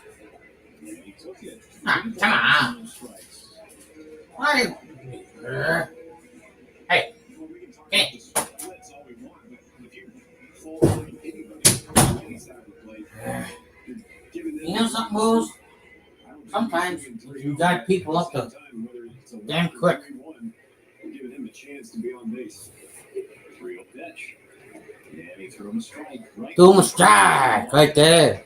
And he took it. Come on. Why? Hey. Hey. You know something, Bulls? Sometimes you got people up to damn quick. Giving him a chance to be on base. 3-0 pitch. And he threw him a strike. Threw him a strike right there.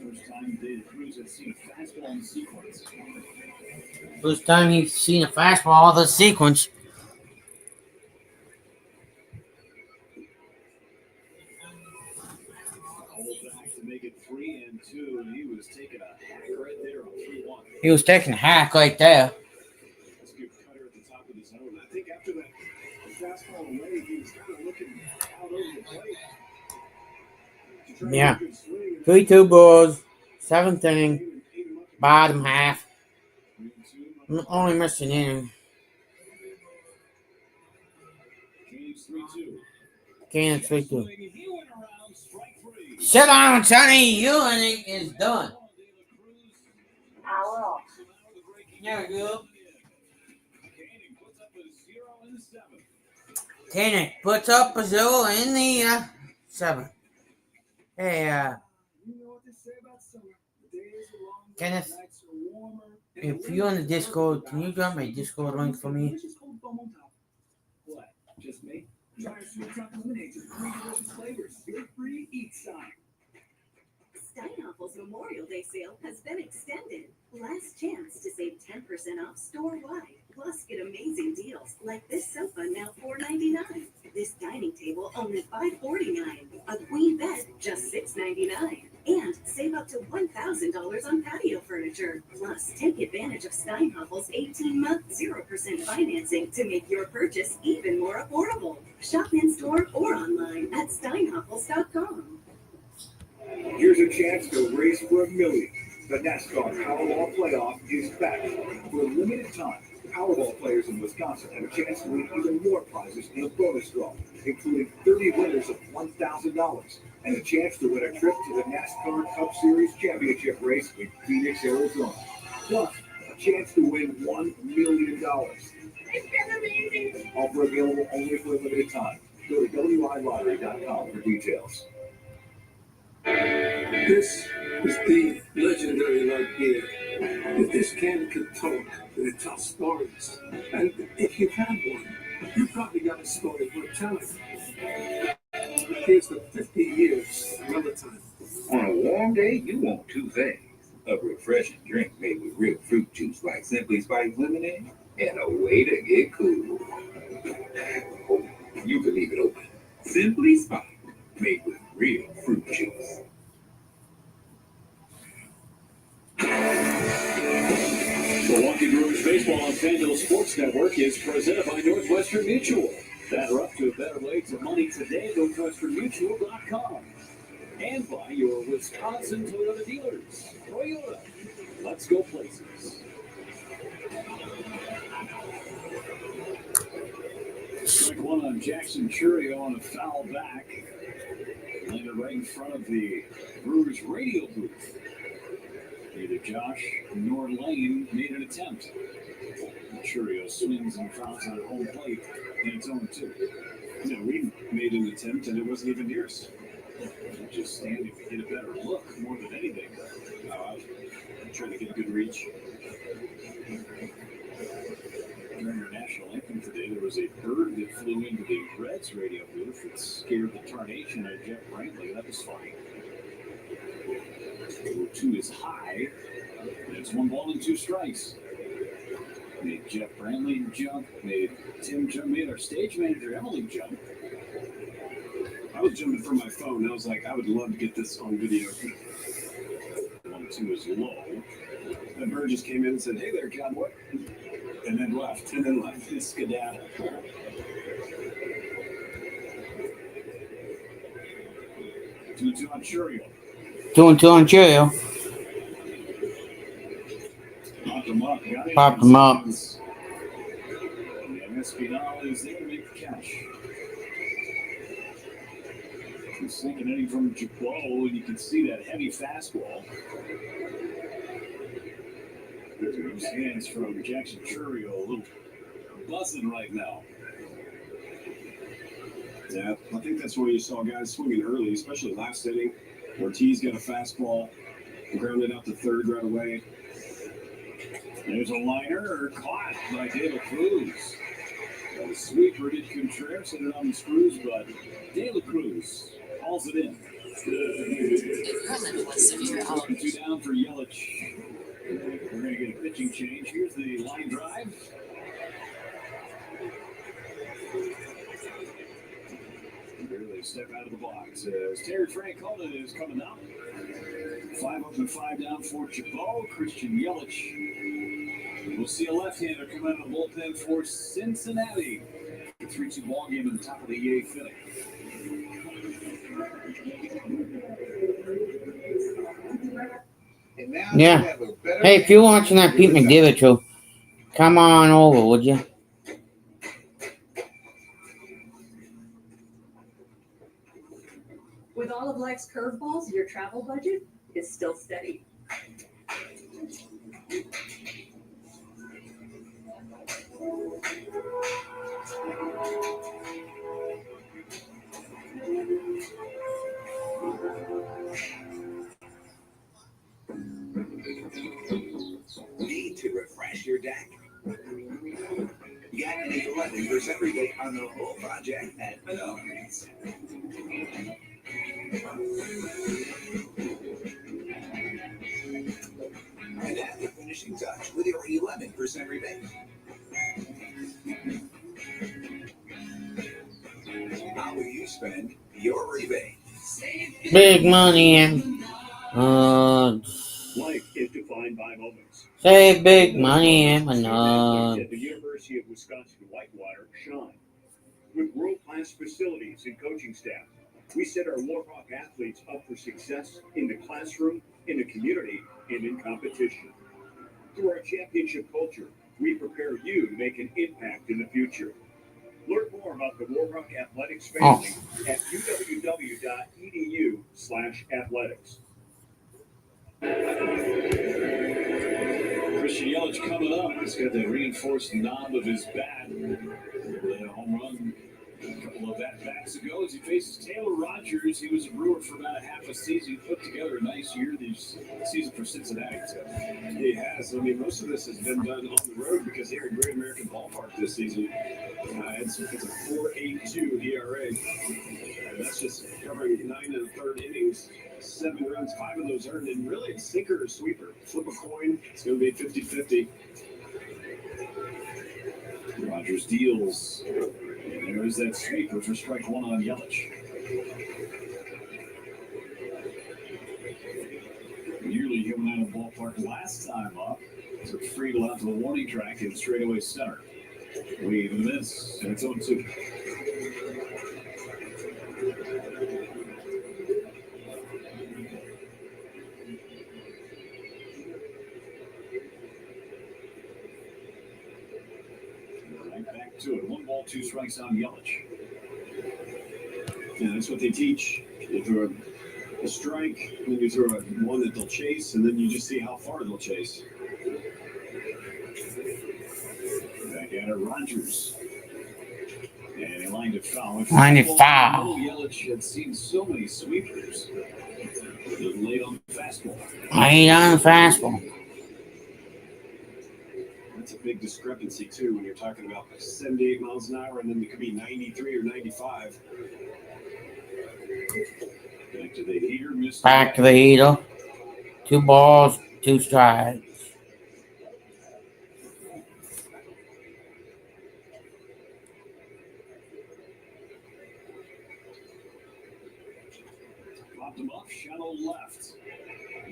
First time De La Cruz has seen a fastball in sequence. First time he's seen a fastball of the sequence. Make it 3-2, and he was taking a hack right there on 3-1. He was taking a hack right there. That's a good cutter at the top of the zone. I think after that fastball away, he was kind of looking out over the plate. Yeah. 3-2 Bulls. 7th inning. Bottom half. Only missed an inning. Kane's 3-2. Sit down, Sonny. Your inning is done. There we go. Kane puts up a 0 in the 7th. Hey, Kenneth, if you're on the Discord, can you drop my Discord link for me? What? Just me? Try our sweet chocolate lemonades with 3 delicious flavors. Feel free each side. Steinhoffel's Memorial Day sale has been extended. Last chance to save 10% off store-wide. Plus, get amazing deals like this sofa now $4.99. This dining table only $5.49. A queen bed just $6.99. And save up to $1,000 on patio furniture. Plus, take advantage of Steinhoffel's 18-month 0% financing to make your purchase even more affordable. Shop in-store or online at steinhoffels.com. Here's a chance to race for $1 million. The NASCAR Powerball Playoff is back. For a limited time, Powerball players in Wisconsin have a chance to win even more prizes in a bonus draw, including 30 winners of $1,000 and a chance to win a trip to the NASCAR Cup Series Championship race in Phoenix, Arizona. Plus, a chance to win $1 million. Offer available only for a limited time. Go to WILottery.com for details. This is the legendary light beer. If this can could talk, it tells stories. And if you've had one, you probably got a story worth telling. Here's the 50 years time. On a warm day, you want 2 things. A refreshing drink made with real fruit juice like Simply Spiked Lemonade, and a way to get cool. Oh, you can leave it open. Simply Spiked, made with real fruit juice. Milwaukee Brewers baseball on FanDuel Sports Network is presented by Northwestern Mutual. Batter up to a better way to money today at NorthwesternMutual.com. And by your Wisconsin Toyota dealers. Toyota, let's go places. Strike one on Jackson Churio on a foul back. Landed right in front of the Brewers radio booth. Neither Josh nor Lane made an attempt. Churio swings and fouls on home plate, and it's 0-2. We made an attempt, and it wasn't even yours. Just standing to get a better look more than anything. I'm trying to get a good reach. During our national anthem today, there was a bird that flew into the Reds radio booth that scared the tarnation out of Jeff Brantley. That was funny. 2 is high. And it's 1 ball and 2 strikes. Made Jeff Brantley jump, made Tim jump, made our stage manager Emily jump. I was jumping from my phone. I was like, I would love to get this on video. 1-2 is low. The bird just came in and said, "Hey there, cowboy," And then left. It's skedaddle. 2-2 on Churio. 2-2 on Cheerio. Popped him up. Popped him up. And Espinal is there to make the catch. He's sinking in from Jabot, and you can see that heavy fastball. Those hands from Jackson Churio, a little buzzing right now. Yeah, I think that's where you saw guys swinging early, especially last inning. Ortiz got a fastball, grounded out to third right away. There's a liner caught by De La Cruz. The sweeper did Contreras hit it on the screws, but De La Cruz calls it in. 2 down for Yelich. We're going to get a pitching change. Here's the line drive. Barely a step out of the box as Terry Francona is coming up. 5 up and 5 down for Chabot. Christian Yelich. We'll see a left-hander come out of the bullpen for Cincinnati. 3-2 ball game in the top of the 8th inning. Yeah. Hey, if you're watching that Pete McDavid show, come on over, would you? With all of life's curveballs, your travel budget is still steady. Need to refresh your deck? Get an 11% rebate on the whole project at Menards. And add the finishing touch with your 11% rebate. How will you spend your rebate? Big money and Life is defined by moments. save big money and nuts. At the University of Wisconsin-Whitewater, shine. With world-class facilities and coaching staff, we set our Warhawk athletes up for success in the classroom, in the community, and in competition. Through our championship culture, we prepare you to make an impact in the future. Learn more about the Warhawk Athletics family at uw.edu/athletics. Christian Yelich coming up. He's got the reinforced knob of his bat. With a home run a couple of at-bats ago as he faces Taylor Rogers. He was a Brewer for about a half a season. He put together a nice year this season for Cincinnati. So He has. I mean, most of this has been done on the road because here at Great American Ballpark this season, it's a 4.82 ERA. And that's just covering 9 1/3 innings, 7 runs, 5 of those earned, and really it's sinker or sweeper. Flip a coin, it's going to be 50-50. Rogers deals. And there is that sweeper for strike 1 on Yelich. Nearly coming out of the ballpark last time up. Took Friedel out to the warning track and straightaway center. Wave and miss, and it's 0-2. Right back to it. 1 ball, 2 strikes on Yelich. Yeah, that's what they teach. You throw a strike, and then you throw one that they'll chase, and then you just see how far they'll chase. Back at it, Rogers. And he lines line to foul. Line to foul. Yelich had seen so many sweepers. Late on the fastball. Late on the fastball. That's a big discrepancy, too, when you're talking about 78 miles an hour and then it could be 93 or 95. Back to the heater, Mr. Back to the heater. 2 balls, 2 strikes. Popped him up, shallow left.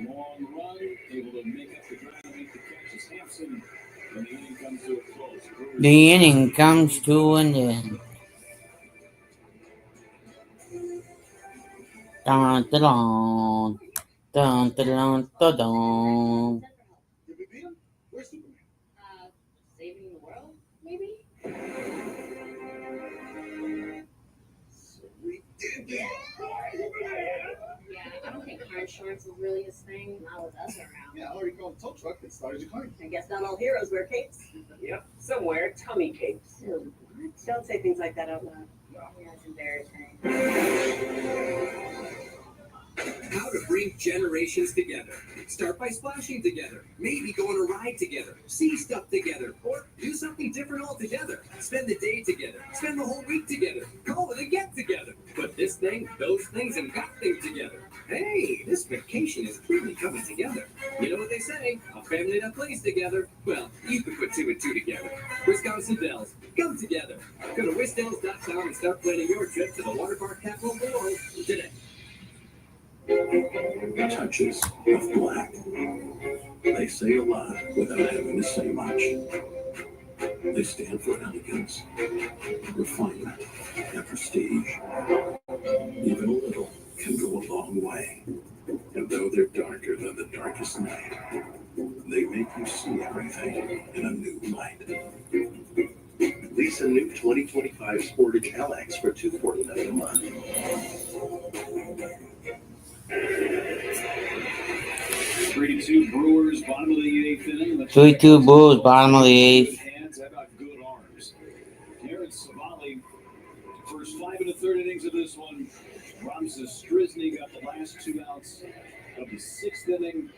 Long run, able to make up the ground and make the catch as Hampson. And the inning comes to a close. The inning comes to an end. Dun, dun, dun. Dun, dun, dun, dun, dun. Where's Superman? Saving the world, maybe? So we did that. Yeah, I don't think car insurance is really his thing. Not with us around. Yeah, I already called a tow truck that started your car. I guess not all heroes wear capes. Yep, somewhere, tummy capes. Ew, what? Don't say things like that out loud. Yeah, it's embarrassing. How to bring generations together. Start by splashing together. Maybe go on a ride together. See stuff together. Or do something different altogether. Spend the day together. Spend the whole week together. Call it a get together. Put this thing, those things, and that thing together. Hey, this vacation is really coming together. You know what they say? A family that plays together. Well, you can put 2 and 2 together. Wisconsin Dells, come together. Go to wisdells.com and start planning your trip to the water park capital of the world today. Touches of black. They say a lot without having to say much. They stand for elegance, refinement, and prestige. Even a little can go a long way. And though they're darker than the darkest night, they make you see everything in a new light. Lease a new 2025 Sportage LX for $249 a month. 3-2 Brewers, bottom of the 8th inning. 3-2 Brewers, bottom of the 8th. Hands, how about good arms? Garrett Savali, first 5 1/3 innings of this one. Ramses Strisny got the last 2 outs of the 6th inning,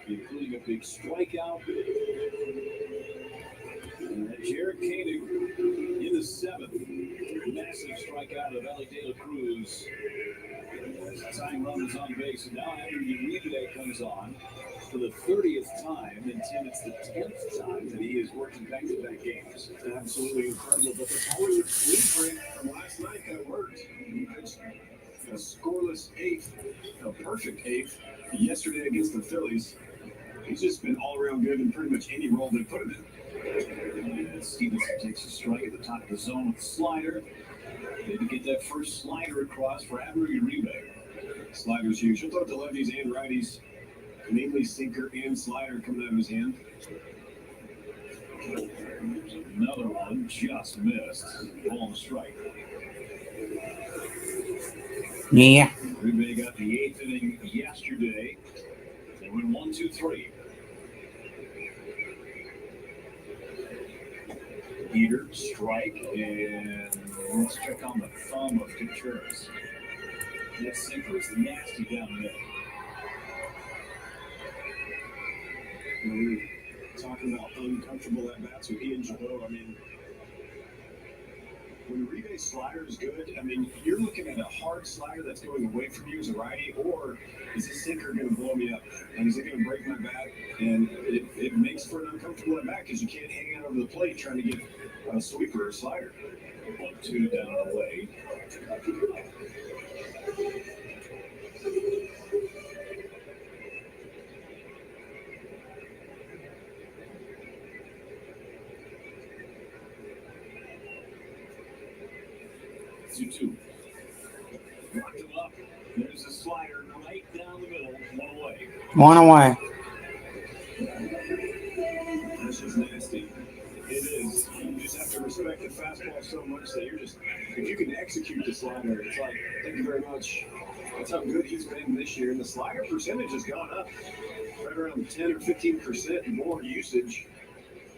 including a big strikeout. And Jared Koenig in the 7th. Massive strikeout of Ellie De La Cruz. As tying run is on base. And now Henry Uribe comes on for the 30th time. And Tim, it's the 10th time that he is working back-to-back games. Absolutely incredible. But the power blueprint from last night that worked. He pitched a scoreless 8th, a perfect 8th yesterday against the Phillies. He's just been all around good in pretty much any role they put him in. And Stevenson takes a strike at the top of the zone with the slider. Maybe get that first slider across for Henry Uribe. Slider's huge. He'll throw it to lefties and righties. Mainly sinker and slider coming out of his hand. There's another one, just missed. Ball and strike. Yeah. Uribe got the 8th inning yesterday. They went 1-2-3. Heater, strike, and let's check on the thumb of Contreras. That sinker is nasty down there. When we were talking about uncomfortable at bats with Ian Jabot, I mean, when Uribe's slider is good, I mean, you're looking at a hard slider that's going away from you as a righty, or is this sinker going to blow me up? And is it going to break my bat? And it makes for an uncomfortable at bat because you can't hang out over the plate trying to get a sweeper or a slider. 1-2 down and away. Two. Locked him up. There's a slider right down the middle. One away. One away. That's just nasty. It is. You just have to respect the fastball so much that you're just, if you can execute the slider, it's like, thank you very much. That's how good he's been this year. And the slider percentage has gone up right around 10 or 15% more usage.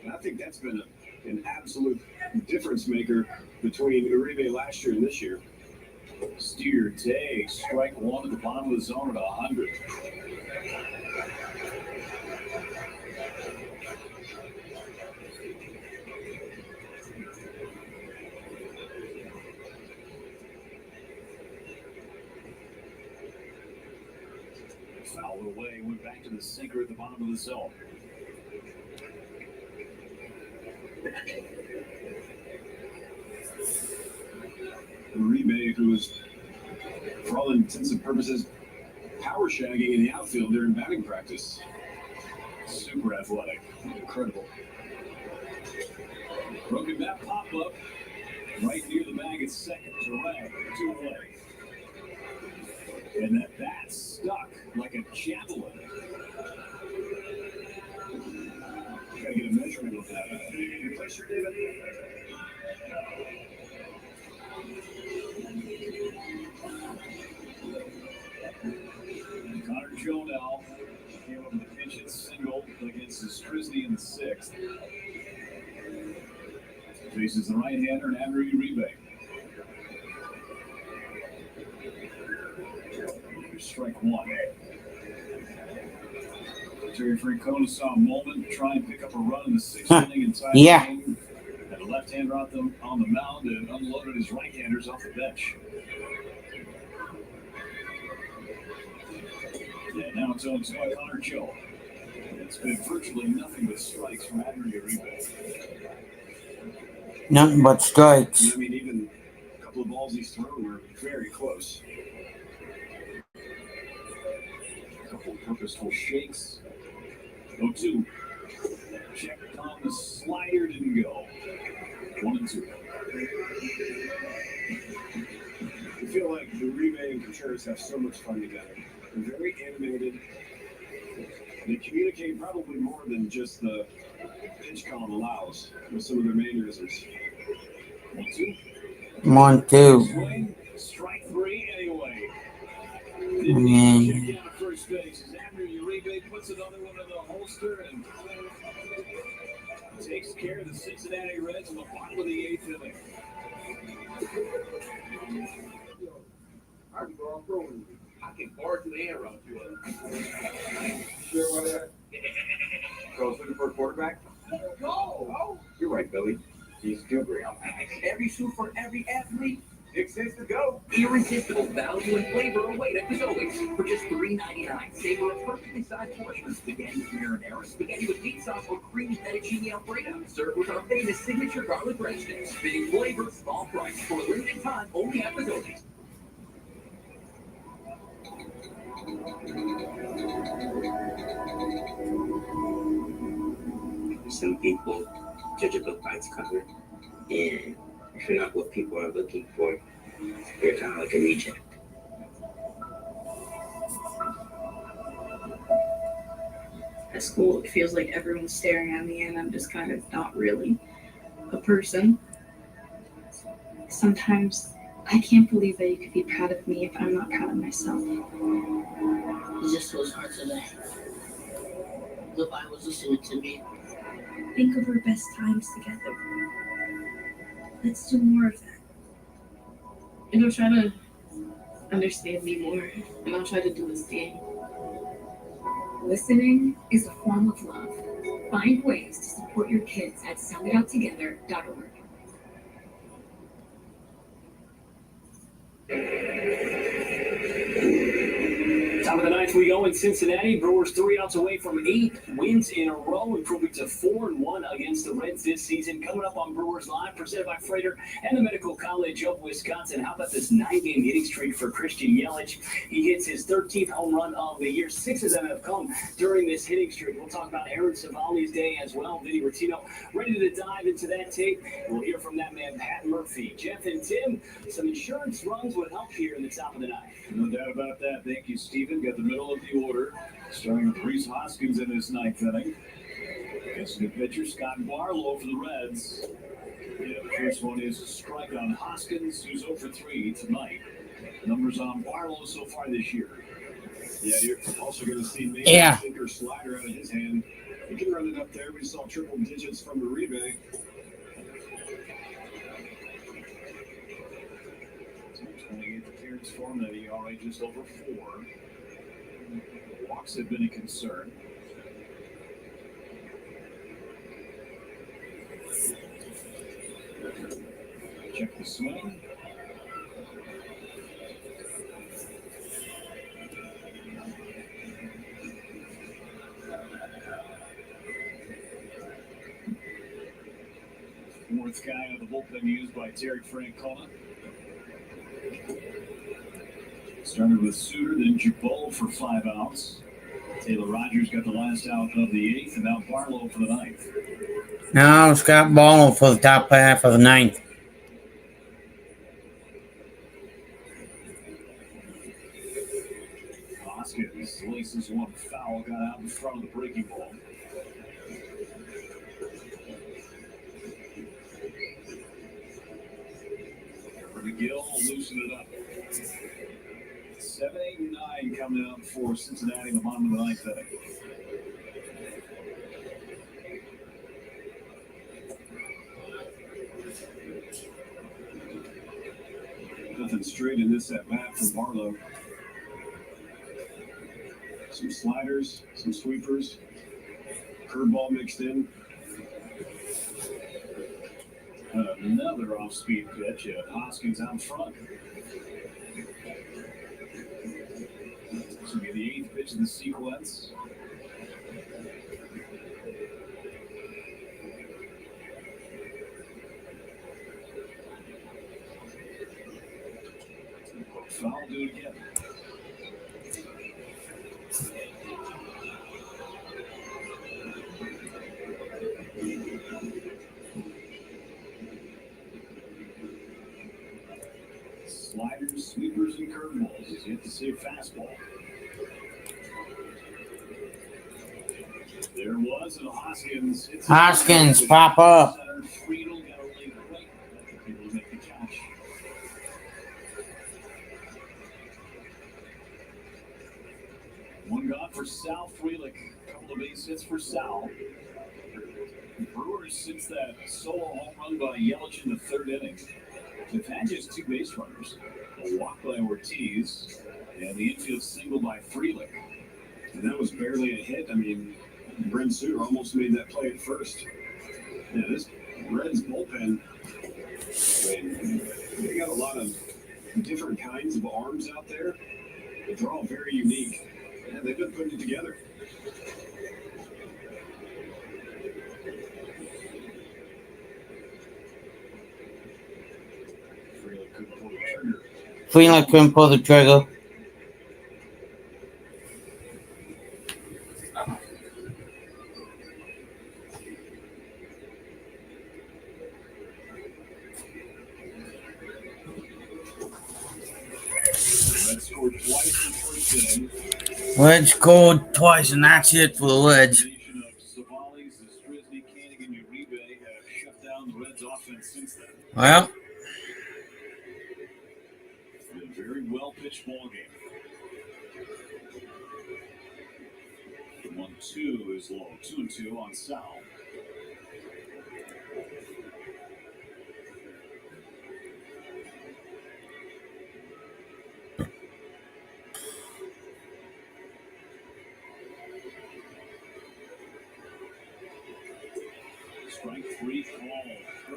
And I think that's been an absolute difference maker between Uribe last year and this year. Steer takes strike one at the bottom of the zone at 100. Fouled away, went back to the sinker at the bottom of the zone. Uribe, who was, for all intents and purposes, power shagging in the outfield during batting practice. Super athletic. Incredible. Broken bat pop up right near the bag at second. Direct, 2 away. And that bat stuck like a javelin. Gotta get a measurement of that. Your pressure, David. Connor Jonell came up with a pinch hit single against Strisny in the 6th. Faces the right-hander, Andrew Uribe. Strike one. Terry Francona saw a moment, try and pick up a run in the 6th inning inside the game. Had a left-hander on the mound and unloaded his right-handers off the bench. And now it's 0-2 on Connor Joe. It's been virtually nothing but strikes from Andrew Uribe. Nothing but strikes. I mean, even a couple of balls he's thrown were very close. A couple of purposeful shakes. 0-2. Checked on the slider, didn't go. 1-2. I feel like Uribe and Contreras have so much fun together. They're very animated. They communicate probably more than just the pitch count allows with some of their mannerisms. 1-2. 1-2. Swing, strike 3 anyway. Man. Check down at first base as Andrew Uribe puts another one in the holster and takes care of the Cincinnati Reds in the bottom of the 8th inning. I can bar to the air out here. Sure about that? So I was looking for a quarterback? No. You're right, Billy. He's too great. Every shoe for every athlete. Exists to go. Irresistible value and flavor await at Fazoli's for just $3.99. Savor a perfectly sized portion of spaghetti marinara, spaghetti with meat sauce, or creamy fettuccine alfredo. Served with our famous signature garlic breadsticks. Big flavor, small price. For a limited time, only at Fazoli's. Some people judge a book by its cover, and if you're not what people are looking for, you're kind of like a reject. At school, it feels like everyone's staring at me, and I'm just kind of not really a person. Sometimes I can't believe that you could be proud of me if I'm not proud of myself. It just was hard today. The Bible was listening to me. Think of our best times together. Let's do more of that. And I'll try to understand me more, and I'll try to do the same. Listening is a form of love. Find ways to support your kids at sounditouttogether.org. Top of the 9th, we go in Cincinnati. Brewers 3 outs away from 8 wins in a row, improving to 4-1 against the Reds this season. Coming up on Brewers Live, presented by Freighter and the Medical College of Wisconsin. How about this 9-game hitting streak for Christian Yelich? He hits his 13th home run of the year. 6 of them have come during this hitting streak. We'll talk about Aaron Savali's day as well. Vinny Rottino ready to dive into that tape. We'll hear from that man, Pat Murphy. Jeff and Tim, some insurance runs would help here in the top of the 9th. No doubt about that. Thank you, Stephen. Got the middle of the order. Starting with Rhys Hoskins in his 9th inning. Against new pitcher Scott Barlow for the Reds. Yeah, the first one is a strike on Hoskins, who's 0 for 3 tonight. Numbers on Barlow so far this year. Yeah, you're also going to see maybe a sinker slider out of his hand. He can run it up there. We saw triple digits from Uribe. appearance for him, that ERA just over 4. Walks have been a concern. Check the swing. Fourth guy out of the bullpen used by Terry Francona. Started with Suter, then Jabot for 5 outs. Taylor Rogers got the last out of the 8th, and now Barlow for the 9th. No, Scott Barlow for the top half of the 9th. Hoskins laces one foul, got out in front of the breaking ball. McGill loosened it up. 7, 8, and 9 coming up for Cincinnati in the bottom of the 9th inning. Nothing straight in this at bat from Barlow. Some sliders, some sweepers, curveball mixed in. Another off-speed pitch. Hoskins out front. This will be the 8th pitch of the sequence. Foul, do it again. Sliders, sweepers, and curveballs. He's yet to see a fastball. There was a Hoskins. Hoskins, pop up. Friedel got a late right. Able to make the catch. One gone for Sal Frelick. A couple of base hits for Sal. The Brewers, since that solo home run by Yelich in the 3rd inning, they've had just 2 base runners. A walk by Ortiz and the infield single by Frelick. And that was barely a hit. I mean, Brent Suter almost made that play at first. Yeah, this Reds bullpen, I mean, they got a lot of different kinds of arms out there, but they're all very unique. And they've been putting it together. Freeland couldn't pull the trigger. Ledge scored twice, and that's it for the Ledge. Well, a very well pitched ball game. 1-2 is low. 2-2 on Sal.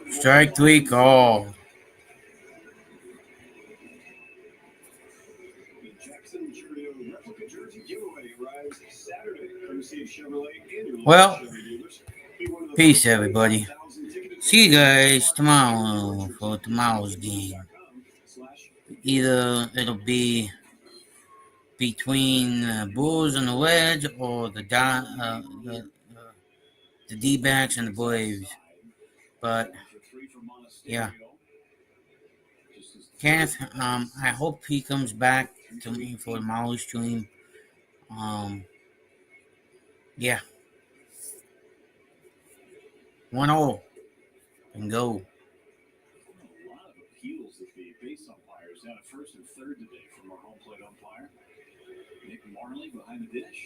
Strike 3 call. Well, peace, everybody. See you guys tomorrow for tomorrow's game. Either it'll be between the Bulls and the Reds, or the D-backs and the Braves. But yeah, Kenneth, I hope he comes back to me for tomorrow's stream. Yeah. 1-0 and go. A lot of appeals that the base umpires had at 1st and 3rd today from our home plate umpire. Nick Marley behind the dish.